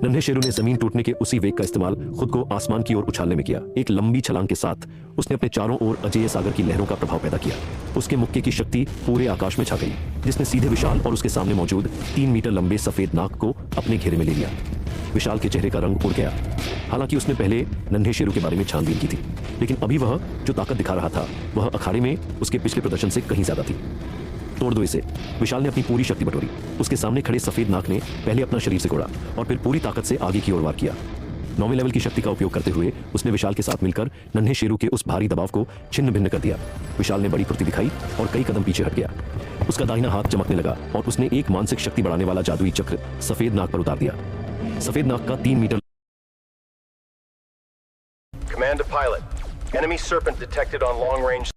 नन्हे शेरू ने जमीन टूटने के उसी वेग का इस्तेमाल खुद को आसमान की ओर उछालने में किया। एक लंबी छलांग के साथ उसने अपने चारों ओर अजेय सागर की लहरों का प्रभाव पैदा किया। उसके मुक्के की शक्ति पूरे आकाश में छा गई, जिसने सीधे विशाल और उसके सामने मौजूद 3 मीटर लंबे सफेद नाग को अपने घेरे में ले लिया। विशाल के चेहरे का रंग उड़ गया। हालांकि उसने पहले नन्हे शेरू के बारे में छानबीन की थी, लेकिन अभी वह जो ताकत दिखा रहा था वह अखाड़े में उसके पिछले प्रदर्शन से कहीं ज्यादा थी। तोड़ दो इसे। विशाल ने अपनी पूरी शक्ति बटोरी। उसके सामने खड़े सफेद नाग ने पहले अपना शरीर सिकोड़ा और फिर पूरी ताकत से आगे की ओर वार किया। 9वें लेवल की शक्ति का उपयोग करते हुए उसने विशाल के साथ मिलकर नन्हे शेरू के उस भारी दबाव को छिन्न भिन्न कर दिया। विशाल ने बड़ी फुर्ती दिखाई और कई कदम पीछे हट गया। उसका दाहिना हाथ चमकने लगा और उसने एक मानसिक शक्ति बढ़ाने वाला जादुई चक्र सफेद नाग पर उतार दिया। सफेद नाग का 3 metre Command to pilot. Enemy serpent detected on long range.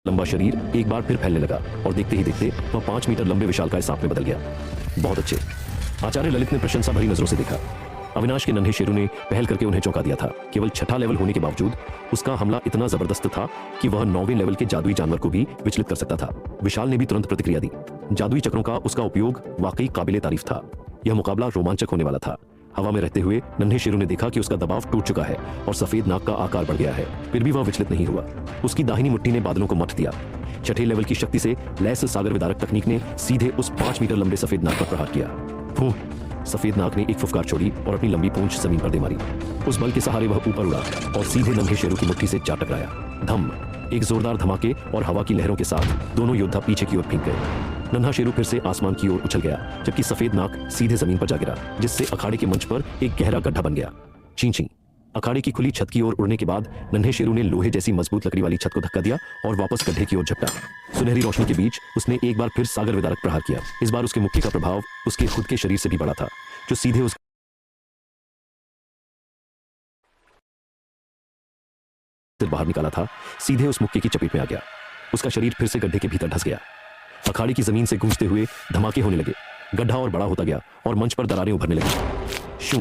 लंबा शरीर एक बार फिर फैलने लगा और देखते ही देखते वह 5 मीटर लंबे विशालकाय सांप में बदल गया। बहुत अच्छे। आचार्य ललित ने प्रशंसा भरी नजरों से देखा। अविनाश के नन्हे शेरू ने पहल करके उन्हें चौंका दिया था। केवल छठा लेवल होने के बावजूद उसका हमला इतना जबरदस्त था कि वह 9वें लेवल के जादुई जानवर को भी विचलित कर सकता था। विशाल ने भी तुरंत प्रतिक्रिया दी। जादुई चक्रों का उसका उपयोग वाकई काबिले तारीफ था। यह मुकाबला रोमांचक होने वाला था। हवा में रहते हुए नन्हे शेरू ने देखा कि उसका दबाव टूट चुका है और सफेद नाक का आकार बढ़ गया है। फिर भी वह विचलित नहीं हुआ। उसकी दाहिनी मुट्ठी ने बादलों को मथ दिया। छठे लेवल की शक्ति से लैस सागर विदारक तकनीक ने सीधे उस 5 मीटर लंबे सफेद नाक पर प्रहार किया। फूं! सफेद नाक ने एक फुफकार छोड़ी और अपनी लंबी पूंछ जमीन पर दे मारी। उस बल के सहारे वह ऊपर उड़ा और सीधे नन्हे शेरू की मुट्ठी से जा टकराया। धम! एक जोरदार धमाके और हवा की लहरों के साथ दोनों योद्धा पीछे की ओर फेंक गए। नन्हा शेरू फिर से आसमान की ओर उछल गया, जबकि सफेद नाक सीधे जमीन पर जा गिरा, जिससे अखाड़े के मंच पर एक गहरा गड्ढा बन गया। चीं-चीं! अखाड़े की खुली छत की ओर उड़ने के बाद नन्हे शेरू ने लोहे जैसी मजबूत लकड़ी वाली छत को धक्का दिया और वापस गड्ढे की ओर झपटा। सुनहरी रोशनी के बीच उसने एक बार फिर सागर विदारक प्रहार किया। इस बार उसके मुक्के का प्रभाव उसके खुद के शरीर से भी बड़ा था, जो सीधे उस बाहर निकाला था, सीधे उस मुक्के की चपेट में आ गया। उसका शरीर फिर से गड्ढे के भीतर धंस गया। अखाड़े की जमीन से गूंजते हुए धमाके होने लगे। गड्ढा और बड़ा होता गया और मंच पर दरारें उभरने लगी। शू!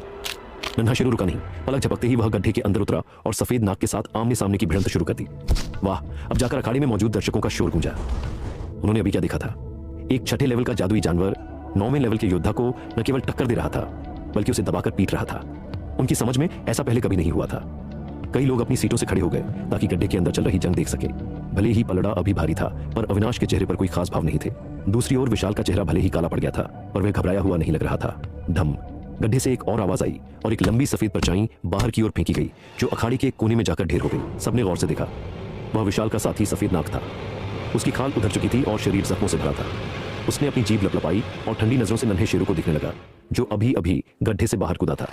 नन्हा शेरू रुका नहीं। पलक झपकते ही वह गड्ढे के अंदर उतरा और सफेद नाक के साथ आमने सामने की भिड़ंत शुरू कर दी। वाह! अब जाकर अखाड़े में मौजूद दर्शकों का शोर गूंजा। उन्होंने अभी क्या देखा था? एक छठे लेवल का जादुई जानवर 9वें लेवल के योद्धा को न केवल टक्कर दे रहा था, बल्कि उसे दबाकर पीट रहा था। उनकी समझ में ऐसा पहले कभी नहीं हुआ था। कई लोग अपनी सीटों से खड़े हो गए ताकि गड्ढे के अंदर चल रही जंग देख सके। भले ही पलड़ा अभी भारी था, पर अविनाश के चेहरे पर कोई खास भाव नहीं थे। दूसरी ओर विशाल का चेहरा भले ही काला पड़ गया था, पर वह घबराया हुआ नहीं लग रहा था। धम! गड्ढे से एक और आवाज आई और एक लंबी सफेद परछाई बाहर की ओर फेंकी गई, जो अखाड़े के एक कोने में जाकर ढेर हो गई। सबने गौर से देखा। वह विशाल का साथी सफेद नाक था। उसकी खाल उधर चुकी थी और शरीर जख्मों से भरा था। उसने अपनी जीभ लपलपाई और ठंडी नजरों से नन्हे शेरू को देखने लगा, जो अभी अभी गड्ढे से बाहर कूदा था।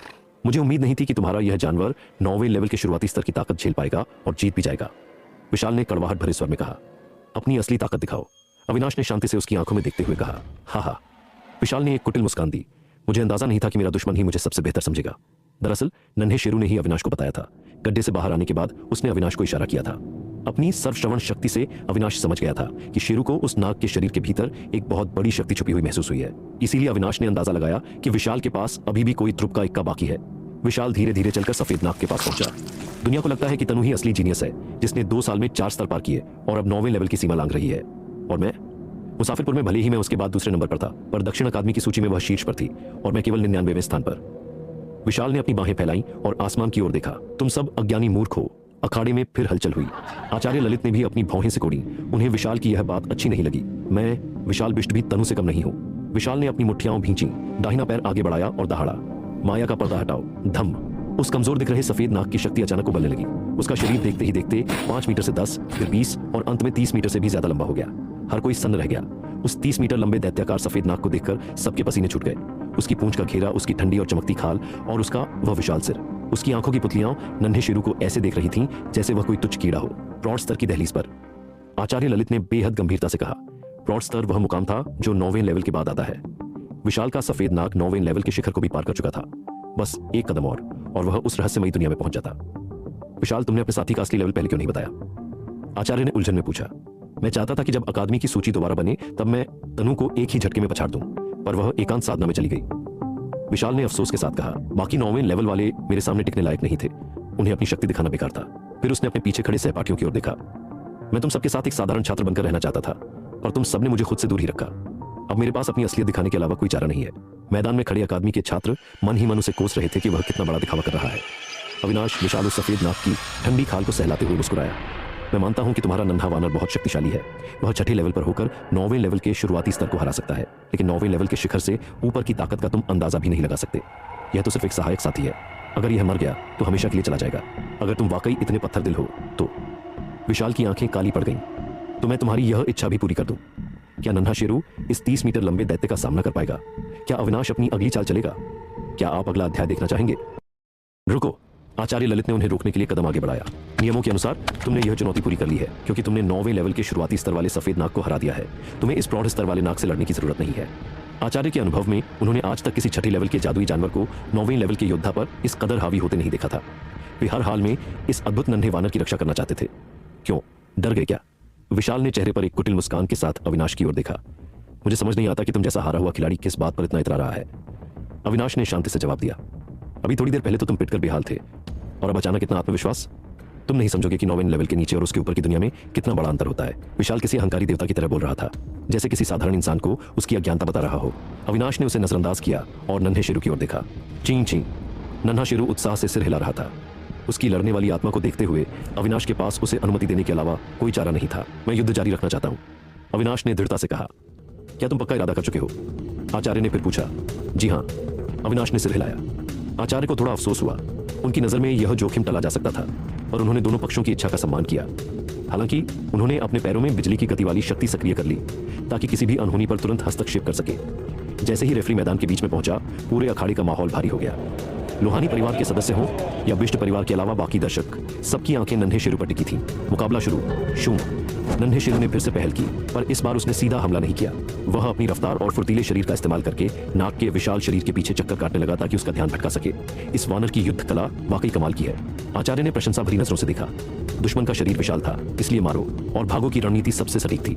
मुझे उम्मीद नहीं थी कि तुम्हारा यह जानवर 9वें लेवल के शुरुआती स्तर की ताकत झेल पाएगा और जीत भी जाएगा, विशाल ने कड़वाहट भरे स्वर में कहा। अपनी असली ताकत दिखाओ, अविनाश ने शांति से उसकी आंखों में देखते हुए कहा। हा हा! विशाल ने एक कुटिल मुस्कान दी। मुझे अंदाजा नहीं था कि मेरा दुश्मन ही मुझे सबसे बेहतर समझेगा। दरअसल नन्हे शेरू ने ही अविनाश को बताया था। गड्ढे से बाहर आने के बाद उसने अविनाश को इशारा किया था। अपनी सर्वश्रवण शक्ति से अविनाश समझ गया था कि शेरू को उस नाग के शरीर के भीतर एक बहुत बड़ी शक्ति छुपी हुई महसूस हुई है। इसीलिए अविनाश ने अंदाजा लगाया कि विशाल के पास अभी भी कोई ध्रुव का इक्का बाकी है। विशाल धीरे धीरे चलकर सफेद नाग के पास पहुंचा। दुनिया को लगता है कि तनु ही असली जीनियस है, जिसने 2 साल में 4 स्तर पार किए और अब 9वें लेवल की सीमा लांघ रही है। और मैं मुसाफिरपुर में भले ही मैं उसके बाद दूसरे नंबर पर था, पर दक्षिण अकादमी की सूची में वह शीर्ष पर थी और मैं केवल 99वें स्थान पर। विशाल ने अपनी बाहें फैलाई और आसमान की ओर देखा। तुम सब अज्ञानी मूर्ख हो। अखाड़े में फिर हलचल हुई। आचार्य ललित ने भी अपनी भौहें सिकोड़ी। उन्हें विशाल की यह बात अच्छी नहीं लगी। मैं विशाल बिष्ट भी तनु से कम नहीं हूं। विशाल ने अपनी मुट्ठियां भींची, दाहिना पैर आगे बढ़ाया और दहाड़ा। माया का पर्दा हटाओ। धम! उस कमजोर दिख रहे सफेद नाग की शक्ति अचानक उबलने लगी। उसका शरीर देखते ही देखते 5 मीटर से 10, फिर 20 और अंत में 30 मीटर से भी ज्यादा लंबा हो गया। हर कोई सन्न रह गया। उस 30 मीटर लंबे दैत्याकार सफेद नाग को देखकर सबके पसीने छूट गए। उसकी पूंछ का घेरा, उसकी ठंडी और चमकती खाल और उसका वह विशाल सिर। उसकी आंखों की पुतलियां नन्हे शेरू को ऐसे देख रही थीं जैसे वह कोई तुच्छ कीड़ा हो। प्रौढ़ स्तर की दहलीज पर आचार्य ललित ने बेहद गंभीरता से कहा। प्रौढ़ स्तर वह मुकाम था जो 9वें लेवल के बाद आता है। विशाल का सफेद नाग 9वें लेवल के शिखर को भी पार कर चुका था। बस एक कदम और वह उस रहस्यमयी दुनिया में पहुंच जाता। विशाल, तुमने अपने साथी का असली लेवल पहले क्यों नहीं बताया? आचार्य ने उलझन में पूछा। मैं चाहता था कि जब अकादमी की सूची दोबारा बने तब मैं तनु को एक ही झटके में पछाड़ दूं, पर वह एकांत साधना में चली गई। विशाल ने अफसोस के साथ कहा। बाकी 9वें लेवल वाले मेरे सामने टिकने लायक नहीं थे। उन्हें अपनी शक्ति दिखाना बेकार था। फिर उसने अपने पीछे खड़े सहपाठियों की ओर देखा। मैं तुम सबके साथ एक साधारण छात्र बनकर रहना चाहता था, पर तुम सबने मुझे खुद से दूर ही रखा। अब मेरे पास अपनी असलियत दिखाने के अलावा कोई चारा नहीं है। मैदान में खड़े अकादमी के छात्र मन ही मन उसे कोस रहे थे कि वह कितना बड़ा दिखावा कर रहा है। अविनाश विशाल उस सफेद नाग की ठंडी खाल को सहलाते हुए मुस्कुराया। मैं मानता हूं कि तुम्हारा नन्हा वानर बहुत शक्तिशाली है। वह छठे लेवल पर होकर 9वें लेवल के शुरुआती स्तर को हरा सकता है, लेकिन 9वें लेवल के शिखर से ऊपर की ताकत का तुम अंदाजा भी नहीं लगा सकते। यह तो सिर्फ एक सहायक साथी है। अगर यह मर गया तो हमेशा के लिए चला जाएगा। अगर तुम वाकई इतने पत्थर दिल हो तो। विशाल की आंखें काली पड़ गईं। तो मैं तुम्हारी यह इच्छा भी पूरी कर दूं। क्या नन्हा शेरू इस 30 मीटर लंबे दैत्य का सामना कर पाएगा? क्या अविनाश अपनी अगली चाल चलेगा? क्या आप अगला अध्याय देखना चाहेंगे? रुको! आचार्य ललित ने उन्हें रोकने के लिए कदम आगे बढ़ाया। नियमों के अनुसार तुमने यह चुनौती पूरी कर ली है, क्योंकि तुमने 9वें लेवल के शुरुआती स्तर वाले सफेद नाग को हरा दिया है। तुम्हें इस प्रौढ़ स्तर वाले नाग से लड़ने की जरूरत नहीं है। आचार्य के अनुभव में उन्होंने आज तक किसी छठे लेवल के जादुई जानवर को 9वें लेवल के योद्धा पर इस कदर हावी होते नहीं देखा था। वे हर हाल में इस अद्भुत नन्हे वानर की रक्षा करना चाहते थे। क्यों, डर गए क्या? विशाल ने चेहरे पर एक कुटिल मुस्कान के साथ अविनाश की ओर देखा। मुझे समझ नहीं आता कि तुम जैसा हारा हुआ खिलाड़ी किस बात पर इतना इतरा रहा है। अविनाश ने शांति से जवाब दिया। अभी थोड़ी देर पहले तो तुम पिटकर बेहाल थे और अब अचानक इतना आत्मविश्वास। तुम नहीं समझोगे कि 9वें लेवल के नीचे और उसके ऊपर की दुनिया में कितना बड़ा अंतर होता है। विशाल किसी अहंकारी देवता की तरह बोल रहा था, जैसे किसी साधारण इंसान को उसकी अज्ञानता बता रहा हो। अविनाश ने उसे नजरअंदाज किया और नन्हे शेरू की ओर देखा। ची ची। नन्हा शेरू उत्साह से सिर हिला रहा था। उसकी लड़ने वाली आत्मा को देखते हुए अविनाश के पास उसे अनुमति देने के अलावा कोई चारा नहीं था। मैं युद्ध जारी रखना चाहता हूं, अविनाश ने दृढ़ता से कहा। क्या तुम पक्का इरादा कर चुके हो? आचार्य ने फिर पूछा। जी हां, अविनाश ने सिर हिलाया। आचार्य को थोड़ा अफसोस हुआ। उनकी नजर में यह जोखिम टला जा सकता था और उन्होंने दोनों पक्षों की इच्छा का सम्मान किया। हालांकि उन्होंने अपने पैरों में बिजली की गति वाली शक्ति सक्रिय कर ली ताकि किसी भी अनहोनी पर तुरंत हस्तक्षेप कर सके। जैसे ही रेफरी मैदान के बीच में पहुंचा, पूरे अखाड़े का माहौल भारी हो गया। लोहानी परिवार के सदस्य हों या बिष्ट परिवार के अलावा बाकी दर्शक, सबकी आंखें नन्हे शेरू पर टिकी थीं। मुकाबला शुरू। शूम। नन्हे शेरू ने फिर से पहल की, पर इस बार उसने सीधा हमला नहीं किया। वह अपनी रफ्तार और फुर्तीले शरीर का इस्तेमाल करके नाग के विशाल शरीर के पीछे चक्कर काटने लगा ताकि उसका ध्यान भटका सके। इस वानर की युद्ध कला वाकई कमाल की है। आचार्य ने प्रशंसा भरी नजरों से देखा। दुश्मन का शरीर विशाल था, इसलिए मारो और भागो की रणनीति सबसे सटीक थी।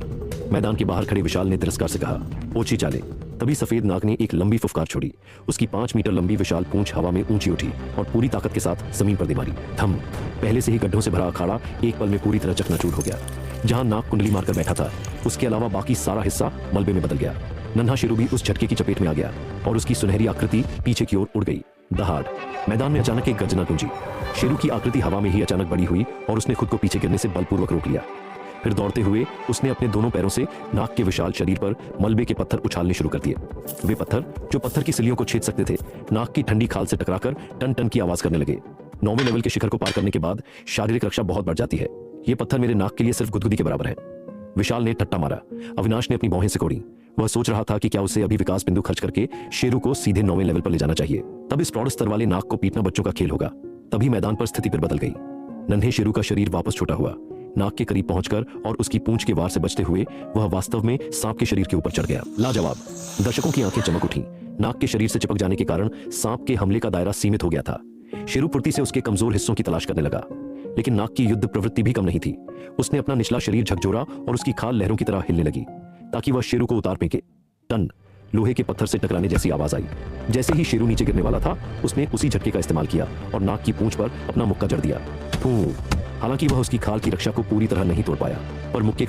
मैदान के बाहर खड़े विशाल ने तिरस्कार से कहा, ओछी चाले। तभी सफेद नाग ने एक लंबी फुफकार छोड़ी। उसकी 5 मीटर लंबी विशाल पूंछ हवा में ऊंची उठी और पूरी ताकत के साथ जमीन पर दे मारी। थम। पहले से ही गड्ढों से भरा अखाड़ा एक पल में पूरी तरह चकनाचूर हो गया। जहां नाग कुंडली मारकर बैठा था, उसके अलावा बाकी सारा हिस्सा मलबे में बदल गया। नन्हा शेरू भी उस झटके की चपेट में आ गया और उसकी सुनहरी आकृति पीछे की ओर उड़ गई। दहाड़। मैदान में अचानक एक गर्जना गूंजी। शेरू की आकृति हवा में ही अचानक बड़ी हुई और उसने खुद को पीछे गिरने से बलपूर्वक रोक लिया। फिर दौड़ते हुए उसने अपने दोनों पैरों से नाग के विशाल शरीर पर मलबे के पत्थर उछालने शुरू कर दिए। वे पत्थर, जो पत्थर की सिलियों को छेद सकते थे, नाग की ठंडी खाल से टकराकर टन टन की आवाज करने लगे। 9वें लेवल के शिखर को पार करने के बाद शारीरिक रक्षा बहुत बढ़ जाती है। ये पत्थर मेरे नाग के लिए सिर्फ गुदगुदी के बराबर है। विशाल ने ठट्टा मारा। अविनाश ने अपनी भौहें सिकोड़ी। वह सोच रहा था कि क्या उसे अभी विकास बिंदु खर्च करके शेरू को सीधे 9वें लेवल पर ले जाना चाहिए। तब इस प्रौढ़ स्तर वाले नाग को पीटना बच्चों का खेल होगा। तभी मैदान पर स्थिति फिर बदल गई। नन्हे शेरू का शरीर वापस छोटा हुआ। नाग के करीब पहुंचकर और उसकी पूंछ के वार से बचते हुए वह वास्तव में सांप के शरीर के ऊपर चढ़ गया। लाजवाब। दर्शकों की आंखें चमक उठी। नाग के शरीर से चिपक जाने के कारण सांप के हमले का दायरा सीमित हो गया था। शेरू फुर्ती से उसके कमजोर हिस्सों की तलाश करने लगा, लेकिन नाग की युद्ध प्रवृत्ति भी कम नहीं थी। उसने अपना निचला शरीर झकझोरा और उसकी खाल लहरों की तरह हिलने लगी ताकि वह शेरू को उतार फेंके। टन। लोहे के पत्थर से टकराने जैसी आवाज आई। जैसे ही शेरू नीचे गिरने वाला था, उसने उसी झटके का इस्तेमाल किया और नाग की पूंछ पर अपना मुक्का जड़ दिया। हालांकि वह उसकी खाल की रक्षा को पूरी तरह नहीं तोड़ पाया, पर मुक्के